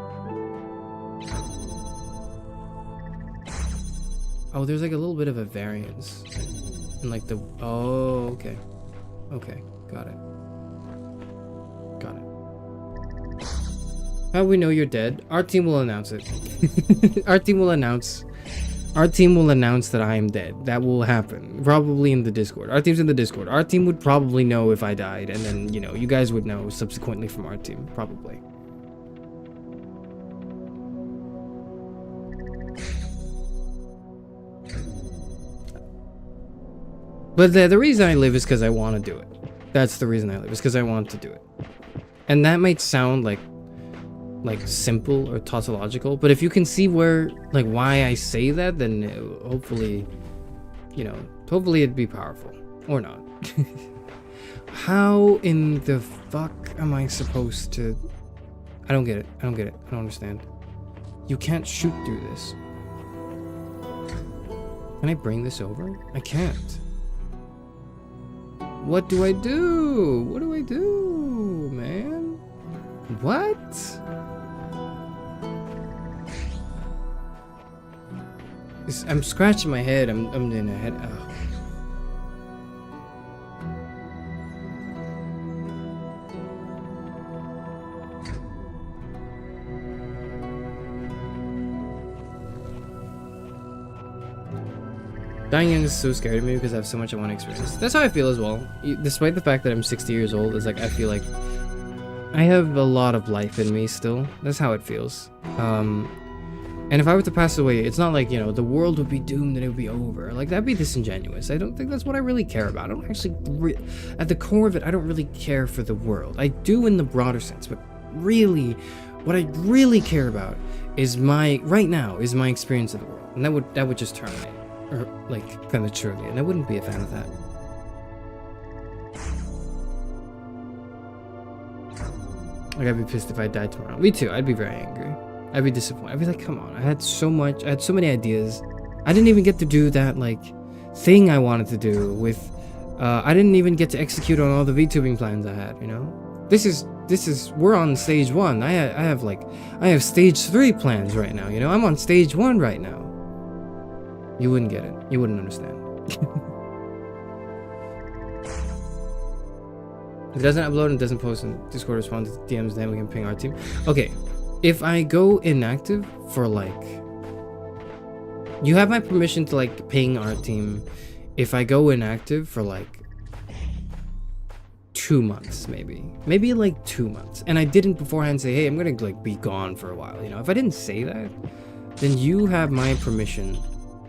Oh, there's like a little bit of a variance. And like the... Oh, okay. Okay, got it. How do we know you're dead? Our team will announce it. Our team will announce that I am dead. That will happen. Probably in the Discord. Our team's in the Discord. Our team would probably know if I died, and then, you know, you guys would know subsequently from our team. Probably. But the reason I live is because I want to do it. That's the reason I live, is because I want to do it. And that might sound like simple or tautological, but if you can see why I say that, then hopefully, you know, hopefully it'd be powerful. Or not. How in the fuck am I supposed to... I don't get it. I don't understand. You can't shoot through this. Can I bring this over? I can't. What do I do? What do I do, man? What? I'm scratching my head. I'm in a head. Oh. Dying young is so scary to me because I have so much I want to experience. That's how I feel as well. Despite the fact that I'm 60 years old, it's like I feel like I have a lot of life in me still. That's how it feels. And if I were to pass away, it's not like, you know, the world would be doomed and it would be over. Like, that'd be disingenuous. I don't think that's what I really care about. I don't actually, at the core of it, I don't really care for the world. I do in the broader sense, but really, what I really care about is right now, is my experience of the world. And that would just terminate. Or, like, prematurely. And I wouldn't be a fan of that. Like, I'd be pissed if I died tomorrow. Me too. I'd be very angry. I'd be disappointed. I'd be like, come on. I had so many ideas. I didn't even get to do that, like, thing I wanted to do with... I didn't even get to execute on all the VTubing plans I had, you know? This is... We're on stage 1. I have stage 3 plans right now, you know? I'm on stage 1 right now. You wouldn't get it. You wouldn't understand. If it doesn't upload and doesn't post in Discord, respond to DMs, then we can ping our team. Okay, if I go inactive for like... You have my permission to like ping our team if I go inactive for like 2 months, maybe. Maybe like 2 months. And I didn't beforehand say, hey, I'm gonna like be gone for a while, you know? If I didn't say that, then you have my permission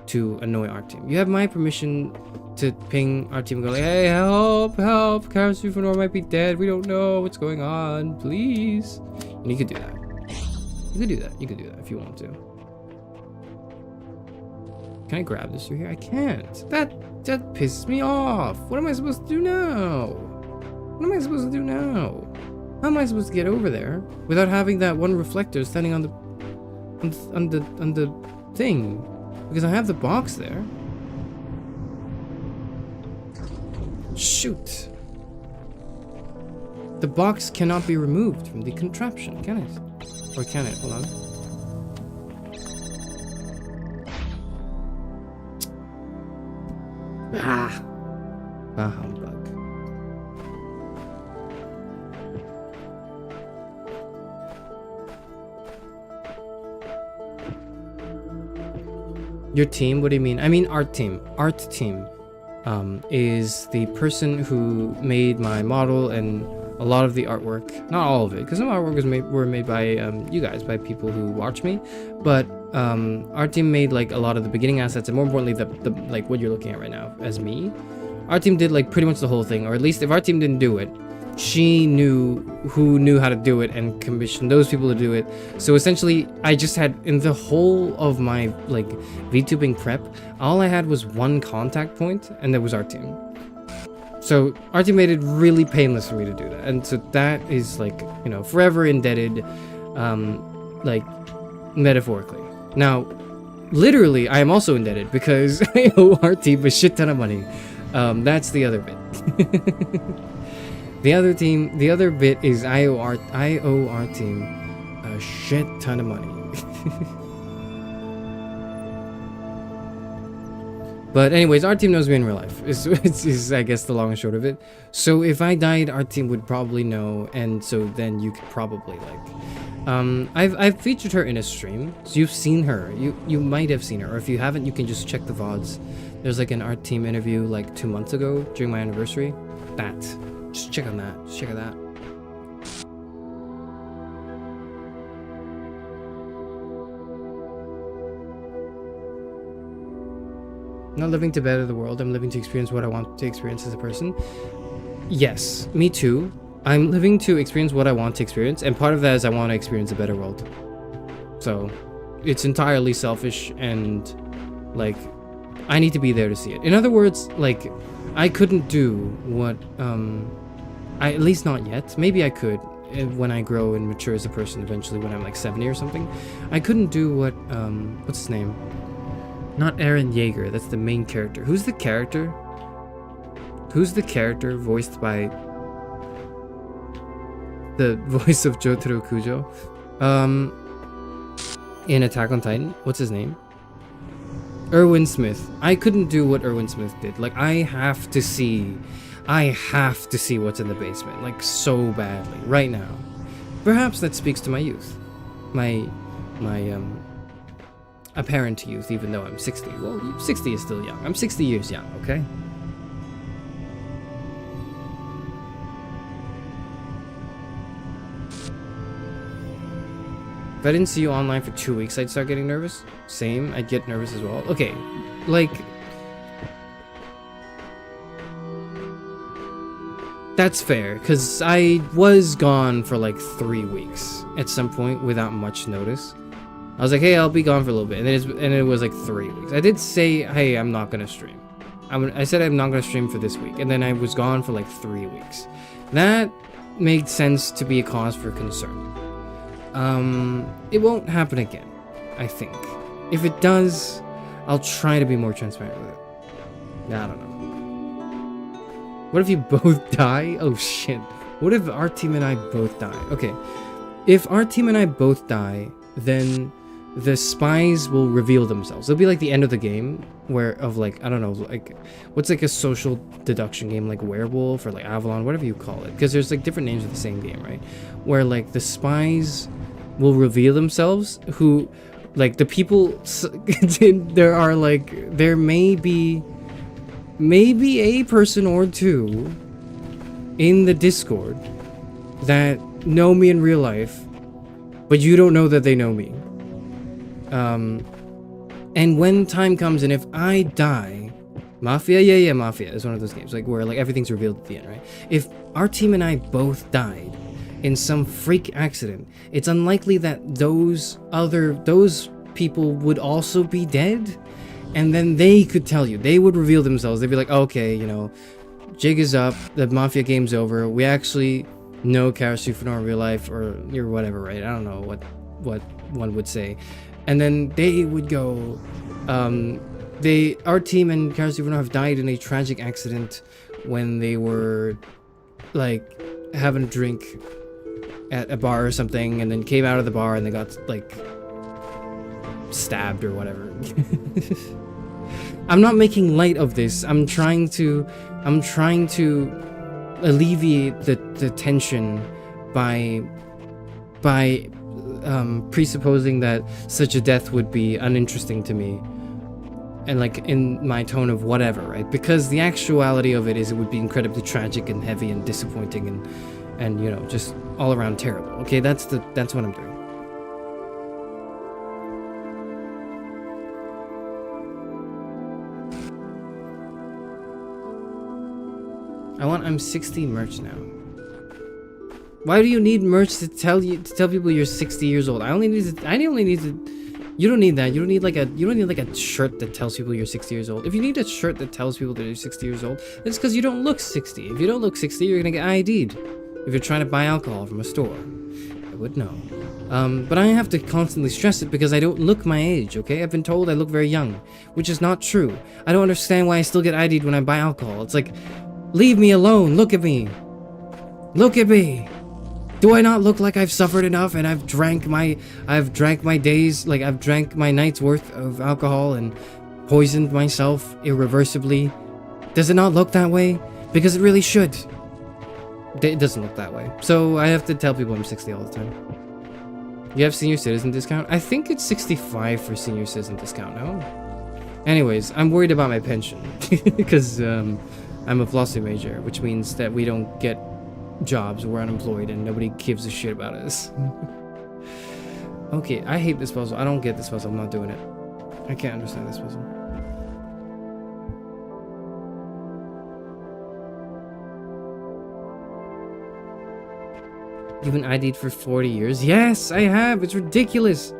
to annoy our team. You have my permission to ping our team and go like, hey, help, Karasufanor might be dead. We don't know what's going on. Please. And you could do that. You could do that. You could do that if you want to. Can I grab this through here? I can't. That pisses me off. What am I supposed to do now? What am I supposed to do now? How am I supposed to get over there without having that one reflector standing on the thing? Because I have the box there. Shoot. The box cannot be removed from the contraption, can it? Or can it? Hold on. Humbug. Your team? What do you mean? I mean art team. Art team is the person who made my model and a lot of the artwork. Not all of it, because some artwork were made by you guys, by people who watch me. But our team made like a lot of the beginning assets, and more importantly, the like what you're looking at right now as me. Our team did like pretty much the whole thing, or at least if our team didn't do it, she knew who knew how to do it and commissioned those people to do it. So essentially, I just had, in the whole of my like VTubing prep, all I had was one contact point, and that was our team. So our team made it really painless for me to do that, and so that is like, you know, forever indebted, like metaphorically. Now, literally, I am also indebted because I owe our team a shit ton of money. That's the other bit. The other bit is I owe our team a shit ton of money. But anyways, our team knows me in real life. Is I guess the long and short of it. So if I died, our team would probably know, and so then you could probably like. I've featured her in a stream, so you've seen her. You might have seen her, or if you haven't, you can just check the VODs. There's like an art team interview like 2 months ago during my anniversary. Just check on that. Just check on that. I'm not living to better the world. I'm living to experience what I want to experience as a person. Yes, me too. I'm living to experience what I want to experience, and part of that is I want to experience a better world. So, it's entirely selfish, and like, I need to be there to see it. In other words, like, I couldn't do what, at least not yet. Maybe I could when I grow and mature as a person eventually, when I'm like 70 or something. I couldn't do what, what's his name? Not Eren Yeager, that's the main character. Who's the character? Who's the character voiced by the voice of Jotaro Kujo? In Attack on Titan? What's his name? Erwin Smith. I couldn't do what Erwin Smith did. Like, I have to see what's in the basement, like, so badly, right now. Perhaps that speaks to my youth. My apparent youth, even though I'm 60. Well, 60 is still young. I'm 60 years young, okay? If I didn't see you online for 2 weeks, I'd start getting nervous. Same, I'd get nervous as well. Okay, like... That's fair, because I was gone for like 3 weeks at some point without much notice. I was like, hey, I'll be gone for a little bit, and it was like 3 weeks. I did say, hey, I'm not gonna stream. I said I'm not gonna stream for this week, and then I was gone for like 3 weeks. That made sense to be a cause for concern. It won't happen again, I think. If it does, I'll try to be more transparent with it. I don't know. What if you both die? Oh shit. What if our team and I both die? Okay. If our team and I both die, then the spies will reveal themselves. It'll be like the end of the game, where of like, I don't know, like, what's like a social deduction game, like Werewolf or like Avalon, whatever you call it. Because there's like different names of the same game, right? Where like the spies will reveal themselves, who, like the people, there are like, there may be maybe a person or two in the Discord that know me in real life, but you don't know that they know me. And when time comes, and if I die, Mafia, yeah, Mafia is one of those games, like where like everything's revealed at the end, right? If our team and I both died in some freak accident, it's unlikely that those people would also be dead. And then they could tell you, they would reveal themselves. They'd be like, okay, you know, jig is up, the Mafia game's over. We actually know Karasufanor in real life, or whatever, right? I don't know what one would say. And then they would go, our team and Karasufanor have died in a tragic accident when they were, like, having a drink at a bar or something, and then came out of the bar and they got, like, stabbed or whatever. I'm not making light of this. I'm trying to alleviate the tension by presupposing that such a death would be uninteresting to me, and like in my tone of whatever, right? Because the actuality of it is, it would be incredibly tragic and heavy and disappointing and you know, just all around terrible. Okay, that's what I'm doing. I want I'm 60 merch now. Why do you need merch to tell people you're 60 years old? I only need to. You don't need that. You don't need like a shirt that tells people you're 60 years old. If you need a shirt that tells people that you're 60 years old, it's because you don't look 60. If you don't look 60, you're gonna get ID'd. If you're trying to buy alcohol from a store, I would know. But I have to constantly stress it because I don't look my age, okay? I've been told I look very young, which is not true. I don't understand why I still get ID'd when I buy alcohol. It's like, leave me alone. Look at me. Look at me. Do I not look like I've suffered enough and I've drank my days, like I've drank my night's worth of alcohol and poisoned myself irreversibly? Does it not look that way? Because it really should. It doesn't look that way. So I have to tell people I'm 60 all the time. You have senior citizen discount? I think it's 65 for senior citizen discount, no? Anyways, I'm worried about my pension because I'm a philosophy major, which means that we don't get jobs, we're unemployed, and nobody gives a shit about us. Okay, I hate this puzzle. I don't get this puzzle. I'm not doing it. I can't understand this puzzle. You've been ID'd for 40 years? Yes, I have. It's ridiculous.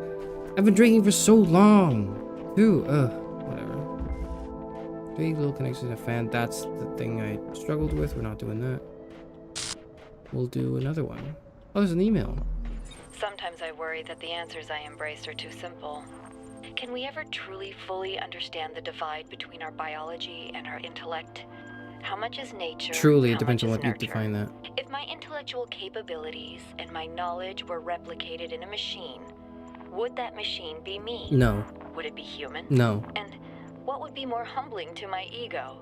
I've been drinking for so long. Ooh, whatever. Big little connection to fan. That's the thing I struggled with. We're not doing that. We'll do another one. Oh, there's an email. Sometimes I worry that the answers I embrace are too simple. Can we ever truly fully understand the divide between our biology and our intellect? How much is nature? Truly, it depends on what you define that. If my intellectual capabilities and my knowledge were replicated in a machine, would that machine be me? No. Would it be human? No. And would be more humbling to my ego?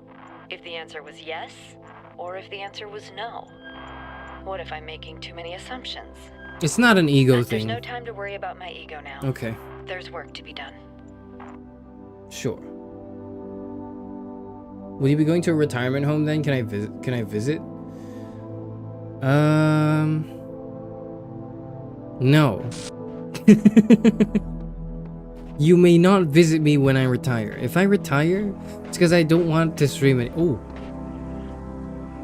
If the answer was yes, or if the answer was no? What if I'm making too many assumptions? It's not an ego There's thing. no time to worry about my ego now. Okay, There's work to be done. sure. Will you be going to a retirement home then? Can I visit? Can I visit? No. You may not visit me when I retire. If I retire, it's because I don't want to stream it. Oh.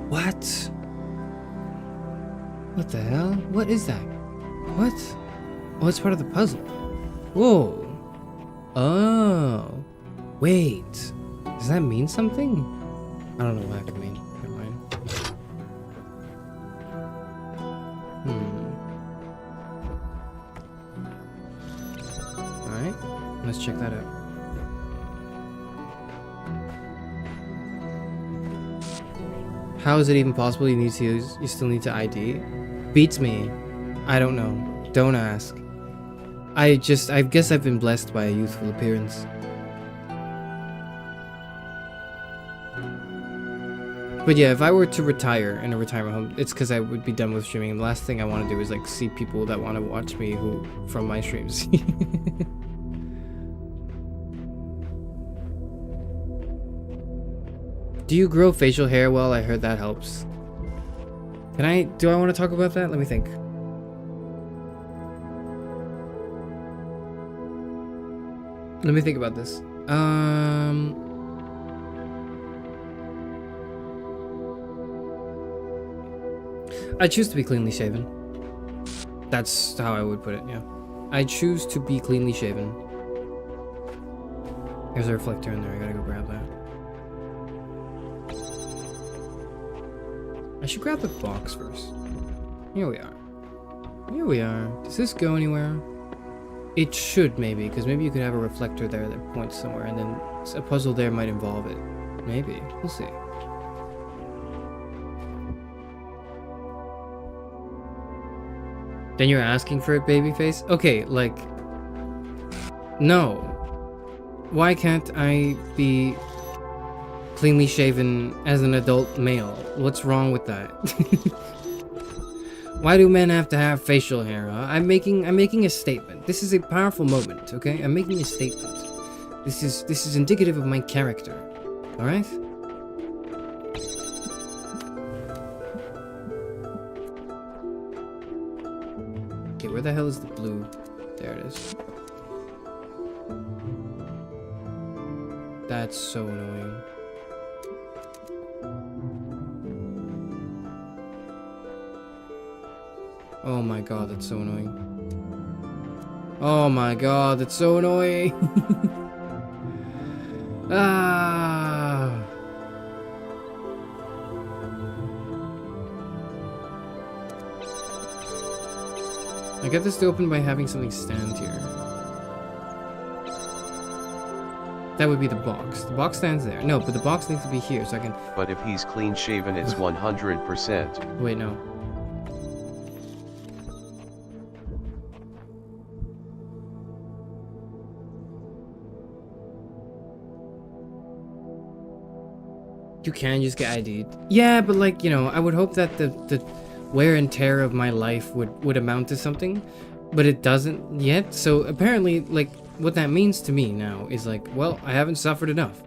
What? What the hell? What is that? What? Oh, it's part of the puzzle. Whoa. Oh. Wait. Does that mean something? I don't know what that could mean. Never mind. Alright. Let's check that out. How is it even possible you still need to ID? Beats me. I don't know. Don't ask. I guess I've been blessed by a youthful appearance. But yeah, if I were to retire in a retirement home, it's because I would be done with streaming. The last thing I want to do is like see people that want to watch me from my streams. Do you grow facial hair? Well, I heard that helps. Do I want to talk about that? Let me think. Let me think about this. I choose to be cleanly shaven. That's how I would put it, yeah. I choose to be cleanly shaven. There's a reflector in there, I gotta go grab that. I should grab the box first. Here we are. Here we are. Does this go anywhere? It should, maybe, because maybe you could have a reflector there that points somewhere, and then a puzzle there might involve it. Maybe. We'll see. Then you're asking for it, babyface? Okay, like... No. Why can't I be cleanly shaven as an adult male? What's wrong with that? Why do men have to have facial hair? Huh? I'm making a statement. This is a powerful moment, okay? I'm making a statement. This is indicative of my character. Alright? Okay, where the hell is the blue? There it is. That's so annoying. Oh my god, that's so annoying. Oh my god, that's so annoying. Ah. I get this to open by having something stand here. That would be the box. The box stands there. No, but the box needs to be here so I can... But if he's clean shaven, it's 100%. Wait, no. You can just get ID'd. Yeah, but like, you know, I would hope that the wear and tear of my life would amount to something, but it doesn't yet. So apparently, like, what that means to me now is like, well, I haven't suffered enough,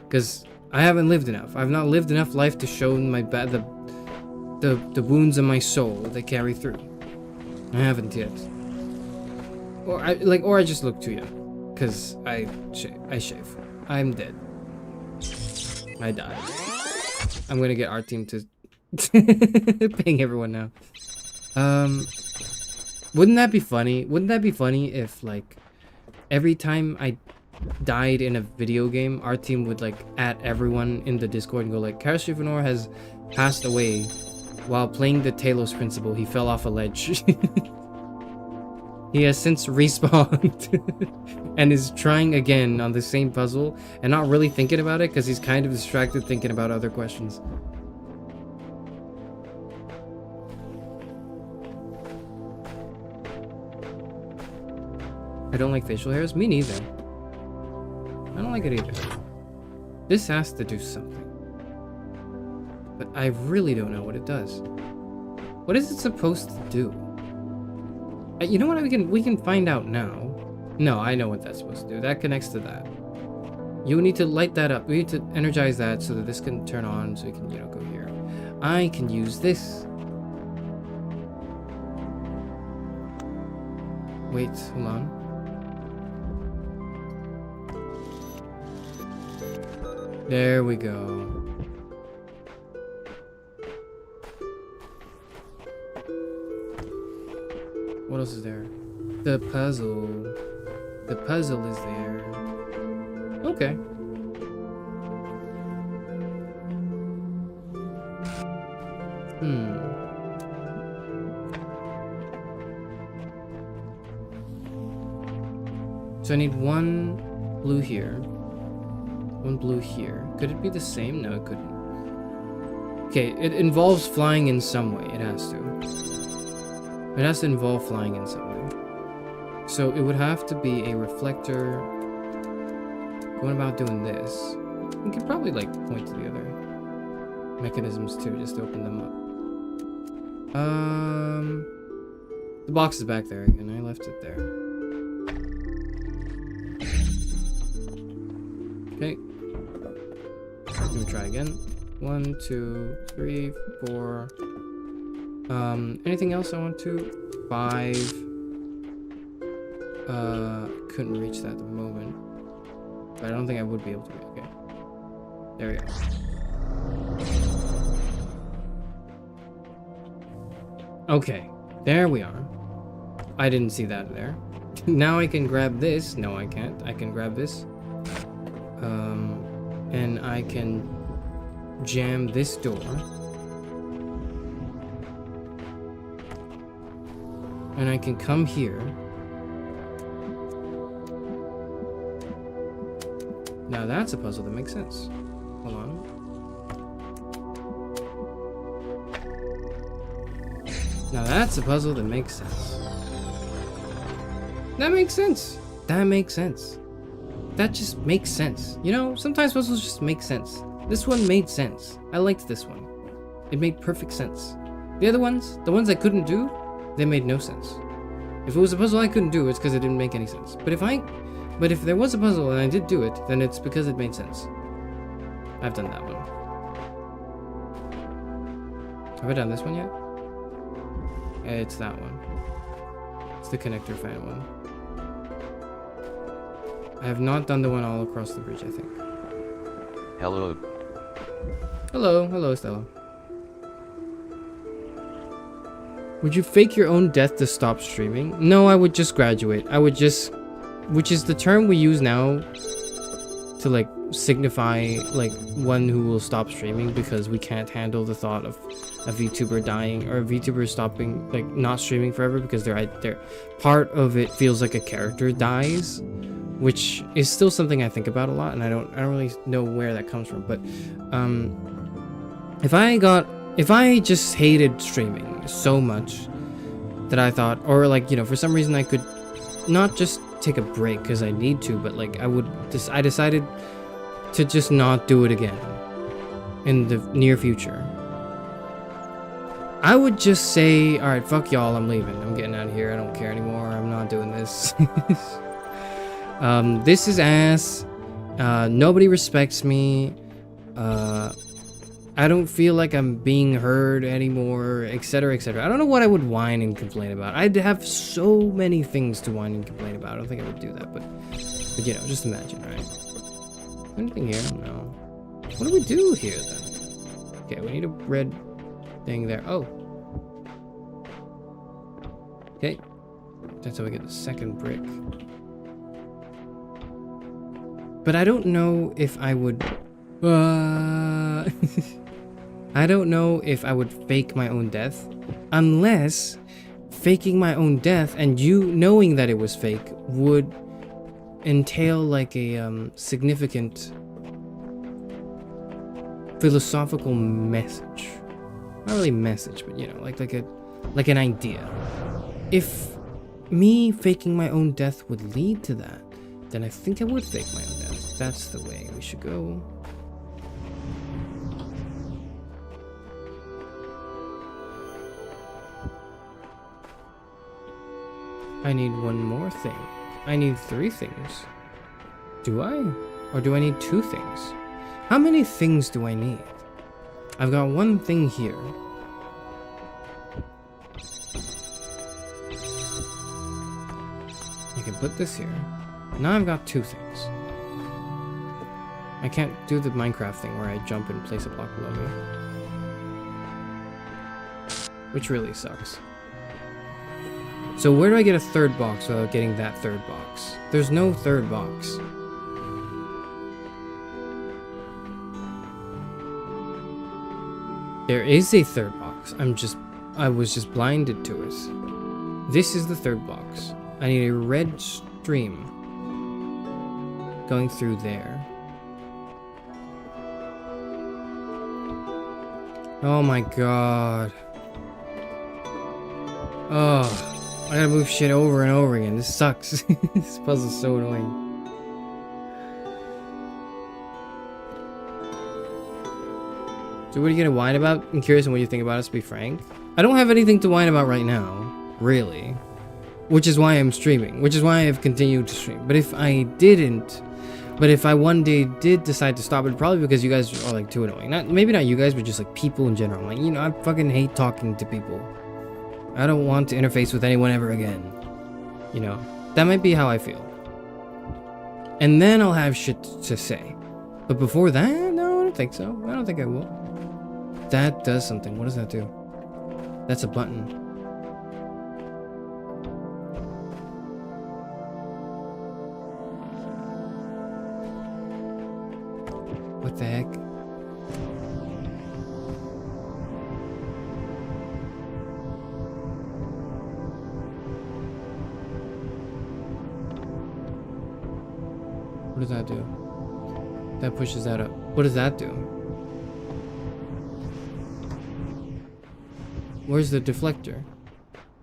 because I haven't lived enough. I've not lived enough life to show my the wounds of my soul that carry through. I haven't yet. Or I just look too young, because I shave. I'm dead. I died. I'm gonna get our team to ping everyone now. Wouldn't that be funny? Wouldn't that be funny if, like, every time I died in a video game, our team would, like, at everyone in the Discord and go, like, Karashivanor has passed away while playing the Talos Principle. He fell off a ledge. He has since respawned and is trying again on the same puzzle and not really thinking about it because he's kind of distracted thinking about other questions. I don't like facial hairs. Me neither. I don't like it either. This has to do something. But I really don't know what it does. What is it supposed to do? You know what? We can find out now. No, I know what that's supposed to do. That connects to that. You need to light that up. We need to energize that so that this can turn on, so we can, you know, go here. I can use this. Wait, hold on. There we go. What else is there? The puzzle. The puzzle is there. Okay. So I need one blue here. One blue here. Could it be the same? No, it couldn't. Okay, it involves flying in some way. It has to. It has to involve flying in some way. So it would have to be a reflector going about doing this. We could probably like point to the other mechanisms too, just to open them up. The box is back there again. I left it there. Okay. Let me try again. 1, 2, 3, 4. Anything else I want to? 5. Couldn't reach that at the moment. But I don't think I would be able to. Okay. There we go. Okay. There we are. I didn't see that there. Now I can grab this. No, I can't. I can grab this. And I can jam this door. And I can come here. Now that's a puzzle that makes sense. Hold on. Now that's a puzzle that makes sense. That makes sense. That makes sense. That just makes sense. You know, sometimes puzzles just make sense. This one made sense. I liked this one. It made perfect sense. The other ones, the ones I couldn't do, they made no sense. If it was a puzzle I couldn't do, it's because it didn't make any sense. But if there was a puzzle and I did do it, then it's because it made sense. I've done that one. Have I done this one yet? It's that one. It's the connector fan one. I have not done the one all across the bridge, I think. Hello. Hello, Stella. Would you fake your own death to stop streaming? No, I would just graduate. I would just... Which is the term we use now to, like, signify, like, one who will stop streaming because we can't handle the thought of a VTuber dying or a VTuber stopping, like, not streaming forever because they're part of it feels like a character dies, which is still something I think about a lot, and I don't really know where that comes from. But if I just hated streaming so much that I thought, or like, you know, for some reason I could not just take a break because I need to, but like I decided to just not do it again in the near future. I would just say, all right, fuck y'all, I'm leaving. I'm getting out of here. I don't care anymore. I'm not doing this. This is ass. Nobody respects me. I don't feel like I'm being heard anymore, etc., etc. I don't know what I would whine and complain about. I'd have so many things to whine and complain about. I don't think I would do that, but you know, just imagine, right? Anything here? No. What do we do here then? Okay, we need a red thing there. Oh. Okay. That's how we get the second brick. But I don't know if I would... I don't know if I would fake my own death, unless faking my own death and you knowing that it was fake would entail like a significant philosophical message. Not really message, but you know, like an idea. If me faking my own death would lead to that, then I think I would fake my own death. That's the way we should go. I need one more thing. I need 3 things. Do I? Or do I need 2 things? How many things do I need? I've got 1 thing here. I can put this here. Now I've got 2 things. I can't do the Minecraft thing where I jump and place a block below me. Which really sucks. So where do I get a 3rd box without getting that 3rd box? There's no 3rd box. There is a 3rd box. I was just blinded to it. This is the 3rd box. I need a red stream going through there. Oh my god. Oh, I gotta move shit over and over again. This sucks. This puzzle's so annoying. So what are you gonna whine about? I'm curious on what you think about it, to be frank. I don't have anything to whine about right now, really. Which is why I'm streaming. Which is why I've continued to stream. But if I didn't... But if I one day did decide to stop it, probably because you guys are like too annoying. Maybe not you guys, but just like people in general. Like, you know, I fucking hate talking to people. I don't want to interface with anyone ever again. You know, that might be how I feel. And then I'll have shit to say. But before that, no, I don't think so. I don't think I will. That does something. What does that do? That's a button. What the heck? What does that do? That pushes that up. What does that do? Where's the deflector?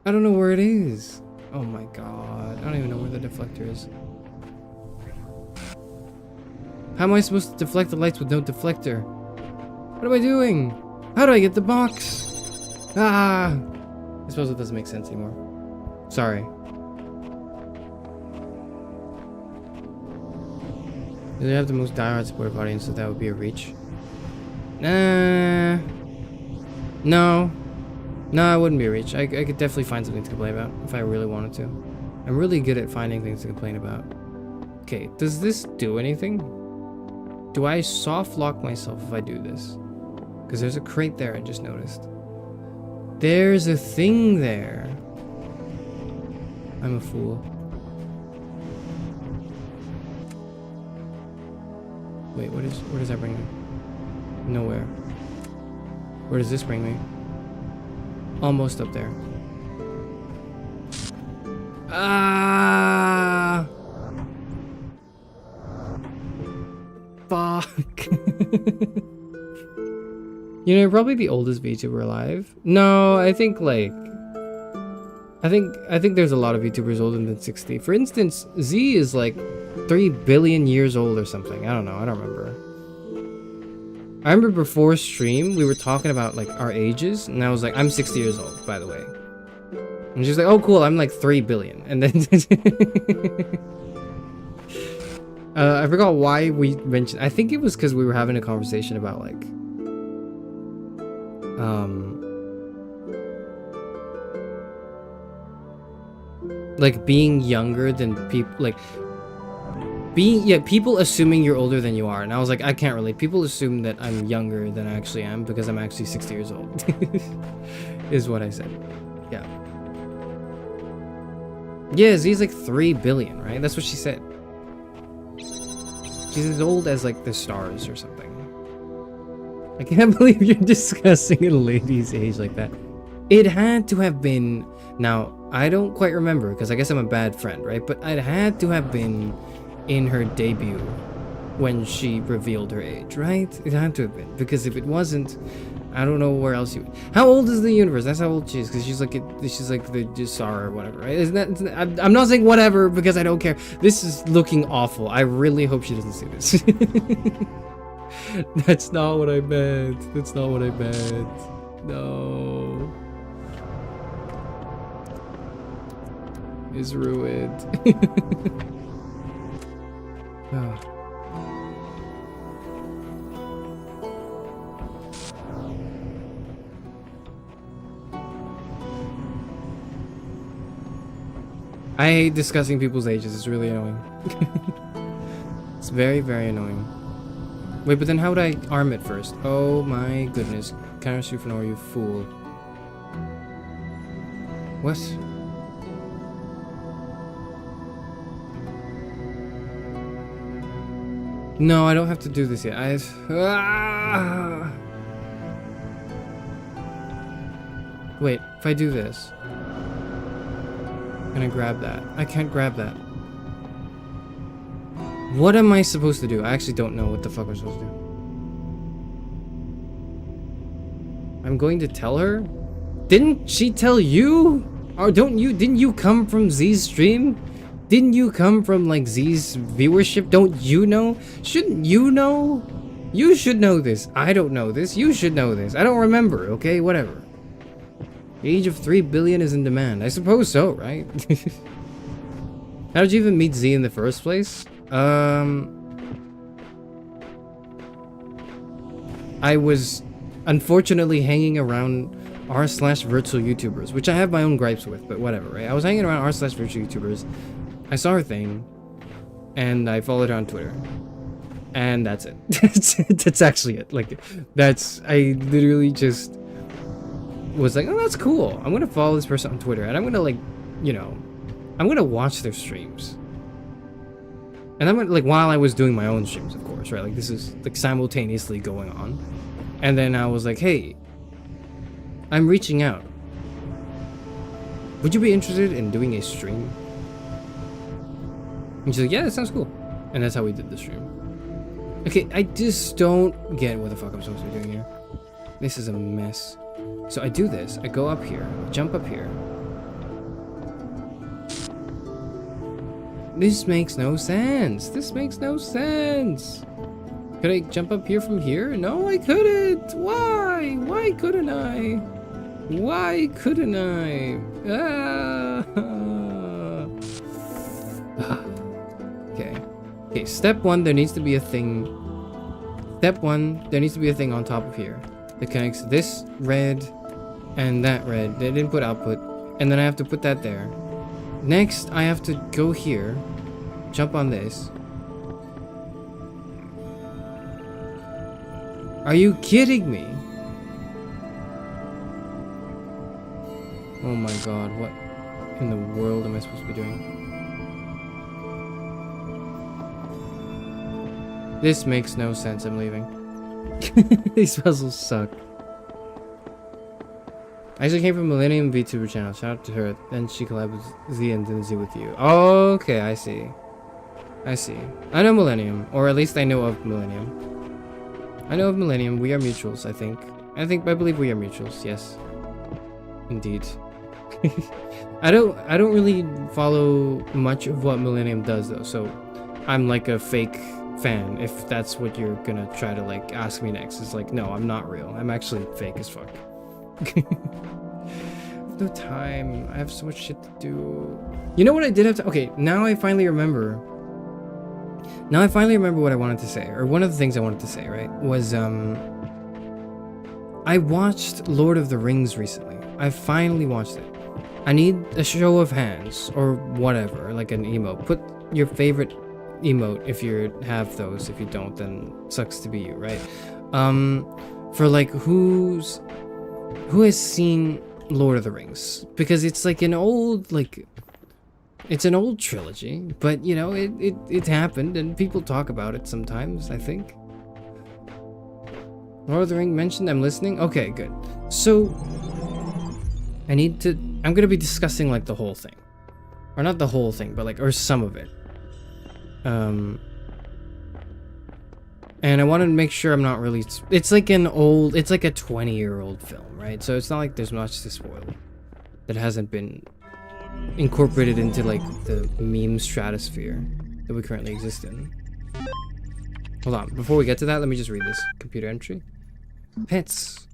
I don't know where it is. Oh my god. I don't even know where the deflector is. How am I supposed to deflect the lights with no deflector? What am I doing? How do I get the box? Ah! I suppose it doesn't make sense anymore. Sorry. Do they have the most diehard supportive audience, so that would be a reach? No. No, it wouldn't be a reach. I could definitely find something to complain about if I really wanted to. I'm really good at finding things to complain about. Okay, does this do anything? Do I soft lock myself if I do this? Because there's a crate there I just noticed. There's a thing there. I'm a fool. Wait, where does that bring me? Nowhere. Where does this bring me? Almost up there. Ah! Fuck. You know, probably the oldest VTuber alive. No, I think like... I think there's a lot of VTubers older than 60. For instance, Z is like 3 billion years old or something. I don't know. I don't remember. I remember before stream, we were talking about like our ages, and I was like, I'm 60 years old, by the way. And she's like, oh cool, I'm like 3 billion. And then I forgot why we mentioned, I think it was because we were having a conversation about like being younger than people, like people assuming you're older than you are. And I was like, I can't relate. People assume that I'm younger than I actually am because I'm actually 60 years old. Is what I said. Yeah. Yeah, Z's like 3 billion, right? That's what she said. She's as old as like the stars or something. I can't believe you're discussing a lady's age like that. It had to have been, now I don't quite remember because I guess I'm a bad friend, right? But it had to have been in her debut when she revealed her age, right? It had to have been, because if it wasn't, I don't know where else you. How old is the universe? That's how old she is, because she's like the Star or whatever, right? Isn't that? I'm not saying whatever because I don't care. This is looking awful. I really hope she doesn't see this. That's not what I meant. That's not what I meant. No. is ruined. Ah. I hate discussing people's ages. It's really annoying. It's very, very annoying. Wait, but then how would I arm it first? Oh my goodness. Counter shoot for no, you fool. What? No, I don't have to do this yet. Ah! Wait, if I do this, can I grab that? I can't grab that. What am I supposed to do? I actually don't know what the fuck I'm supposed to do. I'm going to tell her? Didn't she tell you? Or didn't you come from Z's stream? Didn't you come from like Z's viewership? Don't you know? Shouldn't you know? You should know this. I don't know this. You should know this. I don't remember, okay? Whatever. The age of 3 billion is in demand. I suppose so, right? How did you even meet Z in the first place? I was unfortunately hanging around r/virtual YouTubers, which I have my own gripes with, but whatever, right? I was hanging around r/virtual YouTubers. I saw her thing, and I followed her on Twitter. And that's it. That's actually it. Like, I literally just was like, oh, that's cool. I'm gonna follow this person on Twitter, and I'm gonna, like, you know, I'm gonna watch their streams. And I'm gonna, like, while I was doing my own streams, of course, right? Like, this is, like, simultaneously going on. And then I was like, hey, I'm reaching out. Would you be interested in doing a stream? And she's like, yeah, that sounds cool. And that's how we did the stream. Okay, I just don't get what the fuck I'm supposed to be doing here. This is a mess. So I do this. I go up here. Jump up here. This makes no sense. This makes no sense. Could I jump up here from here? No, I couldn't. Why? Why couldn't I? Why couldn't I? Okay. Okay, step one, there needs to be a thing. Step one, there needs to be a thing on top of here that connects this red and that red. They didn't put output. And then I have to put that there. Next, I have to go here, jump on this. Are you kidding me? Oh my god, what in the world am I supposed to be doing? This makes no sense, I'm leaving. These puzzles suck. I actually came from Millennium VTuber channel. Shout out to her. Then she collabed with Z and did Z with you. Okay, I see. I see. I know Millennium, or at least I know of Millennium. I know of Millennium. We are mutuals, I think. I believe we are mutuals. Yes, indeed. I don't really follow much of what Millennium does though, so I'm like a fake fan. If that's what you're gonna try to like ask me next, it's like, no, I'm not real. I'm actually fake as fuck. No time. I have so much shit to do. You know what I did have to... Okay, now I finally remember. Now I finally remember what I wanted to say. Or one of the things I wanted to say, right? Was, I watched Lord of the Rings recently. I finally watched it. I need a show of hands. Or whatever. Like an emote. Put your favorite emote if you have those. If you don't, then sucks to be you, right? For like, who has seen Lord of the Rings? Because it's like an old, like, it's an old trilogy, but you know, it happened and people talk about it sometimes, I think. Lord of the Ring mentioned, I'm listening. Okay, good. So I'm gonna be discussing like the whole thing, or not the whole thing, but like, or some of it. And I wanted to make sure I'm not really... It's like a 20-year-old film, right? So it's not like there's much to spoil that hasn't been incorporated into like the meme stratosphere that we currently exist in. Hold on, before we get to that, let me just read this computer entry. Pets.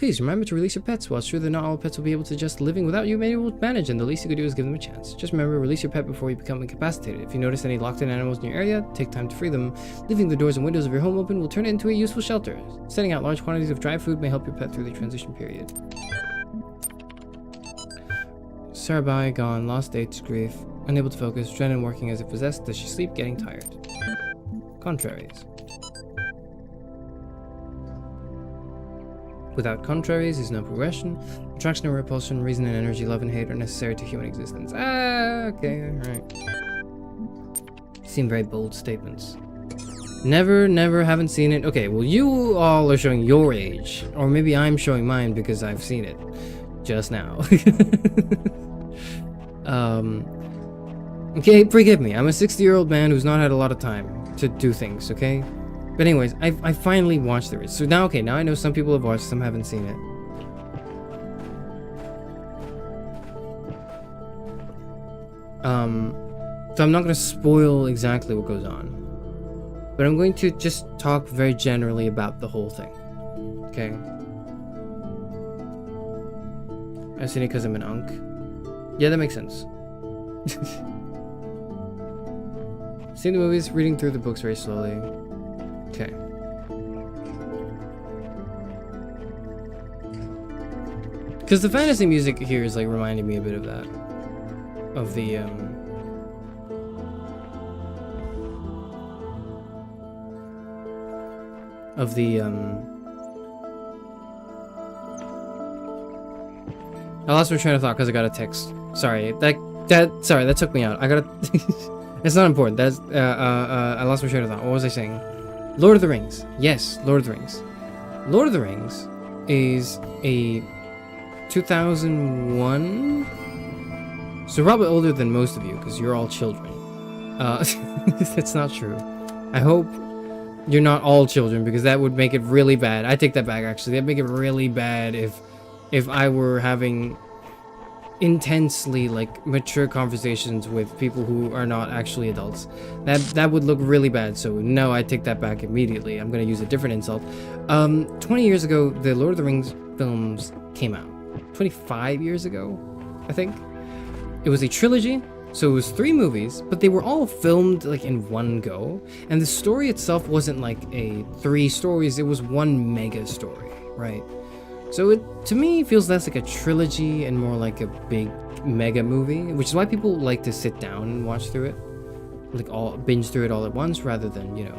Please remember to release your pets. While it's true that not all pets will be able to just living without you, many will manage, and the least you could do is give them a chance. Just remember, release your pet before you become incapacitated. If you notice any locked-in animals in your area, take time to free them. Leaving the doors and windows of your home open will turn it into a useful shelter. Setting out large quantities of dry food may help your pet through the transition period. Sarabai gone, lost dates, grief, unable to focus, Drennan working as if possessed. Does she sleep? Getting tired. Contraries. Without contraries is no progression. Attraction and repulsion, reason and energy, love and hate are necessary to human existence. Ah, okay, alright. Seem very bold statements. Never, haven't seen it. Okay, well you all are showing your age. Or maybe I'm showing mine because I've seen it. Just now. Okay, forgive me. I'm a 60-year-old man who's not had a lot of time to do things, okay? But anyways, I finally watched it. So now, okay, now I know some people have watched, some haven't seen it. So I'm not going to spoil exactly what goes on. But I'm going to just talk very generally about the whole thing. Okay? I've seen it because I'm an unk. Yeah, that makes sense. Seeing the movies, reading through the books very slowly. Okay. Because the fantasy music here is like reminding me a bit of that. Of the I lost my train of thought because I got a text. Sorry, that took me out. I got a it's not important. That's I lost my train of thought. What was I saying? Lord of the Rings. Yes, Lord of the Rings. Lord of the Rings is a 2001. So probably older than most of you because you're all children. That's not true. I hope you're not all children because that would make it really bad. I take that back actually. That'd make it really bad if I were having intensely like mature conversations with people who are not actually adults. That would look really bad. So no, I take that back immediately. I'm gonna use a different insult. 20 years ago, the Lord of the Rings films came out. 25 years ago, I think. It was a trilogy, so it was 3 movies, but they were all filmed like in one go. And the story itself wasn't like a 3 stories, it was one mega story, right? So it, to me, feels less like a trilogy and more like a big mega movie, which is why people like to sit down and watch through it. Like binge through it all at once rather than, you know,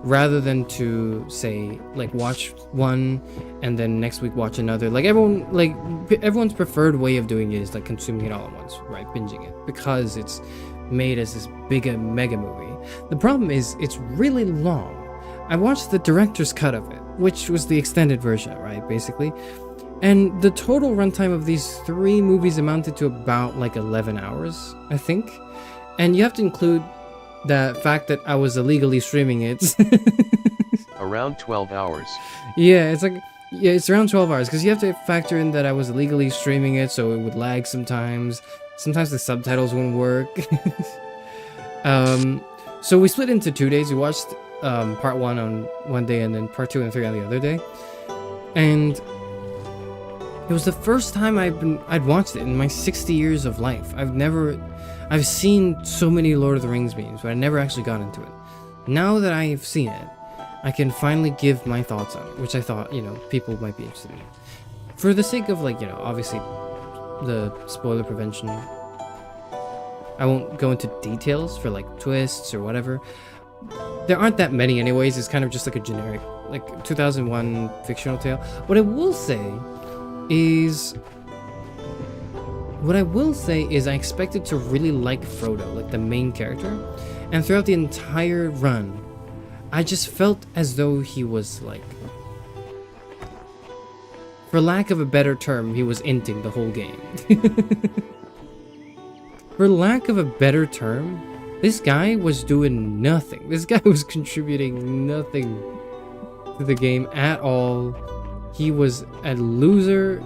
rather than to say like watch one and then next week watch another. Like everyone's preferred way of doing it is like consuming it all at once, right? Binging it because it's made as this big mega movie. The problem is it's really long. I watched the director's cut of it, which was the extended version, right, basically. And the total runtime of these 3 movies amounted to about like 11 hours, I think. And you have to include the fact that I was illegally streaming it. Around 12 hours. Yeah, it's around 12 hours because you have to factor in that I was illegally streaming it, so it would lag sometimes. Sometimes the subtitles wouldn't work. So we split into 2 days. We watched part 1 on one day and then part 2 and 3 on the other day. And it was the first time I'd watched it in my 60 years of life. I've seen so many Lord of the Rings memes, but I never actually got into it. Now that I've seen it, I can finally give my thoughts on it, which I thought, you know, people might be interested in. For the sake of, like, you know, obviously the spoiler prevention, I won't go into details for, like, twists or whatever. There aren't that many anyways. It's kind of just like a generic, like, 2001 fictional tale. What I will say is I expected to really like Frodo, like the main character, and throughout the entire run, I just felt as though he was like, for lack of a better term, he was inting the whole game. For lack of a better term, this guy was doing nothing. This guy was contributing nothing to the game at all. He was a loser.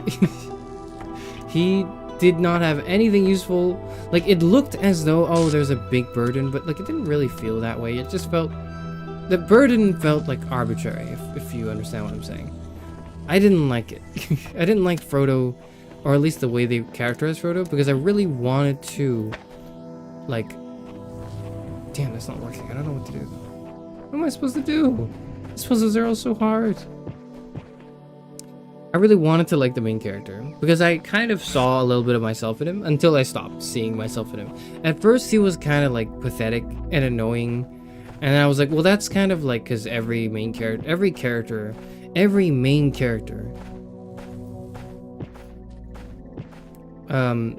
He did not have anything useful. Like, it looked as though, oh, there's a big burden, but like it didn't really feel that way. It just felt, the burden felt like arbitrary, if you understand what I'm saying. I didn't like it. I didn't like Frodo, or at least the way they characterized Frodo, because I really wanted to, like, damn, that's not working. I don't know what to do. What am I supposed to do? These puzzles are all so hard. I really wanted to like the main character because I kind of saw a little bit of myself in him until I stopped seeing myself in him. At first, he was kind of like pathetic and annoying, and I was like, well, that's kind of like because every main character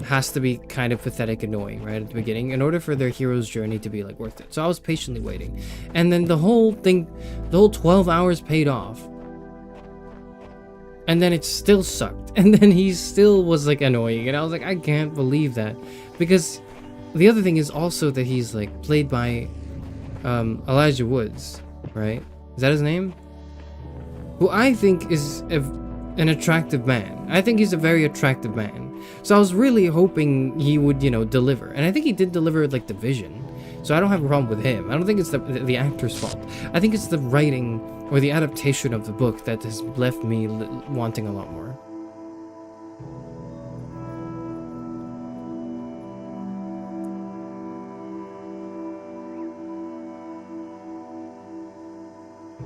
has to be kind of pathetic, annoying, right at the beginning, in order for their hero's journey to be like worth it. So I was patiently waiting, and then the whole 12 hours paid off. And then it still sucked. And then he still was like annoying. And I was like, I can't believe that. Because the other thing is also that he's like played by Elijah Woods, right? Is that his name? Who I think is an attractive man. I think he's a very attractive man. So I was really hoping he would, you know, deliver. And I think he did deliver like the vision. So I don't have a problem with him. I don't think it's the actor's fault. I think it's the writing or the adaptation of the book that has left me wanting a lot more.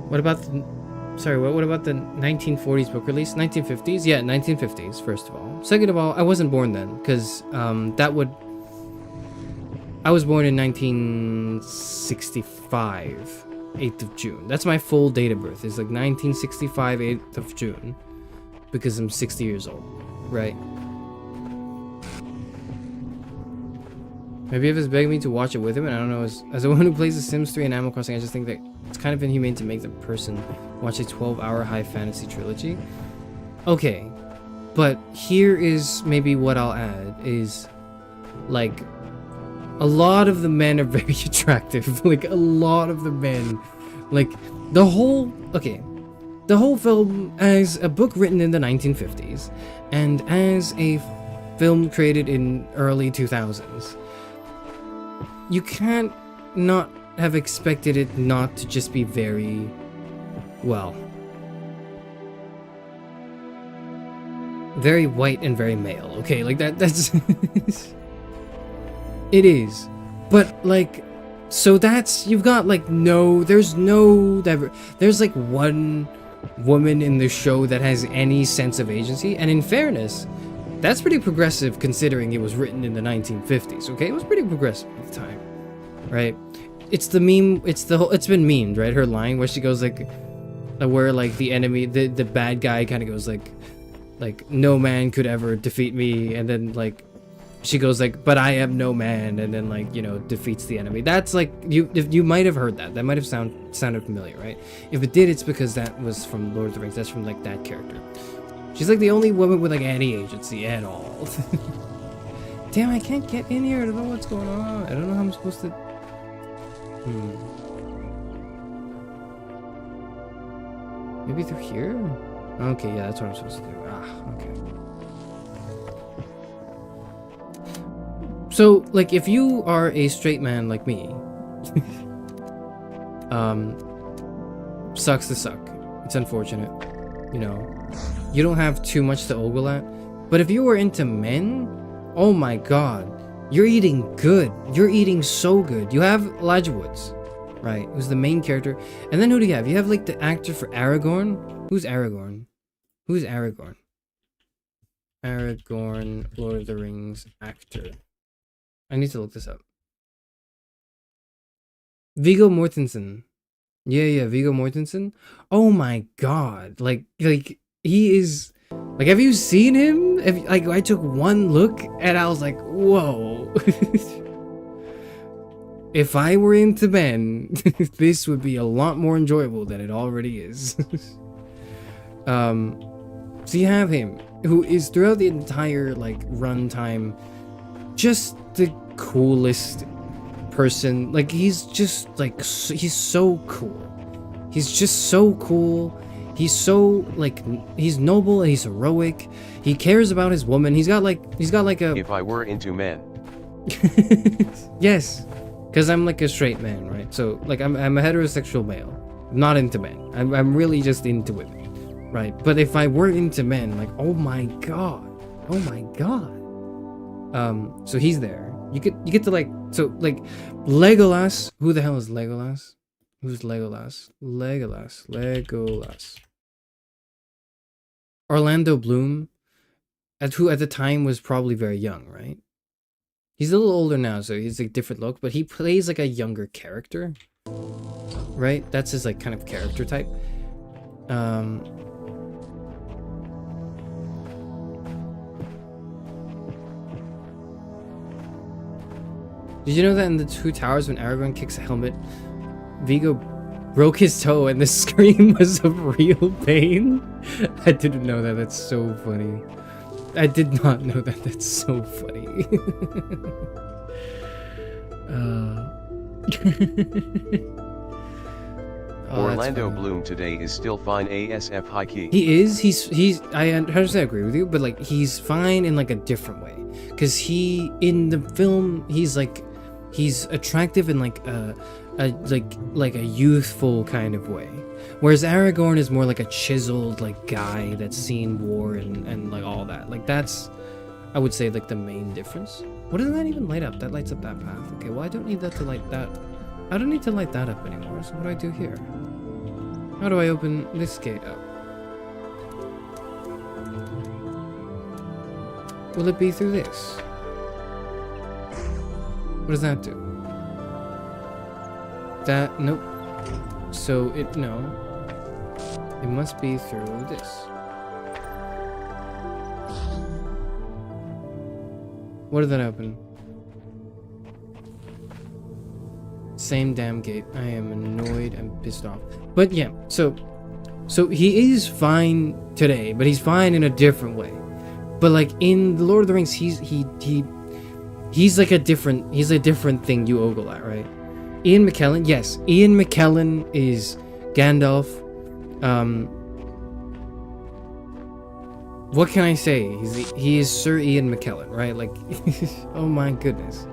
What about the... Sorry, what about the 1940s book release? 1950s? Yeah, 1950s, first of all. Second of all, I wasn't born then, because that would... I was born in 1965. 8th of June. That's my full date of birth. It's like 1965, 8th of June. Because I'm 60 years old. Right? Maybe if it's begging me to watch it with him, and I don't know, as a one who plays The Sims 3 and Animal Crossing, I just think that it's kind of inhumane to make the person watch a 12-hour high fantasy trilogy. Okay. But here is maybe what I'll add is, like, a lot of the men are very attractive. Like, a lot of the men. Like, the whole film as a book written in the 1950s and as a film created in early 2000s. You can't not have expected it not to just be very, well, very white and very male. Okay, like that's... It is, but like, so that's, you've got like there's like one woman in the show that has any sense of agency, and in fairness, that's pretty progressive considering it was written in the 1950s, okay? It was pretty progressive at the time, right? It's the meme, it's been memed, right? Her line where she goes like, where like the enemy, the bad guy kind of goes like, no man could ever defeat me, and then like, she goes like, but I am no man, and then like, you know, defeats the enemy. That's like, you might have heard that. That might have sounded familiar, right? If it did, it's because that was from Lord of the Rings. That's from like that character. She's like the only woman with like any agency at all. Damn, I can't get in here. I don't know what's going on. I don't know how I'm supposed to... Maybe through here? Okay, yeah, that's what I'm supposed to do. Okay. So, like, if you are a straight man like me, sucks to suck. It's unfortunate, you know. You don't have too much to ogle at. But if you were into men, oh my god, you're eating good. You're eating so good. You have Elijah Woods, right? Who's the main character. And then who do you have? You have, like, the actor for Aragorn. Who's Aragorn? Who's Aragorn? Aragorn, Lord of the Rings actor. I need to look this up. Viggo Mortensen. Yeah, Viggo Mortensen. Oh my god. Like he is, like, have you seen him? Like, I took one look and I was like, whoa. If I were into men, this would be a lot more enjoyable than it already is. So you have him, who is throughout the entire like runtime just the coolest person. Like, he's just like, he's so cool. He's just so cool. He's so like, he's noble and he's heroic. He cares about his woman. He's got like a... If I were into men. Yes, because I'm like a straight man, right? So like, I'm a heterosexual male. I'm not into men. I'm really just into women. right? But if I were into men, like, oh my god. So he's there. You get to like, so like Legolas. Who the hell is Legolas? Who's Legolas? Legolas. Orlando Bloom, who at the time was probably very young, right? He's a little older now, so he's a different look, but he plays like a younger character, right? That's his like kind of character type. Did you know that in the Two Towers, when Aragorn kicks a helmet, Vigo broke his toe and the scream was of real pain? I didn't know that. That's so funny. I did not know that. That's so funny. Oh, Orlando Bloom today is still fine ASF high key. He is. He's. I 100% agree with you, but like he's fine in like a different way, because he in the film he's like he's attractive in like a youthful kind of way, whereas Aragorn is more like a chiseled like guy that's seen war and like all that. Like that's, I would say, like the main difference. What does that even light up? That lights up that path. Okay, well I don't need that to light that. I don't need to light that up anymore. So what do I do here? How do I open this gate up? Will it be through this? What does that do? That, nope. So it, no. It must be through this. What did that open? Same damn gate. I am annoyed and pissed off. But yeah, so he is fine today, but he's fine in a different way. But like in the Lord of the Rings, he's like a different thing you ogle at, right? Ian McKellen, yes, Ian McKellen is Gandalf. What can I say? He is Sir Ian McKellen, right? Like, oh my goodness.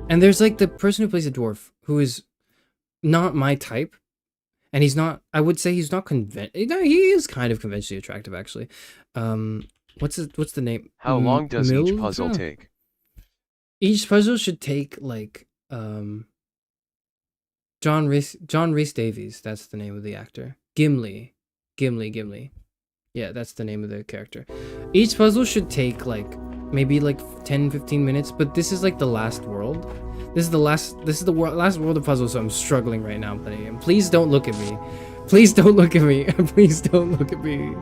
And there's like the person who plays a dwarf who is not my type, and he's not. I would say he's not No, he is kind of conventionally attractive, actually. What's the name? How long does each puzzle take? Each puzzle should take like John Rhys Davies. That's the name of the actor. Gimli. Yeah, that's the name of the character. Each puzzle should take like maybe like 10-15 minutes, but this is like the last world. This is the last world of puzzle, so I'm struggling right now playing it. Please don't look at me. Please don't look at me. Please don't look at me.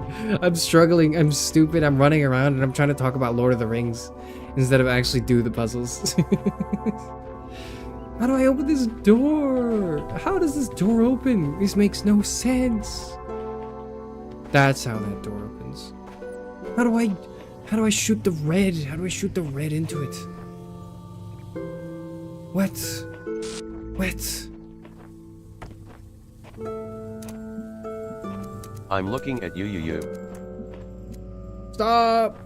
I'm struggling. I'm stupid. I'm running around and I'm trying to talk about Lord of the Rings instead of actually do the puzzles. How do I open this door? How does this door open? This makes no sense. That's how that door opens. How do I shoot the red? How do I shoot the red into it? What? I'm looking at you. Stop!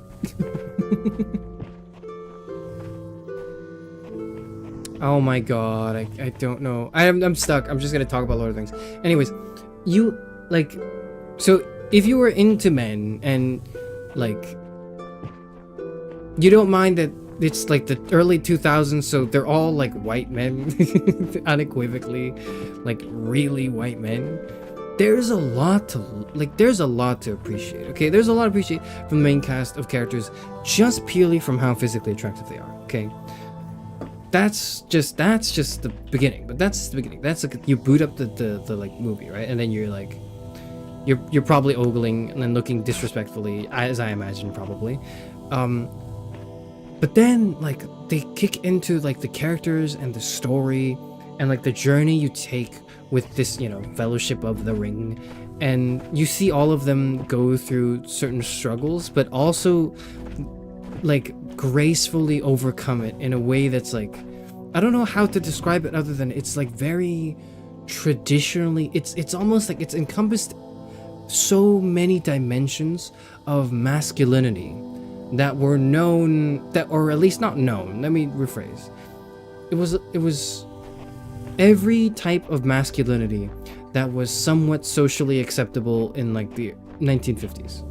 Oh my god, I don't know. I'm stuck. I'm just gonna talk about Lord of the Rings. Anyways, you, like, so if you were into men and, like, you don't mind that it's like the early 2000s, so they're all like white men, unequivocally, like really white men. There's a lot to appreciate. Okay, there's a lot to appreciate from the main cast of characters, just purely from how physically attractive they are. Okay, that's just the beginning. But that's the beginning. That's like you boot up the like movie, right? And then you're like, you're probably ogling and then looking disrespectfully, as I imagine probably. But then, like, they kick into, like, the characters and the story and, like, the journey you take with this, you know, Fellowship of the Ring. And you see all of them go through certain struggles, but also, like, gracefully overcome it in a way that's, like, I don't know how to describe it other than it's, like, very traditionally, it's almost like it's encompassed so many dimensions of masculinity that were known, that, or at least not known, let me rephrase. It was every type of masculinity that was somewhat socially acceptable in like the 1950s.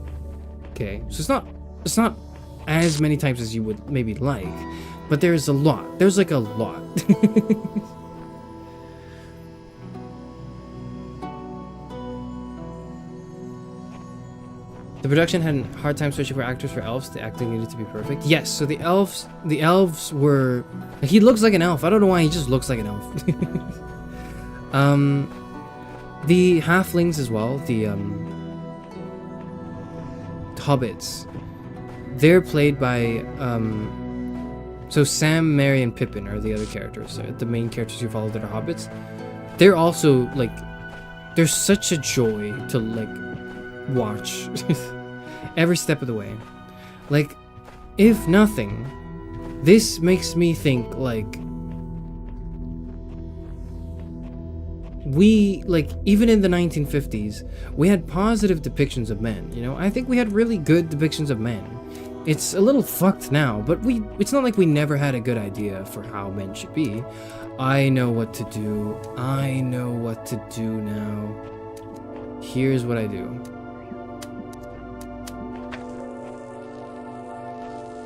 Okay, so it's not as many types as you would maybe like, but there's a lot. There's like a lot. The production had a hard time searching for actors for elves. The acting needed to be perfect. Yes, so the elves were... He looks like an elf. I don't know why, he just looks like an elf. The halflings as well, the hobbits, they're played by... So Sam, Merry, and Pippin are the other characters. The main characters you follow that are hobbits. They're also, like... They're such a joy to, like, watch. Every step of the way. Like, if nothing, this makes me think, like, we, like, even in the 1950s, we had positive depictions of men, you know? I think we had really good depictions of men. It's a little fucked now, but it's not like we never had a good idea for how men should be. I know what to do. I know what to do now. Here's what I do.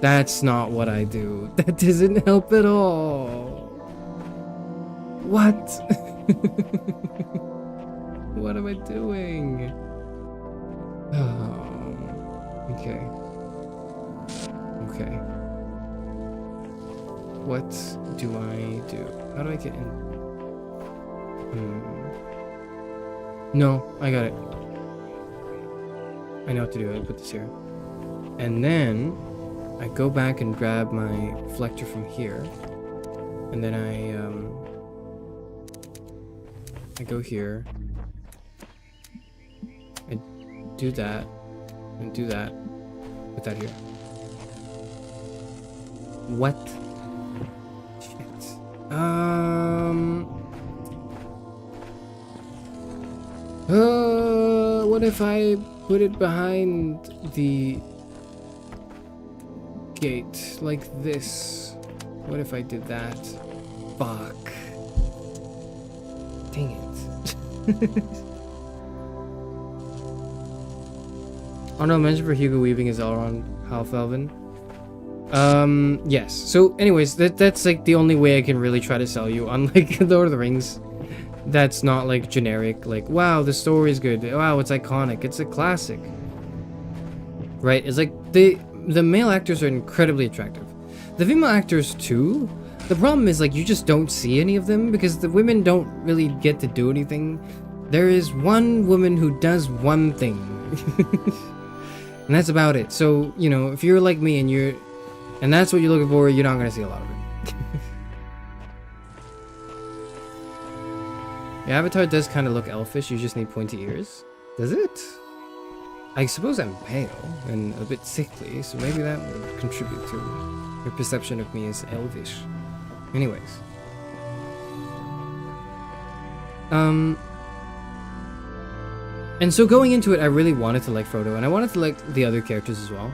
That's not what I do. That doesn't help at all. What? What am I doing? Oh, okay. Okay. What do I do? How do I get in? No, I got it. I know what to do. I put this here. And then I go back and grab my reflector from here. And then I go here. I do that. And do that. Put that here. What? Shit. What if I put it behind the gate like this? What if I did that? Fuck. Dang it. Honorable mention for Hugo Weaving is Elrond Half-Elven. Yes. So anyways, that's like the only way I can really try to sell you, unlike Lord of the Rings. That's not like generic, like, wow, the story is good, wow, it's iconic, it's a classic. Right? It's like the male actors are incredibly attractive. The female actors too. The problem is, like, you just don't see any of them because the women don't really get to do anything. There is one woman who does one thing. And that's about it. So, you know, if you're like me and that's what you're looking for, you're not gonna see a lot of it. Your avatar does kind of look elfish, you just need pointy ears. Does it? I suppose I'm pale and a bit sickly, so maybe that would contribute to your perception of me as elvish. Anyways. And so going into it, I really wanted to like Frodo, and I wanted to like the other characters as well.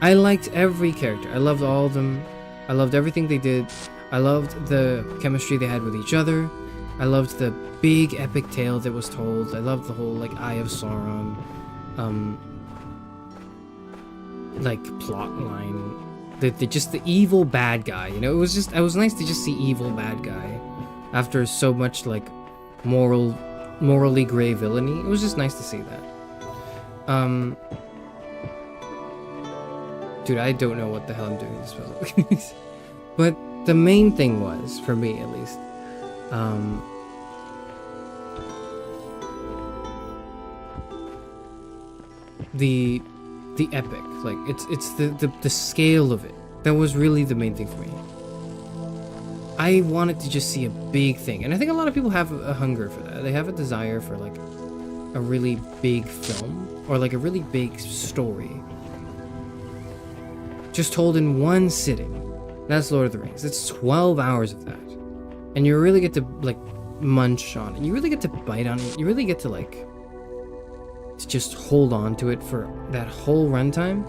I liked every character. I loved all of them. I loved everything they did. I loved the chemistry they had with each other. I loved the big epic tale that was told. I loved the whole like Eye of Sauron like plot line. Just the evil bad guy, you know? It was nice to just see evil bad guy after so much like morally gray villainy. It was just nice to see that. Dude, I don't know what the hell I'm doing this puzzle. But the main thing was, for me at least, the epic, like it's the scale of it. That was really the main thing for me. I wanted to just see a big thing, and I think a lot of people have a hunger for that. They have a desire for like a really big film or like a really big story, just told in one sitting. That's Lord of the Rings. It's 12 hours of that, and you really get to like munch on it. You really get to bite on it. You really get to like to just hold on to it for that whole runtime.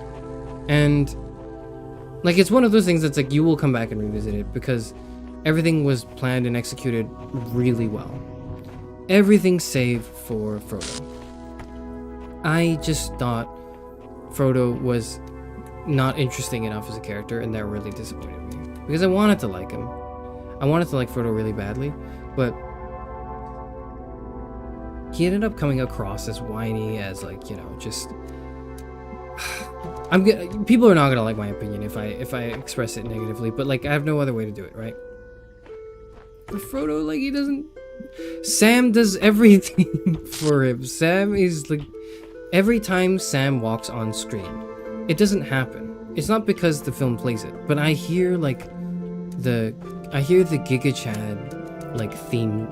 And like it's one of those things that's like you will come back and revisit it because everything was planned and executed really well. Everything save for Frodo. I just thought Frodo was not interesting enough as a character, and that really disappointed me. Because I wanted to like him. I wanted to like Frodo really badly, but he ended up coming across as whiny, as like, you know, just... people are not gonna like my opinion if I express it negatively, but like I have no other way to do it, right? But Frodo, like, he doesn't... Sam does everything for him. Sam is like... Every time Sam walks on screen, it doesn't happen. It's not because the film plays it, but I hear like the Giga Chad like theme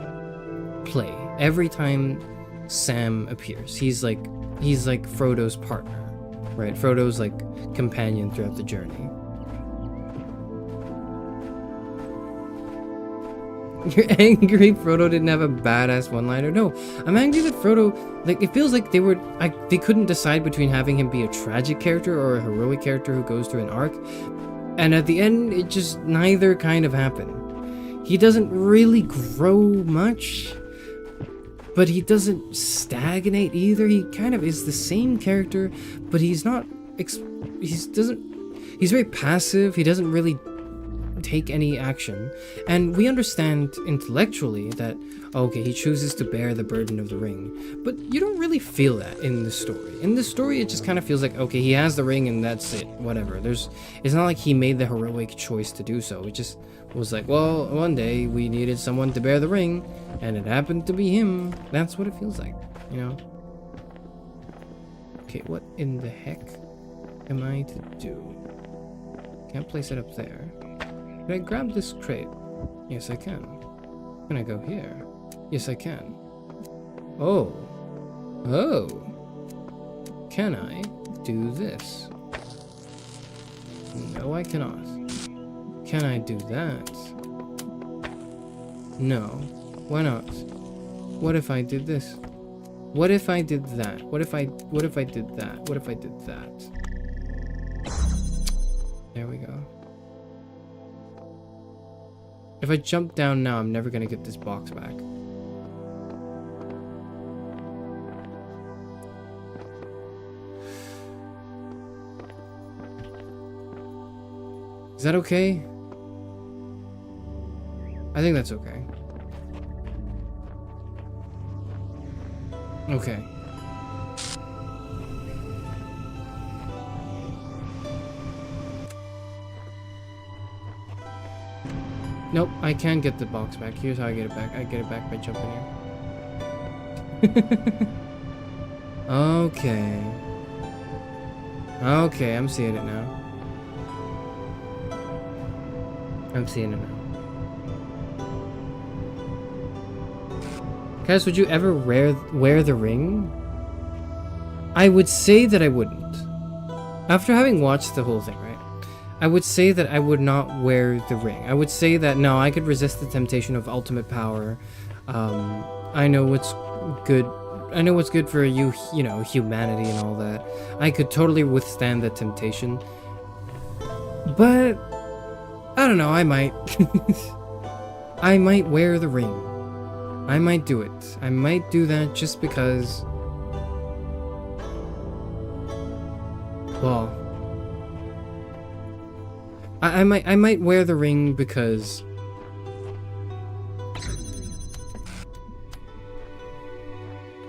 play every time Sam appears. He's like Frodo's partner, right? Frodo's like companion throughout the journey. You're angry Frodo didn't have a badass one-liner? No, I'm angry that Frodo, like, it feels like they couldn't decide between having him be a tragic character or a heroic character who goes through an arc. And at the end, it just neither kind of happened. He doesn't really grow much, but he doesn't stagnate either. He kind of is the same character, but he's not, he's very passive. He doesn't really take any action, and we understand intellectually that okay, he chooses to bear the burden of the ring, but you don't really feel that in the story. In the story, it just kind of feels like okay, he has the ring and that's it, whatever. It's not like he made the heroic choice to do so. It just was like, well, one day we needed someone to bear the ring, and it happened to be him. That's what it feels like, you know. Okay, what in the heck am I to do? Can't place it up there. Can I grab this crate? Yes, I can. Can I go here? Yes, I can. Oh. Can I do this? No, I cannot. Can I do that? No. Why not? What if I did this? What if I did that? What if I did that? What if I did that? There we go. If I jump down now, I'm never gonna get this box back. Is that okay? I think that's okay. Okay. Nope, I can get the box back. Here's how I get it back. I get it back by jumping here. Okay. Okay, I'm seeing it now. I'm seeing it now. Guys, would you ever wear the ring? I would say that I wouldn't. After having watched the whole thing, right? I would say that I would not wear the ring. I would say that, no, I could resist the temptation of ultimate power. I know what's good. I know what's good for you know, humanity and all that. I could totally withstand the temptation. But, I don't know, I might. I might wear the ring. I might do it. I might do that just because... Well... I might wear the ring because...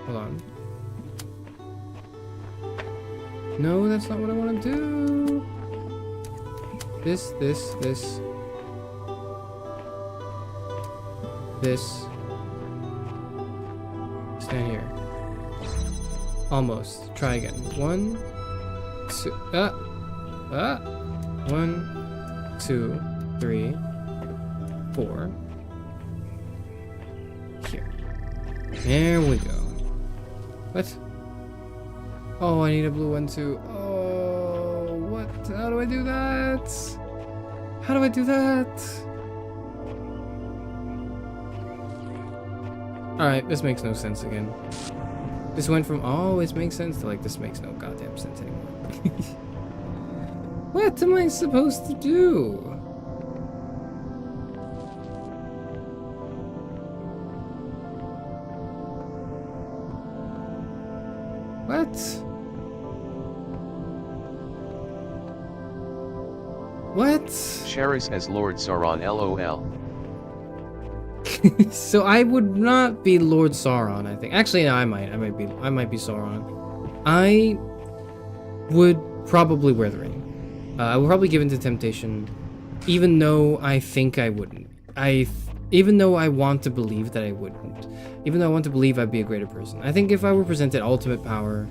Hold on. No, that's not what I want to do. This. Stand here. Almost. Try again. 1, 2. 1, 2, 3, 4. Here. There we go. What? Oh, I need a blue one too. Oh, what? How do I do that? How do I do that? Alright, this makes no sense again. This went from, oh, it makes sense, to like, this makes no goddamn sense anymore. What am I supposed to do? What? What? Charis as Lord Sauron LOL. So I would not be Lord Sauron, I think. Actually, no, I might be Sauron. I would probably wear the ring. I would probably give in to temptation, even though I think I wouldn't. Even though I want to believe that I wouldn't. Even though I want to believe I'd be a greater person. I think if I were presented ultimate power,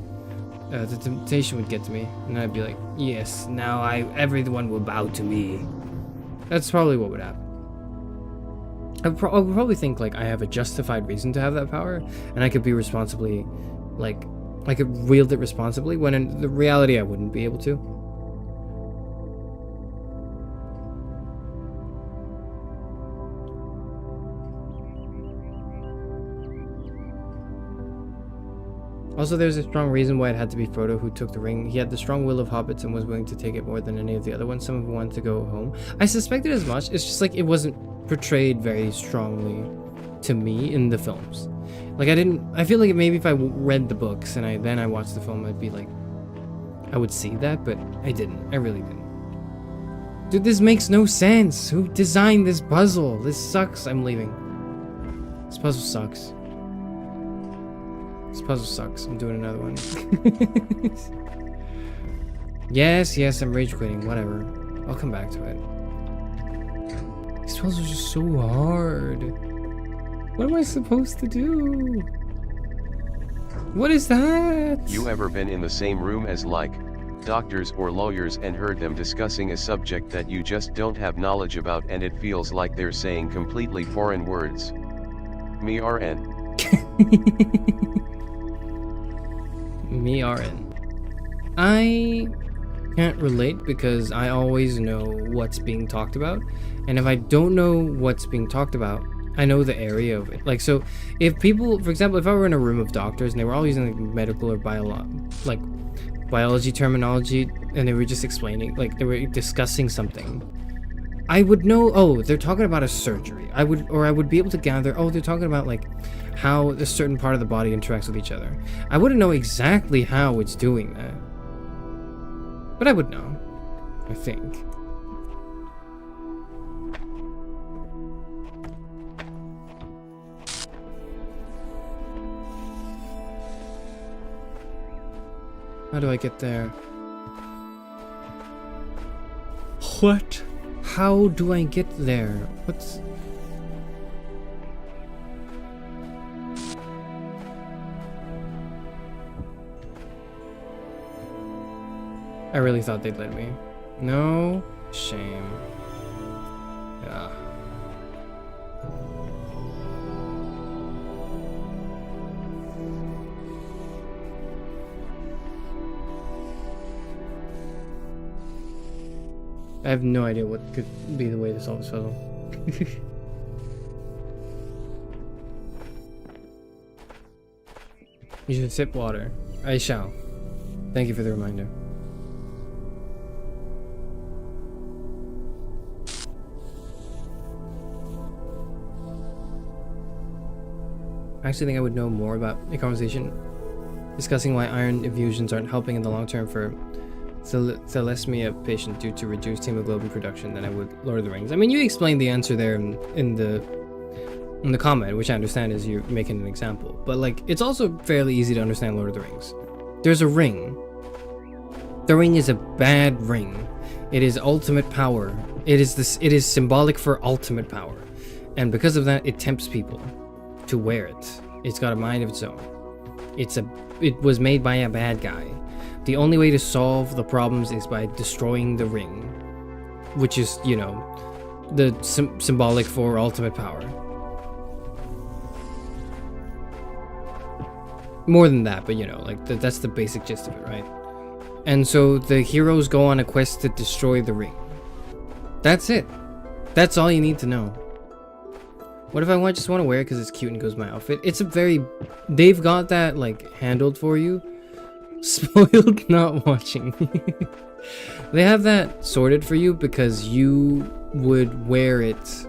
the temptation would get to me, and I'd be like, yes, now everyone will bow to me. That's probably what would happen. I would probably think like I have a justified reason to have that power, and I could be responsibly, like, I could wield it responsibly, when in the reality I wouldn't be able to. Also, there's a strong reason why it had to be Frodo who took the ring. He had the strong will of hobbits and was willing to take it more than any of the other ones. Some of them wanted to go home. I suspected as much. It's just like it wasn't portrayed very strongly to me in the films. Like I feel like maybe if I read the books and then I watched the film, I'd be like, I would see that, but I didn't. I really didn't. Dude, this makes no sense. Who designed this puzzle? This sucks. I'm leaving. This puzzle sucks. This puzzle sucks. I'm doing another one. Yes, I'm rage quitting. Whatever. I'll come back to it. These puzzles are just so hard. What am I supposed to do? What is that? You ever been in the same room as like doctors or lawyers and heard them discussing a subject that you just don't have knowledge about, and it feels like they're saying completely foreign words? Me RN. Me RN. I can't relate because I always know what's being talked about, and if I don't know what's being talked about, I know the area of it. Like, so if people, for example, if I were in a room of doctors and they were all using like medical or biology terminology, and they were just explaining, like they were discussing something, I would know, oh, they're talking about a surgery. I would be able to gather, oh, they're talking about like how a certain part of the body interacts with each other. I wouldn't know exactly how it's doing that, but I would know, I think. How do I get there? What? How do I get there? What's... I really thought they'd let me. No? Shame. Yeah. I have no idea what could be the way to solve this puzzle. You should sip water. I shall. Thank you for the reminder. I actually think I would know more about a conversation discussing why iron infusions aren't helping in the long term for thalassemia patient due to reduced hemoglobin production than I would Lord of the Rings. I mean, you explained the answer there in the comment, which I understand is you're making an example. But like, it's also fairly easy to understand Lord of the Rings. There's a ring. The ring is a bad ring. It is ultimate power. It is symbolic for ultimate power, and because of that, it tempts people to wear it. It's got a mind of its own. It was made by a bad guy. The only way to solve the problems is by destroying the ring, which is, you know, the symbolic for ultimate power. More than that, but you know, like that's the basic gist of it, right? And so the heroes go on a quest to destroy the ring. That's it. That's all you need to know. What if I just want to wear it because it's cute and goes with my outfit? It's a very... They've got that, like, handled for you. Spoiled not watching. They have that sorted for you because you would wear it...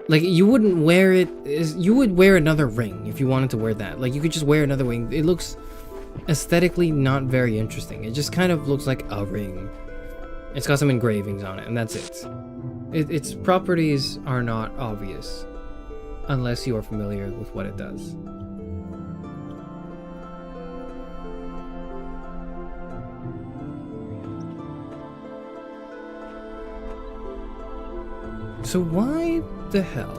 Like, you wouldn't wear it... You would wear another ring if you wanted to wear that. Like, you could just wear another ring. It looks aesthetically not very interesting. It just kind of looks like a ring. It's got some engravings on it, and that's it. Its properties are not obvious unless you are familiar with what it does. So why the hell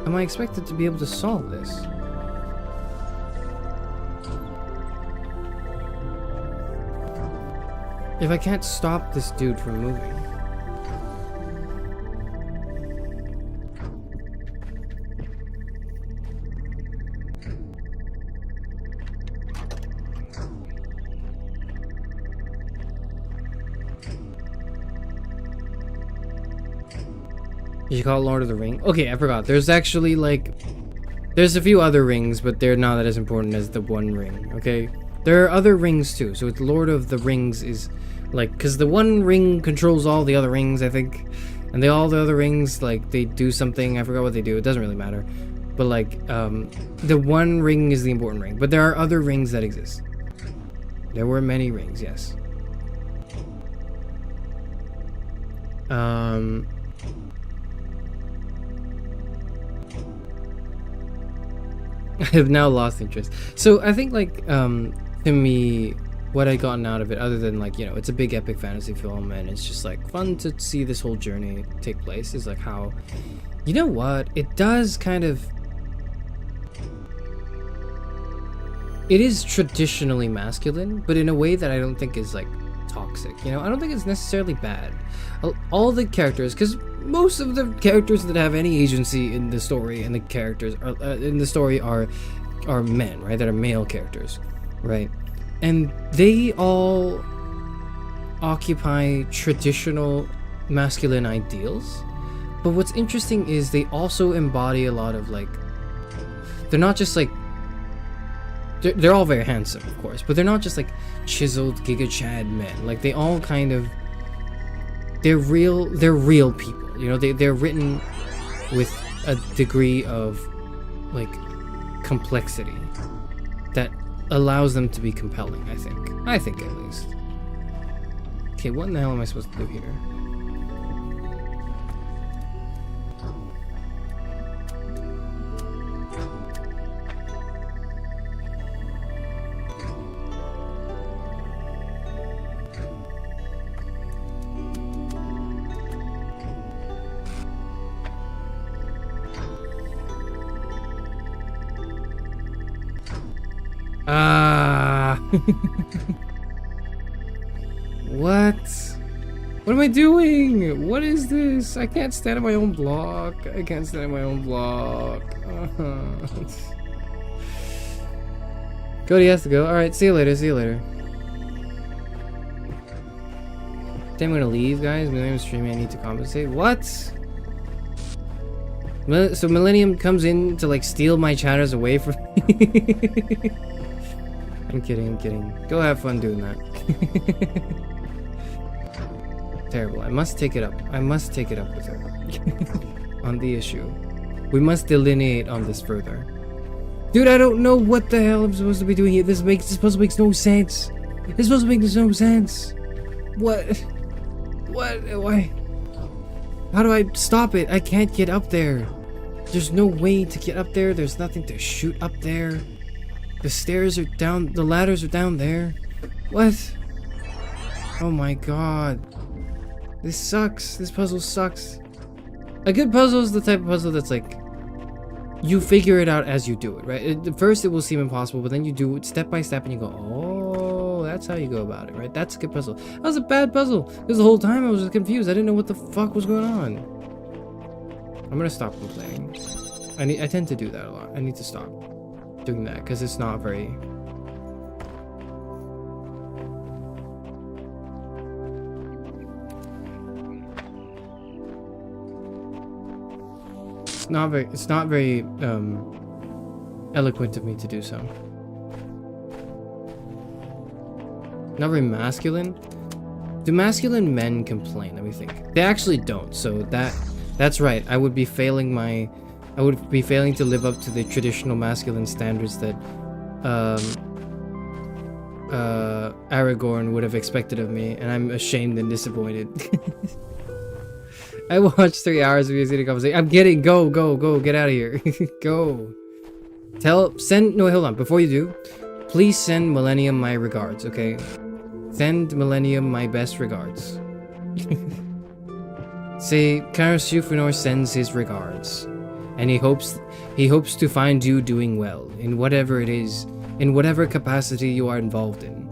am I expected to be able to solve this? If I can't stop this dude from moving. You call it Lord of the Ring? Okay, I forgot. There's actually like... There's a few other rings, but they're not that as important as the one ring, okay? There are other rings too, so it's Lord of the Rings is like... Because the one ring controls all the other rings, I think. And all the other rings, like, they do something. I forgot what they do. It doesn't really matter. But like, the one ring is the important ring. But there are other rings that exist. There were many rings, yes. I have now lost interest. So I think like to me, what I gotten out of it, other than like, you know, it's a big epic fantasy film and it's just like fun to see this whole journey take place, is like how, you know what, it does kind of, it is traditionally masculine, but in a way that I don't think is like toxic, you know. I don't think it's necessarily bad. All the characters, because most of the characters that have any agency in the story and the characters are, in the story are men, right? That are male characters, right? And they all occupy traditional masculine ideals. But what's interesting is they also embody a lot of like, they're not just like, they're all very handsome, of course, but they're not just like chiseled Giga Chad men. Like they all kind of, they're real people. You know, they're written with a degree of like complexity that allows them to be compelling, I think at least. Okay, what in the hell am I supposed to do here? What am I doing? What is this? I can't stand on my own block. Cody has to go. Alright, see you later. Damn, I'm gonna leave, guys. Millennium streaming, I need to compensate. What? So Millennium comes in to like steal my chatters away from me? I'm kidding. Go have fun doing that. Terrible. I must take it up with her. On the issue. We must delineate on this further. Dude, I don't know what the hell I'm supposed to be doing here. This puzzle makes no sense. What? Why? How do I stop it? I can't get up there. There's no way to get up there. There's nothing to shoot up there. The stairs are down. The ladders are down there. What? Oh my god. This sucks. This puzzle sucks. A good puzzle is the type of puzzle that's like, you figure it out as you do it, right? At first it will seem impossible, but then you do it step by step and you go, oh, that's how you go about it, right? That's a good puzzle. That was a bad puzzle, because the whole time I was just confused. I didn't know what the fuck was going on. I'm gonna stop complaining. I tend to do that a lot. I need to stop doing that, because it's not very... It's not very eloquent of me to do so. Not very masculine. Do masculine men complain? Let me think. They actually don't. So that's right. I would be failing my I would be failing to live up to the traditional masculine standards that Aragorn would have expected of me, and I'm ashamed and disappointed. I watched 3 hours of music conversation. I'm kidding. Go, get out of here. Go. No, hold on. Before you do, please send Millennium my regards, okay? Send Millennium my best regards. Say, Karasuke Funor sends his regards, and he hopes to find you doing well in whatever it is, in whatever capacity you are involved in.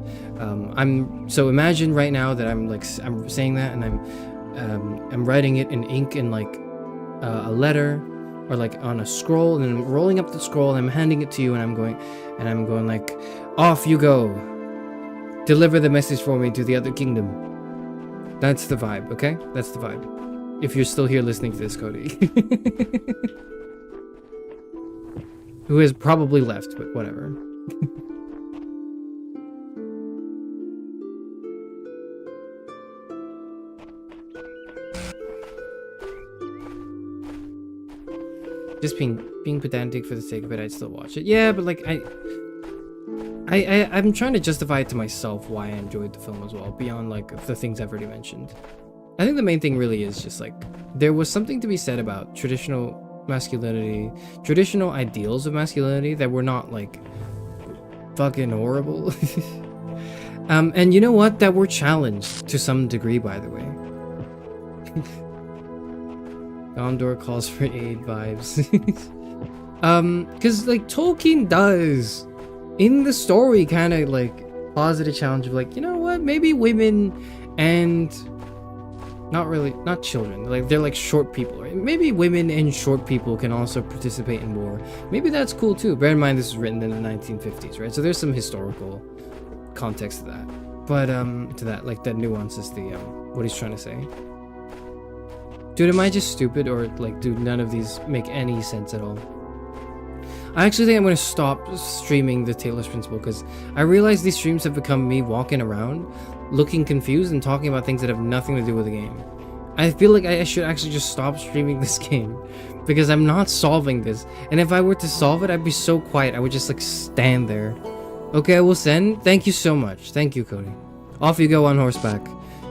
So imagine right now that I'm saying that, and I'm writing it in ink in like a letter, or like on a scroll, and I'm rolling up the scroll and I'm handing it to you, and I'm going like, off you go. Deliver the message for me to the other kingdom. That's the vibe, okay? That's the vibe. If you're still here listening to this, Cody. Who has probably left, but whatever. Just being pedantic for the sake of it, I'd still watch it. Yeah, but like I'm trying to justify it to myself why I enjoyed the film as well, beyond like the things I've already mentioned. I think the main thing really is just like there was something to be said about traditional masculinity, traditional ideals of masculinity that were not like fucking horrible. And you know what? That were challenged to some degree, by the way. Gondor calls for aid vibes. Cause like Tolkien does in the story kind of like posit a challenge of like, you know what, maybe women and not children, like they're like short people, right? Maybe women and short people can also participate in war. Maybe that's cool too. Bear in mind this was written in the 1950s, right? So there's some historical context to that. But to that, like that nuances the what he's trying to say. Dude, am I just stupid, or like do none of these make any sense at all? I actually think I'm going to stop streaming the Talos Principle, because I realize these streams have become me walking around, looking confused and talking about things that have nothing to do with the game. I feel like I should actually just stop streaming this game, because I'm not solving this. And if I were to solve it, I'd be so quiet. I would just like stand there. Okay, I will send. Thank you so much. Thank you, Cody. Off you go on horseback.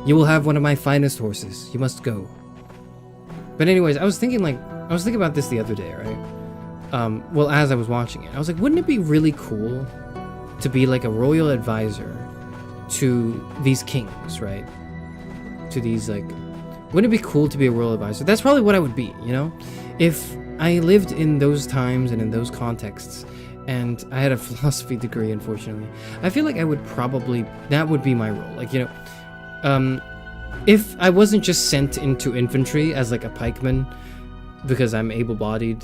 You will have one of my finest horses. You must go. But anyways, I was thinking about this the other day, right? Well, as I was watching it, I was like, wouldn't it be really cool to be like a royal advisor to these kings, right? To these like, wouldn't it be cool to be a royal advisor? That's probably what I would be, you know? If I lived in those times and in those contexts, and I had a philosophy degree, unfortunately, I feel like I would probably, that would be my role. Like, you know, if I wasn't just sent into infantry as like a pikeman because I'm able-bodied,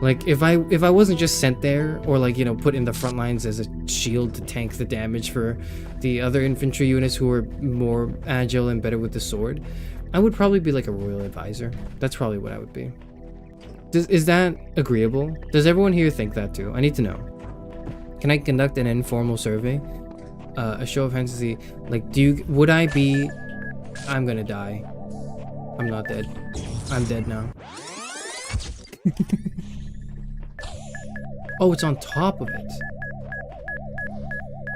like if I wasn't just sent there, or like, you know, put in the front lines as a shield to tank the damage for the other infantry units who are more agile and better with the sword, I would probably be like a royal advisor. That's probably what I would be. Is that agreeable? Does everyone here think that too? I need to know. Can I conduct an informal survey? A show of hands to see, like, would I be... I'm gonna die. I'm not dead. I'm dead now. Oh, it's on top of it.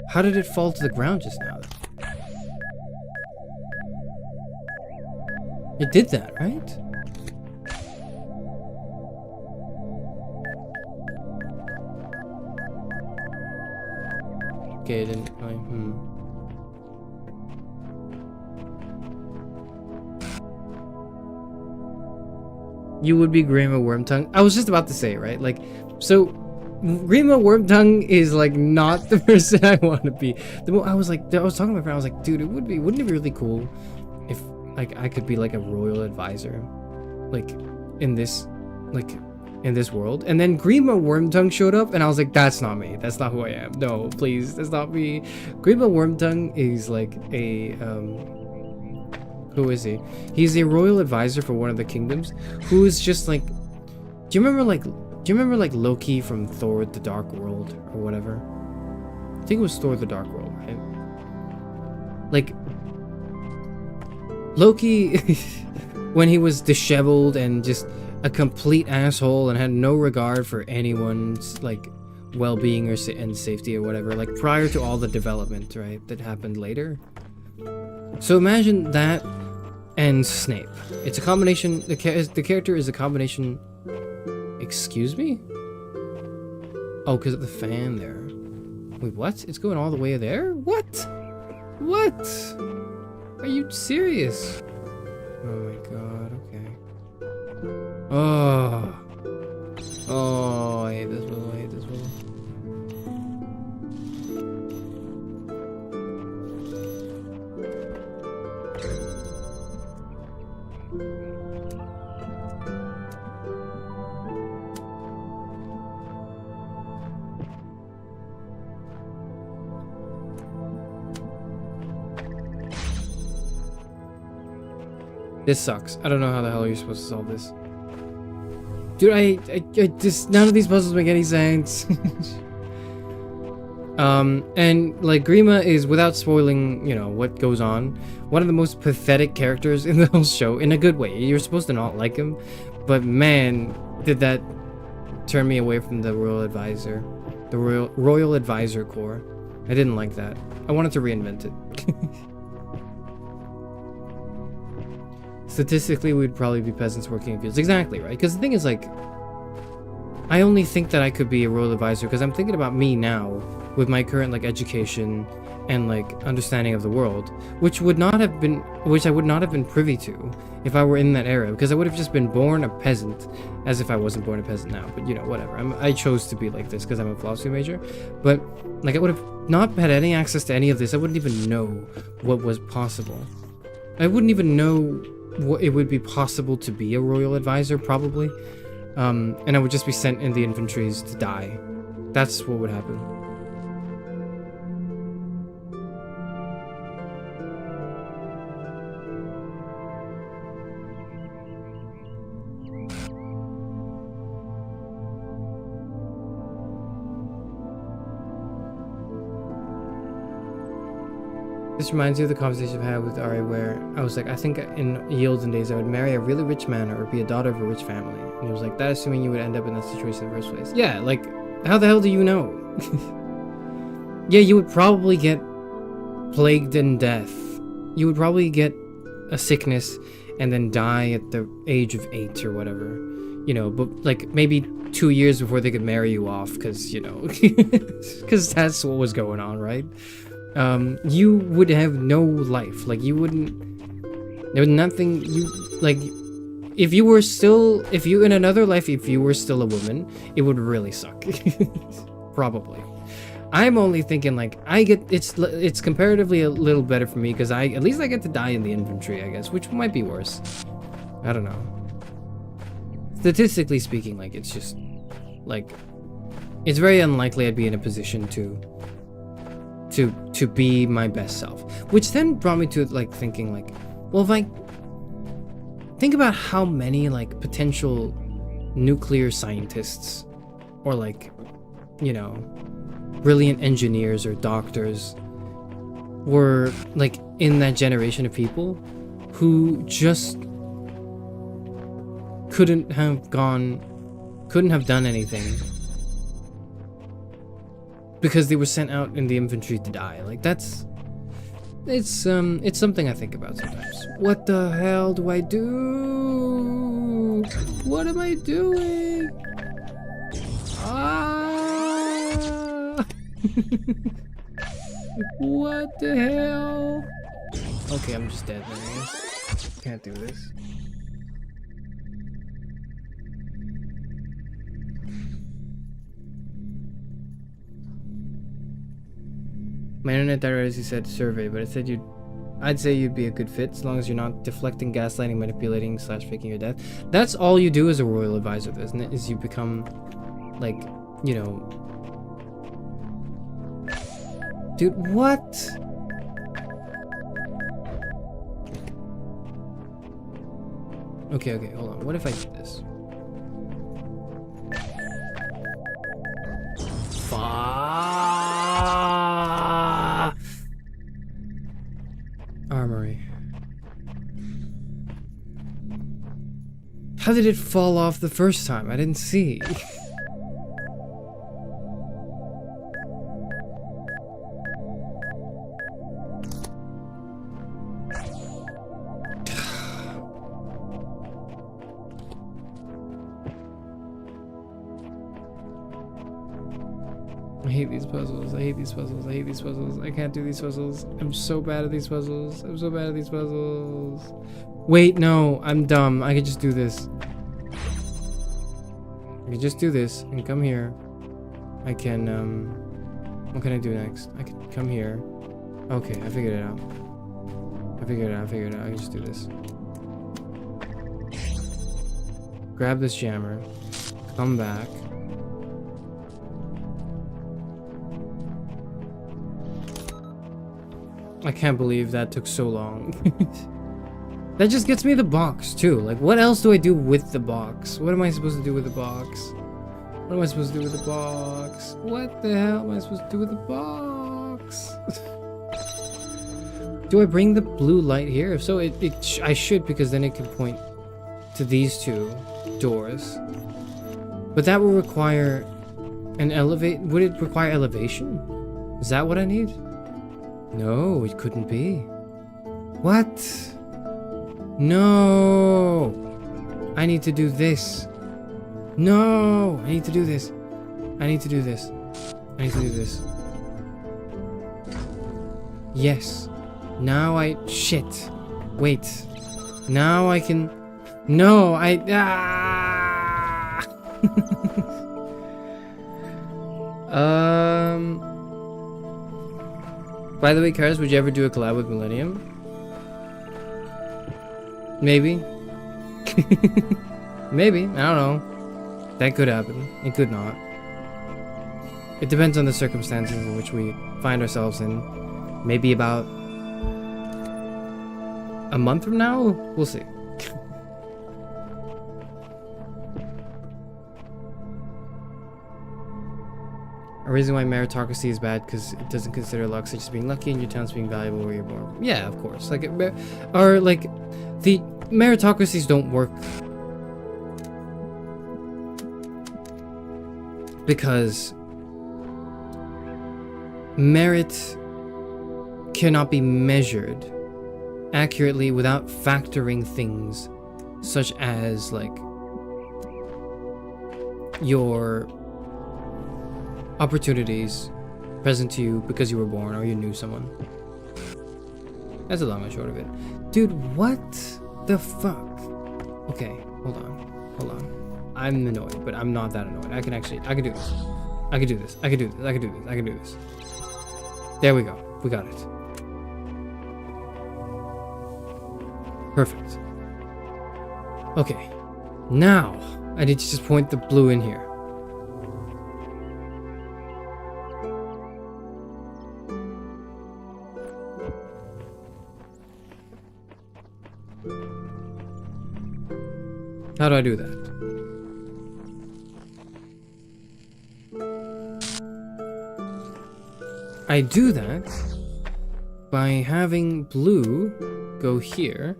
How did it fall to the ground just now? It did that, right? Okay, it didn't. You would be Grima Wormtongue. I was just about to say, right? Like, so Grima Wormtongue is like not the person I want to be. I was talking to my friend. I was like, dude, wouldn't it be really cool if like I could be like a royal advisor, like in this world? And then Grima Wormtongue showed up, and I was like, that's not me. That's not who I am. No, please, that's not me. Grima Wormtongue is like a who is he? He's a royal advisor for one of the kingdoms, who is just like, do you remember like Loki from Thor: The Dark World or whatever? I think it was Thor: The Dark World, right? Like Loki when he was disheveled and just a complete asshole and had no regard for anyone's like well-being or and safety or whatever, like prior to all the development, right, that happened later. So imagine that and Snape. It's a combination. The character is a combination. Excuse me? Oh, because of the fan there. Wait, what? It's going all the way there? What? What? Are you serious? Oh my god, okay. Oh. Oh, I hate this one, I hate this one. This sucks. I don't know how the hell you're supposed to solve this. Dude, I just, none of these puzzles make any sense. And like Grima is, without spoiling, you know, what goes on, one of the most pathetic characters in the whole show, in a good way. You're supposed to not like him, but man, did that turn me away from the Royal Advisor, the Royal Advisor Corps. I didn't like that. I wanted to reinvent it. Statistically, we'd probably be peasants working in fields. Exactly, right? Because the thing is, like, I only think that I could be a royal advisor because I'm thinking about me now with my current, like, education and, like, understanding of the world, which I would not have been privy to if I were in that era, because I would have just been born a peasant, as if I wasn't born a peasant now. But, you know, whatever. I chose to be like this because I'm a philosophy major. But, like, I would have not had any access to any of this. I wouldn't even know what was possible. I wouldn't even know what it would be possible to be a royal advisor, probably. And I would just be sent in the infantries to die. That's what would happen. This reminds me of the conversation I had with Ari where I was like, I think in ye olden days I would marry a really rich man or be a daughter of a rich family. And he was like, that assuming you would end up in that situation in the first place. Yeah, like, how the hell do you know? Yeah, you would probably get plagued in death. You would probably get a sickness and then die at the age of 8 or whatever. You know, but like maybe 2 years before they could marry you off because, you know, because that's what was going on, right? You would have no life. Like, you wouldn't, there was nothing, you, like, if you in another life, if you were still a woman, it would really suck. Probably. I'm only thinking, like, it's comparatively a little better for me, because at least I get to die in the infantry, I guess, which might be worse. I don't know. Statistically speaking, like, it's just, like, it's very unlikely I'd be in a position to be my best self, which then brought me to like thinking like, well, if I think about how many like potential nuclear scientists or like, you know, brilliant engineers or doctors were like in that generation of people who just couldn't have done anything because they were sent out in the infantry to die. Like, it's something I think about sometimes. What the hell do I do? What am I doing? Ah! What the hell? Okay, I'm just dead, man. Can't do this. My internet directly said survey, but it said I'd say you'd be a good fit as long as you're not deflecting, gaslighting, manipulating, / faking your death. That's all you do as a royal advisor, isn't it? Is you become, like, you know... Dude, what? Okay, hold on. What if I did this? Armory. How did it fall off the first time? I didn't see. I hate these puzzles. I hate these puzzles. I hate these puzzles. I can't do these puzzles. I'm so bad at these puzzles. I'm so bad at these puzzles. Wait, no. I'm dumb. I could just do this. I can just do this and come here. I can, what can I do next? I can come here. Okay, I figured it out. I figured it out. I figured it out. I can just do this. Grab this jammer. Come back. I can't believe that took so long. That just gets me the box too. Like, what else do I do with the box? What am I supposed to do with the box? What am I supposed to do with the box? What the hell am I supposed to do with the box? Do I bring the blue light here? If so, I should, because then it can point to these two doors. But that will require an elevate. Would it require elevation? Is that what I need? No, it couldn't be. What? No! I need to do this. No! I need to do this. I need to do this. I need to do this. Yes. Now I... Shit. Wait. Now I can... No, I... Ah! By the way, Karis, would you ever do a collab with Millennium? Maybe. Maybe. I don't know. That could happen. It could not. It depends on the circumstances in which we find ourselves in. Maybe about a month from now? We'll see. A reason why meritocracy is bad because it doesn't consider luck, such as being lucky and your talents being valuable where you're born. Yeah, of course. Like, or like, the meritocracies don't work because merit cannot be measured accurately without factoring things such as like your opportunities present to you because you were born or you knew someone. That's the long and short of it. Dude, what the fuck? Okay, hold on. Hold on. I'm annoyed, but I'm not that annoyed. I can do this. I can do this. I can do this. I can do this. I can do this. There we go. We got it. Perfect. Okay. Now, I need to just point the blue in here. How do I do that? I do that by having blue go here.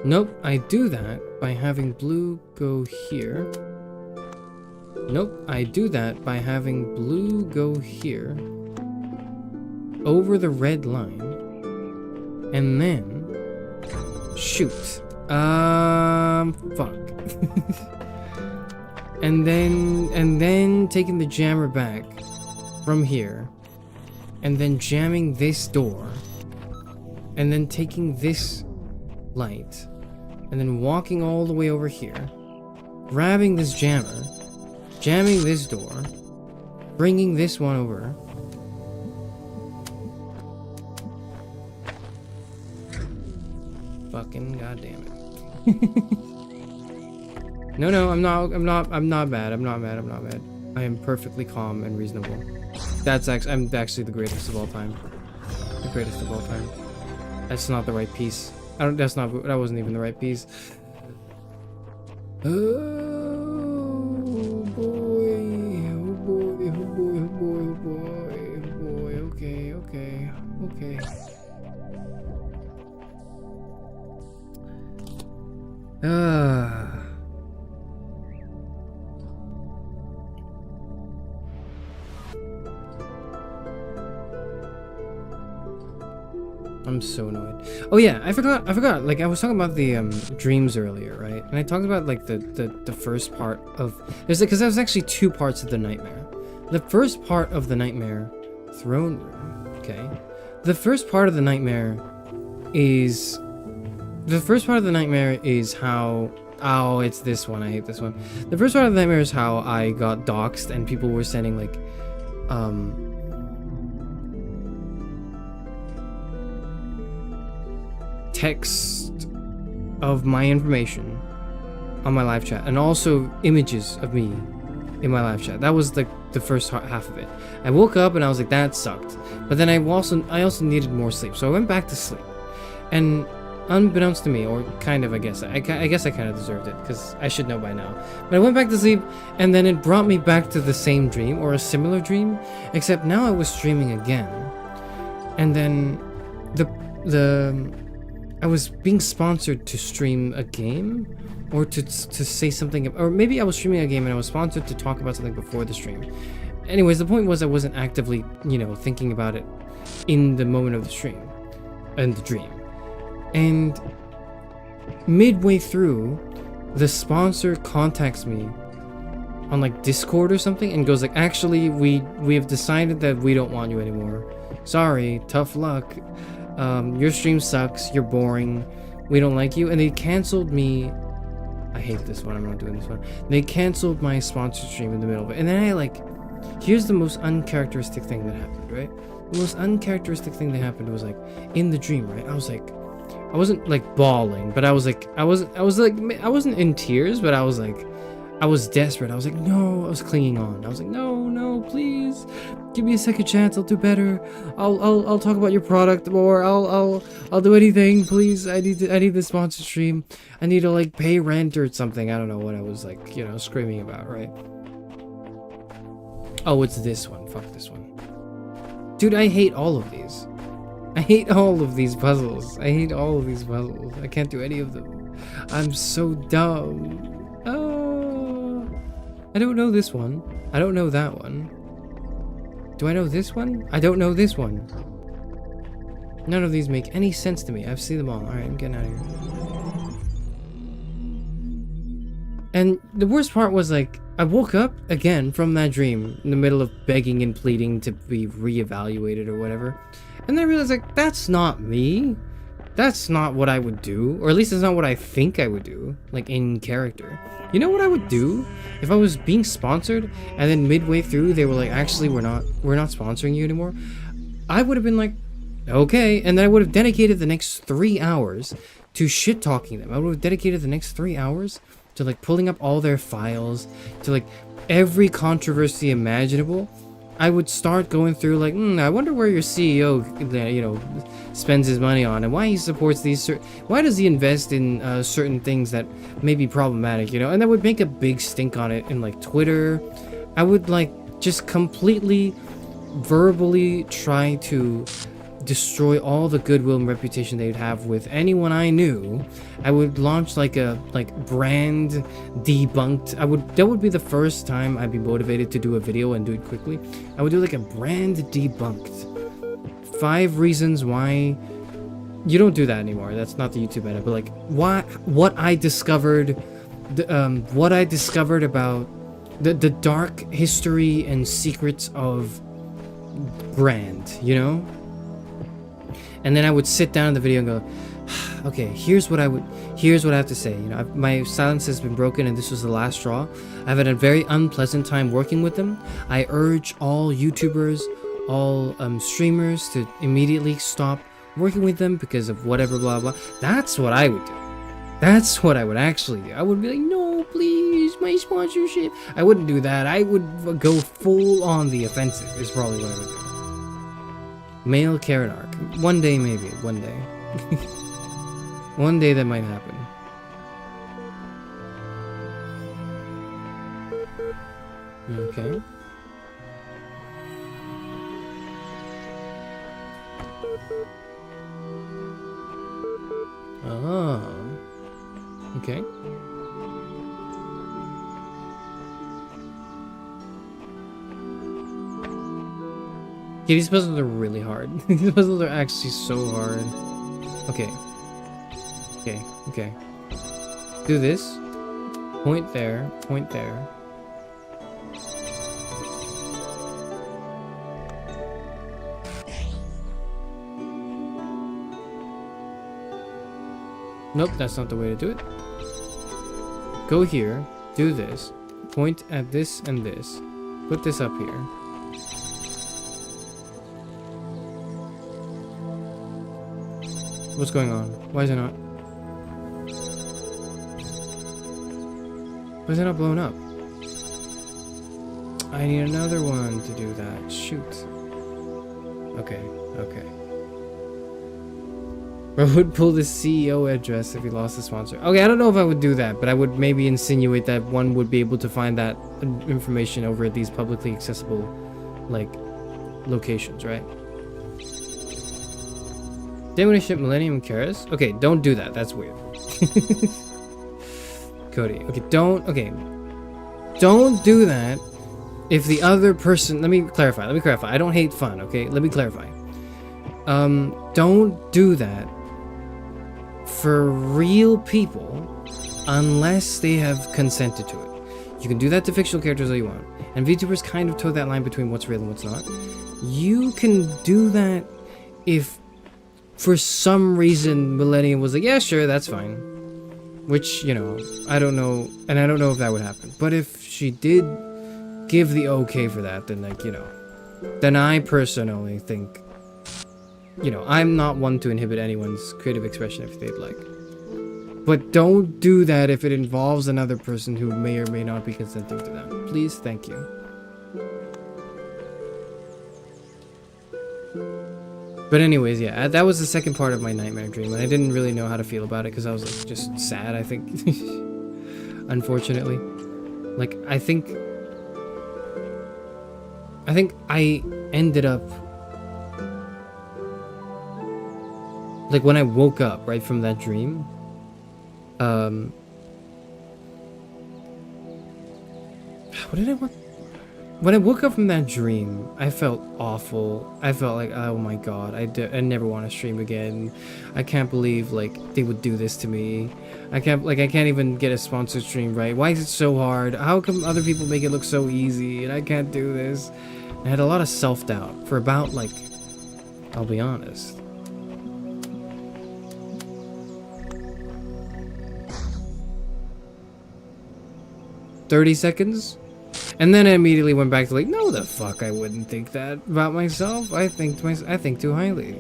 Nope, I do that by having blue go here. Nope, I do that by having blue go here. Over the red line. And then... Shoot. Fuck. and then taking the jammer back from here. And then jamming this door. And then taking this light. And then walking all the way over here. Grabbing this jammer. Jamming this door. Bringing this one over. Fucking goddamn it. No, I'm not bad. I'm not bad. I am perfectly calm and reasonable. I'm actually the greatest of all time. The greatest of all time. That's not the right piece. That wasn't even the right piece. Oh boy. I'm so annoyed. Oh yeah, I forgot. Like I was talking about the dreams earlier, right? And I talked about like the first part of there's because there's actually two parts of the nightmare. The first part of the nightmare, throne room. Okay, the first part of the nightmare is how. Oh, it's this one. I hate this one. The first part of the nightmare is how I got doxxed and people were sending like text of my information on my live chat and also images of me in my live chat. That was like the first half of it. I woke up and I was like, that sucked. But then I also needed more sleep, so I went back to sleep. And unbeknownst to me, or kind of, I guess I kind of deserved it because I should know by now. But I went back to sleep, and then it brought me back to the same dream or a similar dream, except now I was streaming again, and then I was being sponsored to stream a game, or to say something, or maybe I was streaming a game and I was sponsored to talk about something before the stream. Anyways, the point was I wasn't actively, thinking about it in the moment of the stream, and the dream. And midway through, the sponsor contacts me on like Discord or something and goes like, actually, we have decided that we don't want you anymore. Sorry, tough luck. Your stream sucks. You're boring. We don't like you. And they canceled me. I hate this one. I'm not doing this one. They canceled my sponsored stream in the middle of it. And then here's the most uncharacteristic thing that happened, right? The most uncharacteristic thing that happened was like in the dream, right? I wasn't like bawling, but I wasn't in tears, but I was desperate. I was like, no, I was clinging on. I was like, no, please, give me a second chance. I'll do better. I'll talk about your product more. I'll do anything, please. I need the sponsor stream. I need to like pay rent or something. I don't know what I was like, screaming about, right? Oh, it's this one. Fuck this one. Dude, I hate all of these. I hate all of these puzzles. I can't do any of them. I'm so dumb. Oh. I don't know this one. I don't know that one. Do I know this one? I don't know this one. None of these make any sense to me. I've seen them all. Alright, I'm getting out of here. And the worst part was like, I woke up again from that dream in the middle of begging and pleading to be reevaluated or whatever. And then I realized, like, that's not me. That's not what I would do. Or at least it's not what I think I would do, like, in character. You know what I would do? If I was being sponsored, and then midway through, they were like, actually, we're not sponsoring you anymore. I would have been like, okay. And then I would have dedicated the next 3 hours to shit-talking them. I would have dedicated the next 3 hours to, like, pulling up all their files, to, like, every controversy imaginable. I would start going through like, I wonder where your CEO, spends his money on, and why he supports these. Why does he invest in certain things that may be problematic, And I would make a big stink on it in like Twitter. I would like just completely, verbally try to destroy all the goodwill and reputation they'd have with anyone I knew. I would launch like a brand debunked. That would be the first time I'd be motivated to do a video and do it quickly. I would do like a brand debunked. 5 reasons why you don't do that anymore. That's not the YouTube meta, but like what I discovered about the dark history and secrets of brand, And then I would sit down in the video and go, okay, here's what I have to say. My silence has been broken, and this was the last straw. I've had a very unpleasant time working with them. I urge all YouTubers, all streamers to immediately stop working with them because of whatever, blah, blah. That's what I would do. That's what I would actually do. I would be like, no, please, my sponsorship. I wouldn't do that. I would go full on the offensive is probably what I would do. Male Karen arc. One day, maybe. One day. One day that might happen. Okay. Ah. Okay. Yeah, these puzzles are really hard. These puzzles are actually so hard. Okay. Okay, okay. Do this. Point there, point there. Nope, that's not the way to do it. Go here, do this, point at this and this. Put this up here. What's going on? Why is it not? Why is it not blown up? I need another one to do that. Shoot. Okay, okay. I would pull the CEO address if he lost the sponsor. Okay, I don't know if I would do that, but I would maybe insinuate that one would be able to find that information over at these publicly accessible, like, locations, right? Then when I ship Millennium Karas? Okay, don't do that. That's weird. Cody. Okay, don't do that if the other person... Let me clarify. I don't hate fun, okay? Let me clarify. Don't do that for real people unless they have consented to it. You can do that to fictional characters all you want. And VTubers kind of toe that line between what's real and what's not. You can do that if for some reason Millennium was like, yeah, sure, that's fine. Which, you know, I don't know, and I don't know if that would happen. But if she did give the okay for that, then, like, you know, then I personally think, you know, I'm not one to inhibit anyone's creative expression if they'd like. But don't do that if it involves another person who may or may not be consenting to that. Please, thank you. But anyways, yeah, that was the second part of my nightmare dream, and I didn't really know how to feel about it because I was, like, just sad, I think. Unfortunately. Like, I think I ended up... Like, when I woke up, right, from that dream, what did I want? When I woke up from that dream, I felt awful. I felt like, oh my god, I never want to stream again. I can't believe, like, they would do this to me. I can't even get a sponsored stream right. Why is it so hard? How come other people make it look so easy and I can't do this? I had a lot of self-doubt for about, like, I'll be honest, 30 seconds. And then I immediately went back to, like, no, the fuck, I wouldn't think that about myself. I think too highly.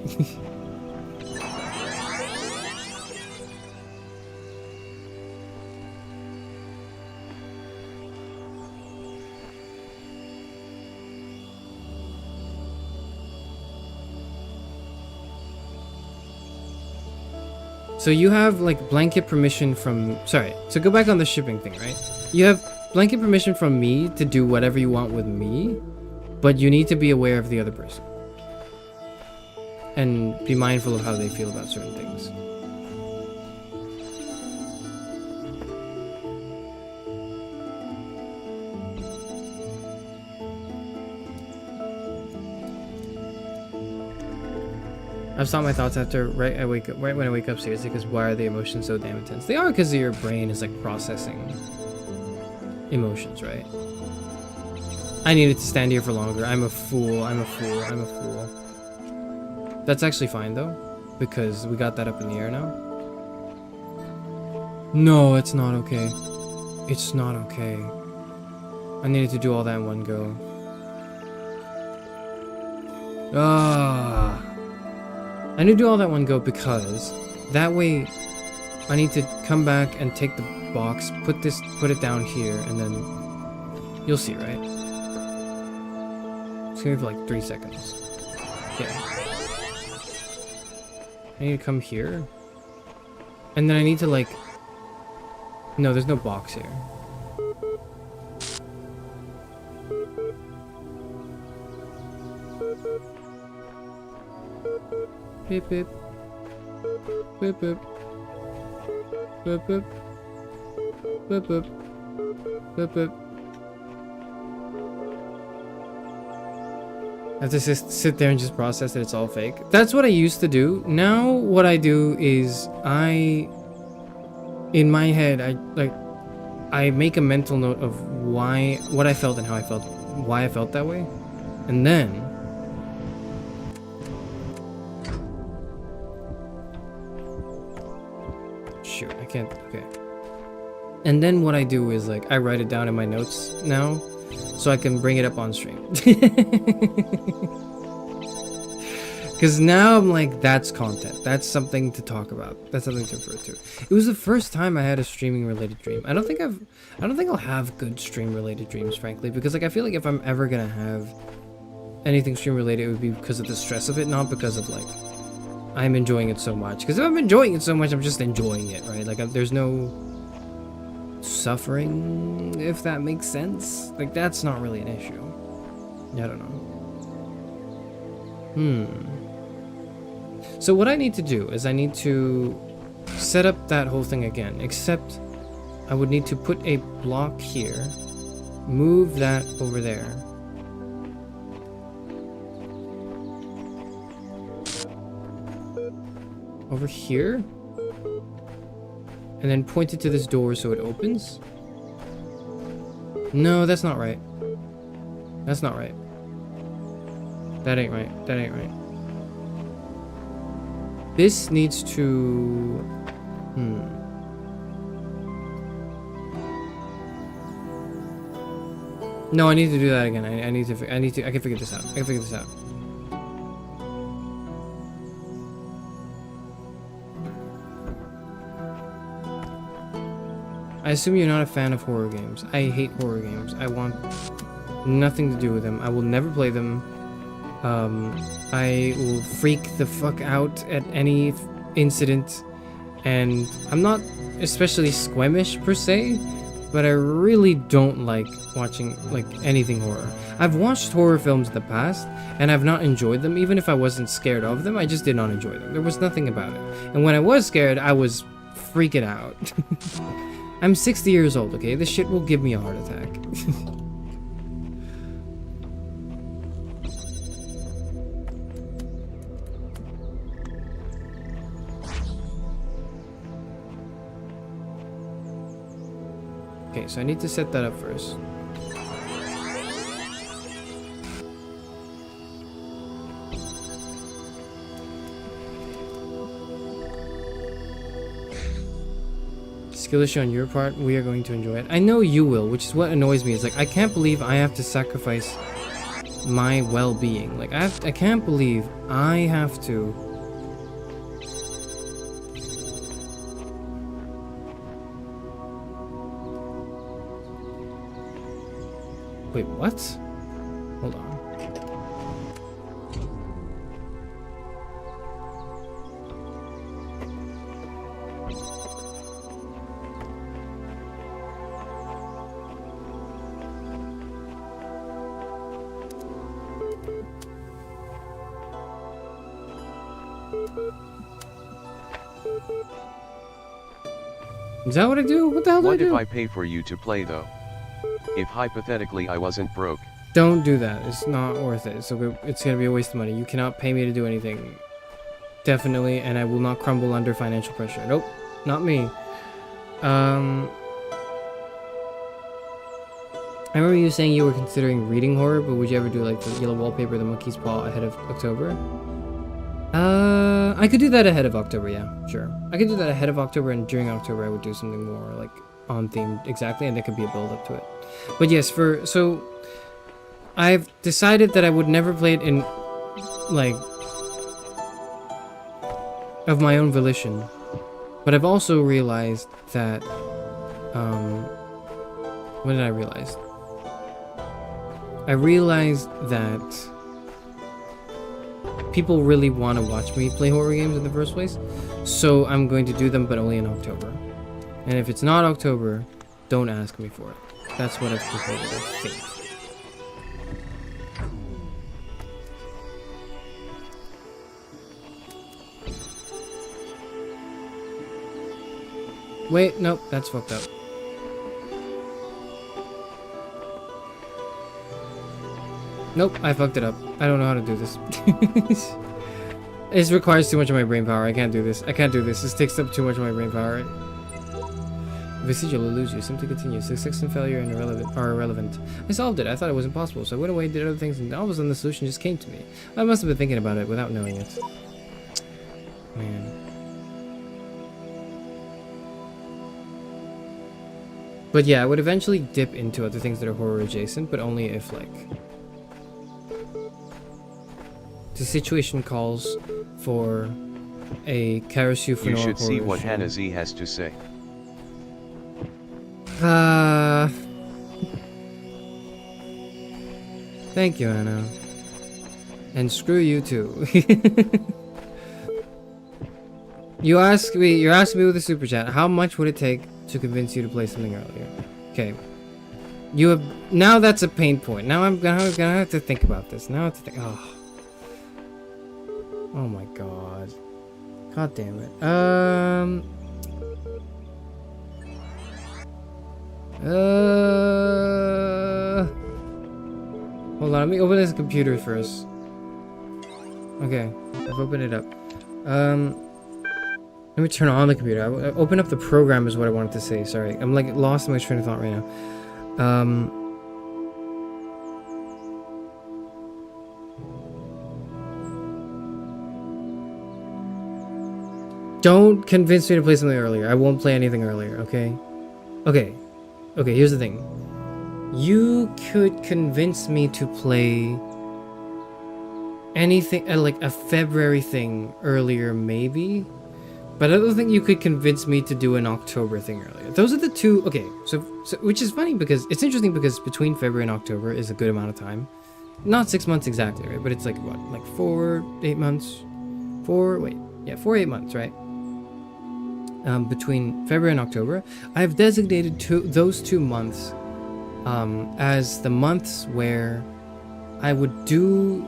So you have, like, blanket permission from... Sorry, so go back on the shipping thing, right? You have blanket permission from me to do whatever you want with me, but you need to be aware of the other person. And be mindful of how they feel about certain things. I've stopped my thoughts after right when I wake up seriously, because why are the emotions so damn intense? They are because your brain is, like, processing emotions, right? I needed to stand here for longer. I'm a fool. That's actually fine though, because we got that up in the air now. No, it's not okay. It's not okay. I needed to do all that in one go. I need to do all that one go because that way I need to come back and take the box, put it down here, and then you'll see, right? It's gonna be for like 3 seconds. Yeah. I need to come here. And then I need to, like... No, there's no box here. Beep beep. Beep beep. Beep beep. Beep beep. Beep beep. I have to sit there and just process that it's all fake. That's what I used to do. Now what I do is in my head, I make a mental note of what I felt and how I felt, why I felt that way. And then shoot, I can't, okay. And then what I do is like, I write it down in my notes now so I can bring it up on stream. Because now I'm like, that's content. That's something to talk about. That's something to refer to. It was the first time I had a streaming related dream. I don't think I'll have good stream related dreams, frankly, because like I feel like if I'm ever gonna have anything stream related, it would be because of the stress of it, not because of like I'm enjoying it so much. Because if I'm enjoying it so much, I'm just enjoying it, right? Like there's no suffering, if that makes sense. Like that's not really an issue. I don't know. So what I need to do is I need to set up that whole thing again, except I would need to put a block here, move that over there. Over here? And then point it to this door so it opens? No, that's not right. That's not right. That ain't right. That ain't right. This needs to... No, I need to do that again. I can figure this out. I can figure this out. I assume you're not a fan of horror games. I hate horror games. I want nothing to do with them. I will never play them. I will freak the fuck out at any incident, and I'm not especially squeamish per se, but I really don't like watching like anything horror. I've watched horror films in the past, and I've not enjoyed them. Even if I wasn't scared of them, I just did not enjoy them. There was nothing about it. And when I was scared, I was freaking out. I'm 60 years old, okay? This shit will give me a heart attack. Okay, so I need to set that up first. Skill issue on your part, we are going to enjoy it. I know you will, which is what annoys me. It's like, I can't believe I have to sacrifice my well-being. Like, I can't believe I have to... Wait, what? Hold on. Is that what I do? What the hell do I do? What if I pay for you to play though? If hypothetically I wasn't broke. Don't do that. It's not worth it. So it's gonna be a waste of money. You cannot pay me to do anything. Definitely, and I will not crumble under financial pressure. Nope, not me. I remember you saying you were considering reading horror, but would you ever do like the yellow wallpaper, the monkey's paw ahead of October? I could do that ahead of October, yeah, sure. I could do that ahead of October, and during October I would do something more like on theme exactly, and there could be a build up to it. But yes, so I've decided that I would never play it in like of my own volition, but I've also realized that what did I realize? I realized that people really want to watch me play horror games in the first place, so I'm going to do them, but only in October. And if it's not October, don't ask me for it. That's what I've concluded, I think. Wait, nope, that's fucked up. Nope, I fucked it up. I don't know how to do this. It requires too much of my brain power. I can't do this. I can't do this. This takes up too much of my brain power. Vestigial illusion. Simply continue. Success and failure and irrelevant. I solved it. I thought it was impossible, so I went away, did other things, and all of a sudden the solution just came to me. I must have been thinking about it without knowing it. Man. But yeah, I would eventually dip into other things that are horror adjacent, but only if, like, the situation calls for a Karasu You should see what Hannah Z has to say. Thank you, Anna. And screw you too. You're asking me with a super chat, how much would it take to convince you to play something earlier? Okay. You have, now that's a pain point. Now I'm gonna have to think about this. Now I have to think, oh my god. God damn it. Hold on, let me open this computer first. Okay, I've opened it up. Let me turn on the computer. Open up the program is what I wanted to say. Sorry, I'm like lost in my train of thought right now. Don't convince me to play something earlier. I won't play anything earlier, okay? Okay, here's the thing. You could convince me to play anything, like a February thing earlier, maybe? But I don't think you could convince me to do an October thing earlier. Those are the two, okay, so which is funny because, it's interesting because between February and October is a good amount of time. Not 6 months exactly, right? But it's like, what, like 8 months? 4, 8 months, right? Between February and October. I've designated those 2 months as the months where I would do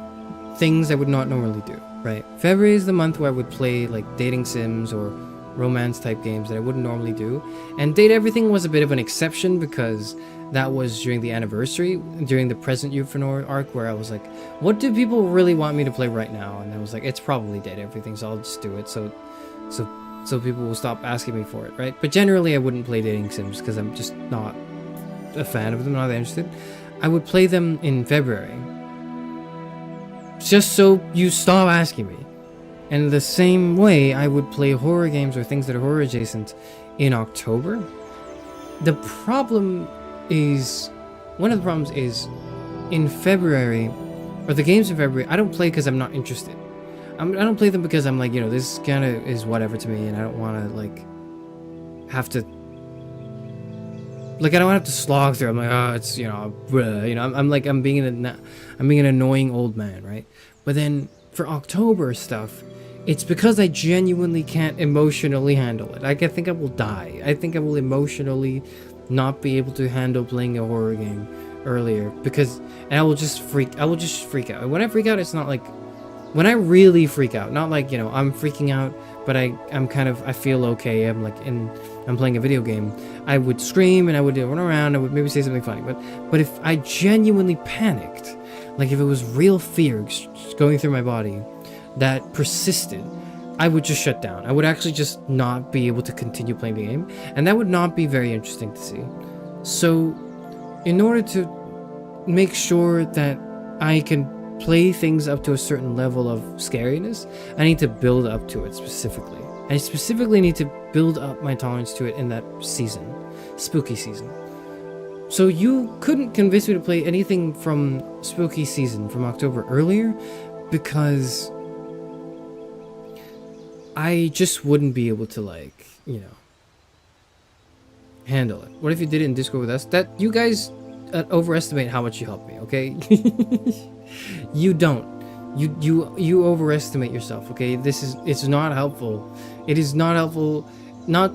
things I would not normally do, right? February is the month where I would play like dating sims or romance type games that I wouldn't normally do. And Date Everything was a bit of an exception because that was during the anniversary, during the present Euphonor arc, where I was like, what do people really want me to play right now? And I was like, it's probably Date Everything, so I'll just do it. So people will stop asking me for it, right? But generally I wouldn't play dating sims because I'm just not a fan of them, not that interested. I would play them in February. Just so you stop asking me. And the same way I would play horror games or things that are horror adjacent in October. The problem is, one of the problems is in February, or the games in February, I don't play because I'm not interested. I don't play them because I'm like, you know, this kind of is whatever to me, and I don't want to like have to, like, I don't have to slog through. I'm like, oh, it's, you know, I'm being an annoying old man, right? But then for October stuff, it's because I genuinely can't emotionally handle it. I think I will die. I think I will emotionally not be able to handle playing a horror game earlier because, and I will just freak out. And when I freak out, it's not like, when I really freak out, not like, you know, I'm freaking out, but I feel okay. I'm playing a video game. I would scream and I would run around. I would maybe say something funny. But if I genuinely panicked, like if it was real fear going through my body that persisted, I would just shut down. I would actually just not be able to continue playing the game. And that would not be very interesting to see. So in order to make sure that I can play things up to a certain level of scariness, I need to build up to it specifically. I specifically need to build up my tolerance to it in that season, spooky season. So you couldn't convince me to play anything from spooky season, from October earlier, because I just wouldn't be able to, like, you know, handle it. What if you did it in Discord with us? That you guys overestimate how much you help me, okay? You don't. You overestimate yourself, okay? It's not helpful. It is not helpful, not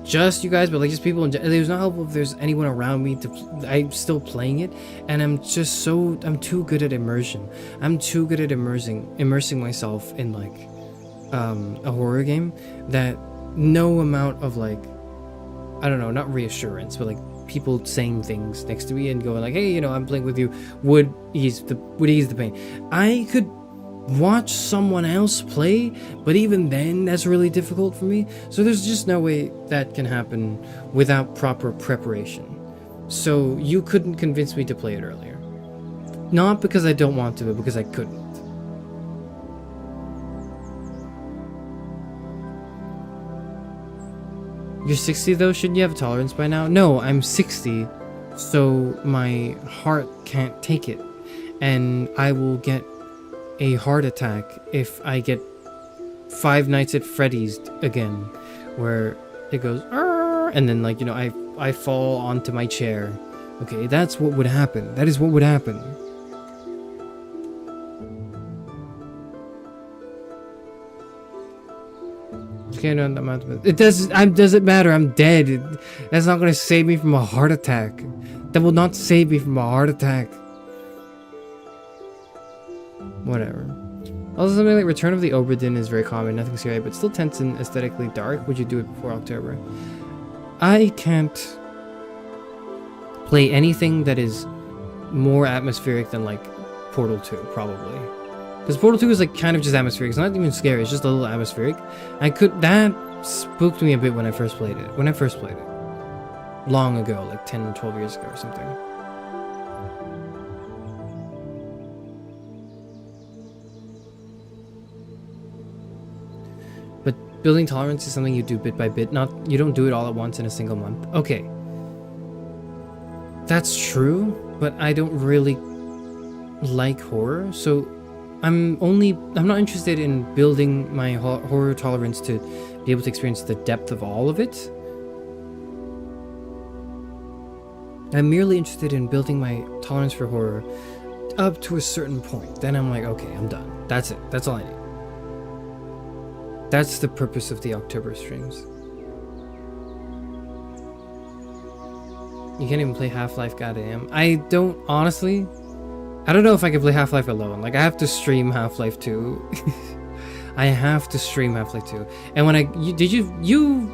just you guys, but like just people in general. It's not helpful if there's anyone around me I'm still playing it, and I'm too good at immersion. I'm too good at immersing myself in like a horror game that no amount of like, I don't know, not reassurance, but like people saying things next to me and going like, hey, you know, I'm playing with you, would ease the pain. I could watch someone else play, but even then that's really difficult for me. So there's just no way that can happen without proper preparation. So you couldn't convince me to play it earlier. Not because I don't want to, but because I couldn't. You're 60 though? Shouldn't you have a tolerance by now? No, I'm 60, so my heart can't take it. And I will get a heart attack if I get Five Nights at Freddy's again, where it goes, "Arr!" and then, like, you know, I fall onto my chair. Okay, that's what would happen. That is what would happen. It doesn't matter. I'm dead. That's not gonna save me from a heart attack. That will not save me from a heart attack. Whatever. Also, something like Return of the Obra Dinn is very common, nothing scary, but still tense and aesthetically dark. Would you do it before October? I can't play anything that is more atmospheric than like Portal 2, probably. Because Portal 2 is like kind of just atmospheric. It's not even scary, it's just a little atmospheric. That spooked me a bit when I first played it. Long ago, like 10 or 12 years ago or something. But building tolerance is something you do bit by bit. You don't do it all at once in a single month. Okay. That's true, but I don't really like horror, so I'm not interested in building my horror tolerance to be able to experience the depth of all of it. I'm merely interested in building my tolerance for horror up to a certain point. Then I'm like, okay, I'm done. That's it. That's all I need. That's the purpose of the October streams. You can't even play Half-Life, goddamn. I don't know if I can play Half-Life alone. Like, I have to stream Half-Life 2. I have to stream Half-Life 2. And you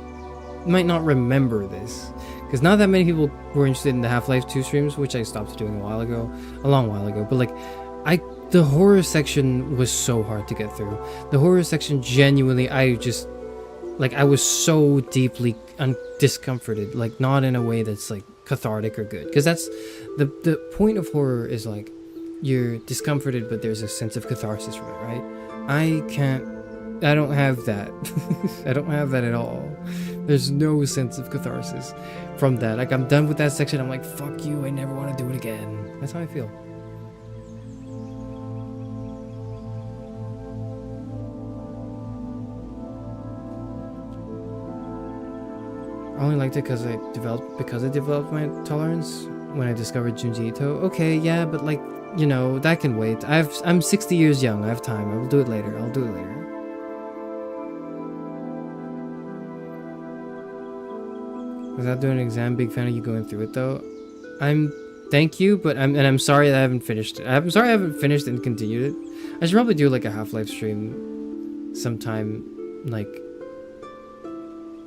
might not remember this, because not that many people were interested in the Half-Life 2 streams, which I stopped doing a long while ago. But like, the horror section was so hard to get through. The horror section, genuinely, I was so deeply discomforted. Like, not in a way that's like cathartic or good, because that's the point of horror, is like, you're discomforted, but there's a sense of catharsis from it, right? I don't have that. I don't have that at all. There's no sense of catharsis from that. Like, I'm done with that section. I'm like, fuck you, I never want to do it again. That's how I feel. I only liked it because I developed my tolerance when I discovered Junji Ito. Okay, yeah, but like, you know, that can wait. I'm 60 years young. I have time. I will do it later. I'll do it later. Without doing an exam, big fan of you going through it though. Thank you, but I'm sorry that I haven't finished it. I'm sorry I haven't finished and continued it. I should probably do like a Half-Life stream sometime, like.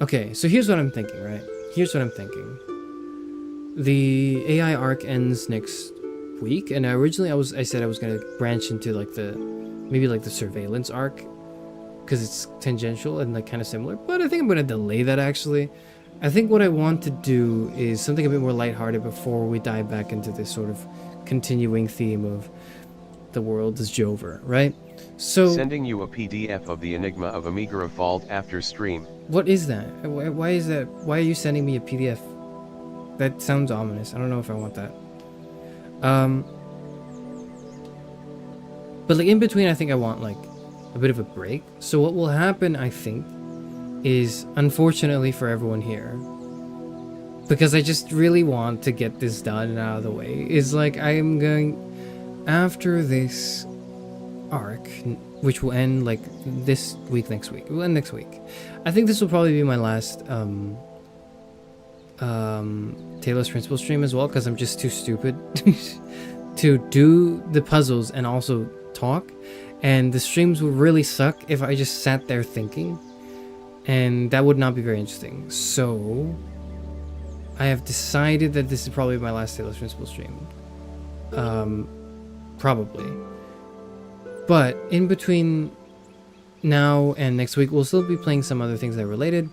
Okay, so here's what I'm thinking, right? The AI arc ends next week, and originally I said I was gonna branch into like maybe the surveillance arc, because it's tangential and like kind of similar, but I think I'm gonna delay that. Actually, I think what I want to do is something a bit more lighthearted before we dive back into this sort of continuing theme of the world is Jover, right? So sending you a PDF of the Enigma of Amiga Vault after stream. What is that? Why is that? Why are you sending me a PDF? That sounds ominous. I don't know if I want that. But like in between, I think I want like a bit of a break. So what will happen, I think, is, unfortunately for everyone here, because I just really want to get this done and out of the way, is like I am going, after this arc, which will end like this week, next week. It will end next week. I think this will probably be my last Talos Principle stream as well, because I'm just too stupid to do the puzzles and also talk, and the streams would really suck if I just sat there thinking, and that would not be very interesting. So I have decided that this is probably my last Talos Principle stream. Probably. But in between now and next week, we'll still be playing some other things that are related.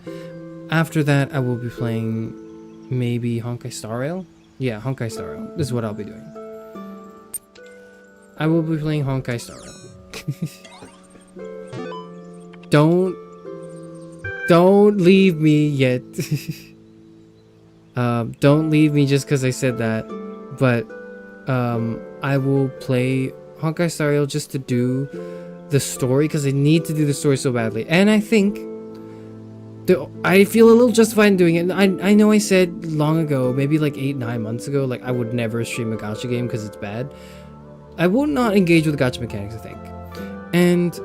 After that, I will be playing maybe Honkai Star Rail. Yeah, Honkai Star Rail. This is what I'll be doing. I will be playing Honkai Star Rail. Don't leave me yet. Don't leave me just because I said that. But I will play Honkai Star Rail just to do the story because I need to do the story so badly. And I think I feel a little justified in doing it. I know I said long ago, maybe like 8-9 months ago, like I would never stream a gacha game because it's bad. I will not engage with gacha mechanics, I think. And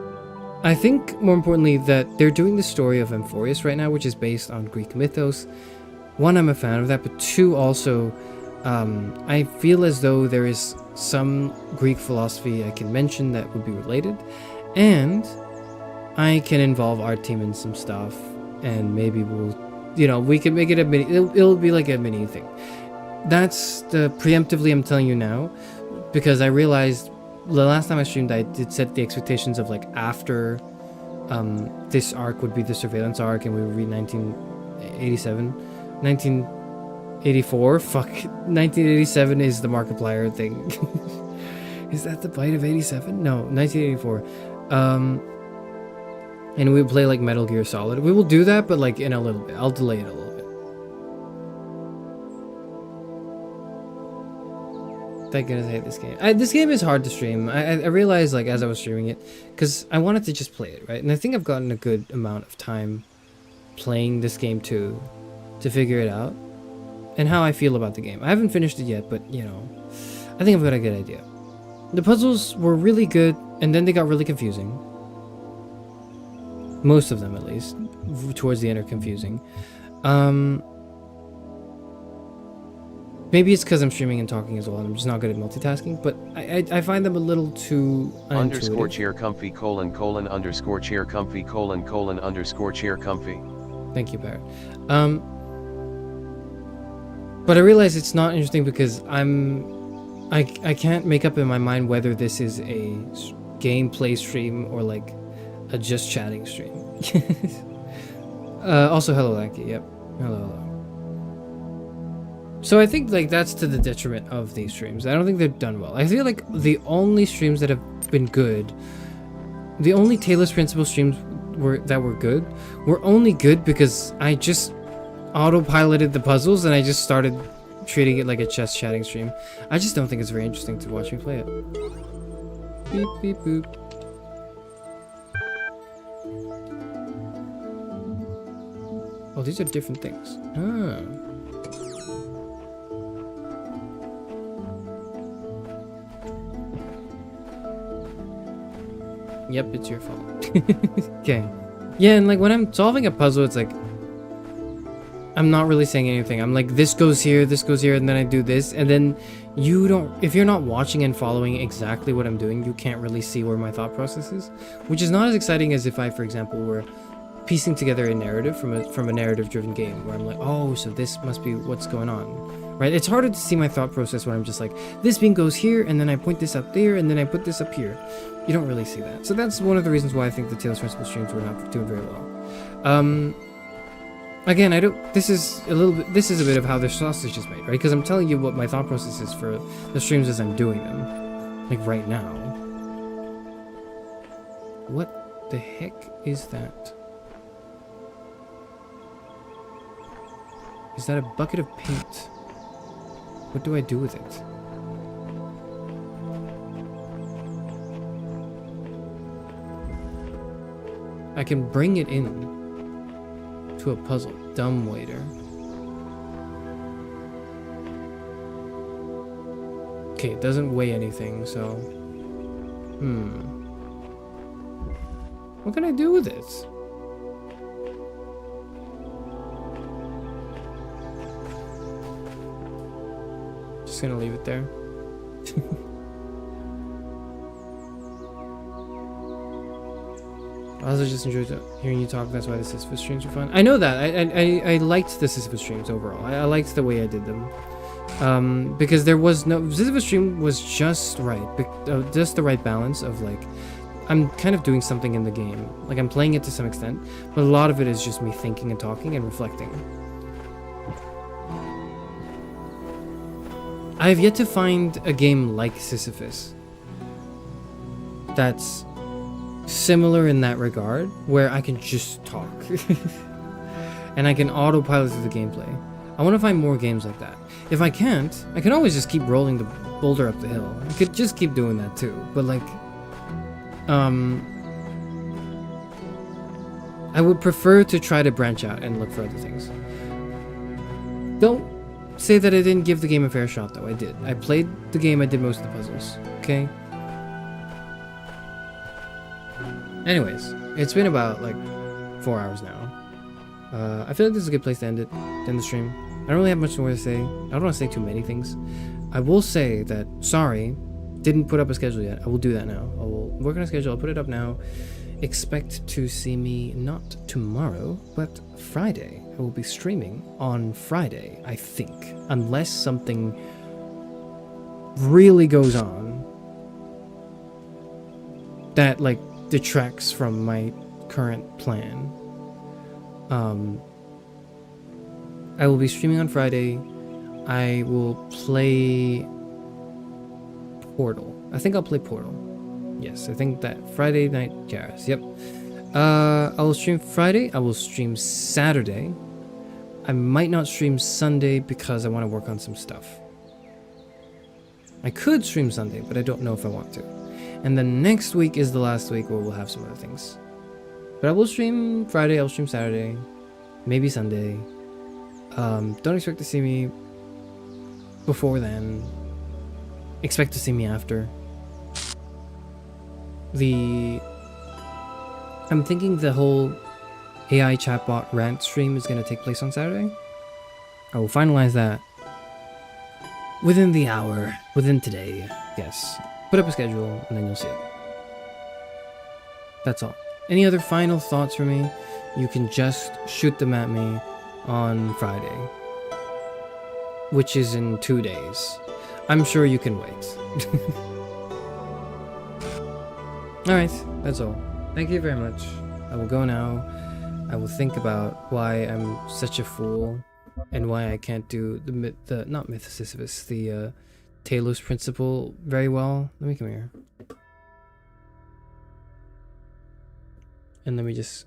I think more importantly that they're doing the story of Amphorius right now, which is based on Greek mythos. One, I'm a fan of that, but two, also, I feel as though there is some Greek philosophy I can mention that would be related, and I can involve our team in some stuff, and maybe we'll, we can make it a mini, it'll be like a mini thing. That's the preemptively I'm telling you now, because I realized the last time I streamed, I did set the expectations of like after this arc would be the surveillance arc, and we would read 1984. Fuck, 1987 is the Markiplier thing. Is that the bite of 87? No, 1984. And we would play like Metal Gear Solid. We will do that, but like in a little bit. I'll delay it a little bit. Thank goodness I hate this game. This game is hard to stream. I realized like as I was streaming it, because I wanted to just play it, right? And I think I've gotten a good amount of time playing this game too, to figure it out, and how I feel about the game. I haven't finished it yet, but I think I've got a good idea. The puzzles were really good, and then they got really confusing. Most of them, at least, towards the end are confusing. Maybe it's because I'm streaming and talking as well, and I'm just not good at multitasking, but I find them a little too Underscore unintuitive. chair comfy underscore chair comfy underscore chair comfy. Thank you, Barrett. But I realize it's not interesting because I can't make up in my mind whether this is a gameplay stream or like a just chatting stream. Also, hello, Lanky. Yep. Hello. So I think like that's to the detriment of these streams. I don't think they've done well. I feel like the only streams that have been good, the only Talos Principle streams that were good, were only good because I just autopiloted the puzzles and I just started treating it like a chess chatting stream. I just don't think it's very interesting to watch me play it. Beep beep boop. Oh, these are different things. Ah. Yep, it's your fault. Okay. Yeah, and like when I'm solving a puzzle, it's like I'm not really saying anything. I'm like, this goes here, and then I do this, and then if you're not watching and following exactly what I'm doing, you can't really see where my thought process is, which is not as exciting as if I, for example, were piecing together a narrative from a narrative-driven game, where I'm like, oh, so this must be what's going on, right? It's harder to see my thought process when I'm just like, this bean goes here, and then I point this up there, and then I put this up here. You don't really see that. So that's one of the reasons why I think the Talos Principle streams were not doing very well. Again, this is a bit of how the sausage is made, right? Because I'm telling you what my thought process is for the streams as I'm doing them, like right now. What the heck is that? Is that a bucket of paint? What do I do with it? I can bring it in to a puzzle. Dumb waiter. Okay, it doesn't weigh anything, so... What can I do with it? Just gonna leave it there. I also just enjoyed hearing you talk. That's why the Sisyphus streams were fun. I know that. I liked the Sisyphus streams overall. I liked the way I did them. Because there was no... Sisyphus stream was just right. Just the right balance of, like... I'm kind of doing something in the game. Like, I'm playing it to some extent. But a lot of it is just me thinking and talking and reflecting. I have yet to find a game like Sisyphus that's similar in that regard, where I can just talk and I can autopilot through the gameplay. I want to find more games like that. If I can't, I can always just keep rolling the boulder up the hill. I could just keep doing that too, but like I would prefer to try to branch out and look for other things. Don't say that I didn't give the game a fair shot, though. I did. I played the game, I did most of the puzzles, okay? Anyways, it's been about, like, 4 hours now. I feel like this is a good place to end the stream. I don't really have much more to say. I don't want to say too many things. I will say that, sorry, didn't put up a schedule yet. I will do that now. I will work on a schedule, I'll put it up now. Expect to see me not tomorrow, but Friday. I will be streaming on Friday, I think. Unless something really goes on that, like, detracts from my current plan. I will be streaming on Friday. I will play Portal. I think I'll play Portal. Yes, I think that Friday night. Yes, yep. I will stream Friday. I will stream Saturday. I might not stream Sunday because I want to work on some stuff. I could stream Sunday, but I don't know if I want to. And then next week is the last week where we'll have some other things. But I will stream Friday. I'll stream Saturday. Maybe Sunday. Don't expect to see me before then. Expect to see me after. I'm thinking the whole AI chatbot rant stream is going to take place on Saturday. I will finalize that within the hour, within today. Yes. Put up a schedule and then you'll see it. That's all. Any other final thoughts for me? You can just shoot them at me on Friday, which is in 2 days. I'm sure you can wait. Alright, that's all. Thank you very much. I will go now. I will think about why I'm such a fool and why I can't do not myth of Sisyphus, the Talos Principle very well. Let me come here. And let me just...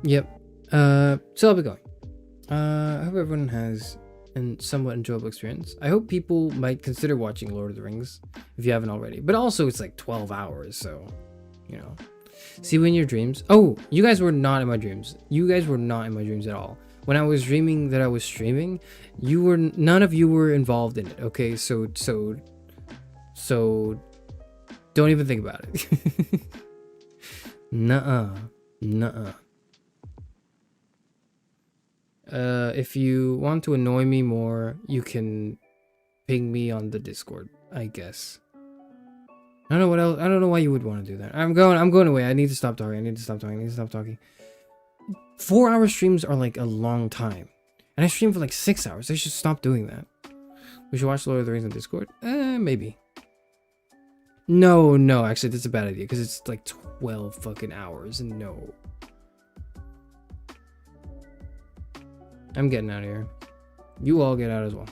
Yep. So I'll be going. I hope everyone has a somewhat enjoyable experience. I hope people might consider watching Lord of the Rings if you haven't already. But also it's like 12 hours, so, you know. See you in your dreams. Oh, you guys were not in my dreams. You guys were not in my dreams at all. When I was dreaming that I was streaming, none of you were involved in it, okay? So don't even think about it. Nuh-uh. If you want to annoy me more, you can ping me on the Discord, I guess. I don't know what else. I don't know why you would want to do that. I'm going away. I need to stop talking. 4-hour streams are like a long time. And I stream for like 6 hours. I should stop doing that. We should watch Lord of the Rings on Discord? Maybe. No, actually that's a bad idea because it's like 12 fucking hours and no. I'm getting out of here. You all get out as well.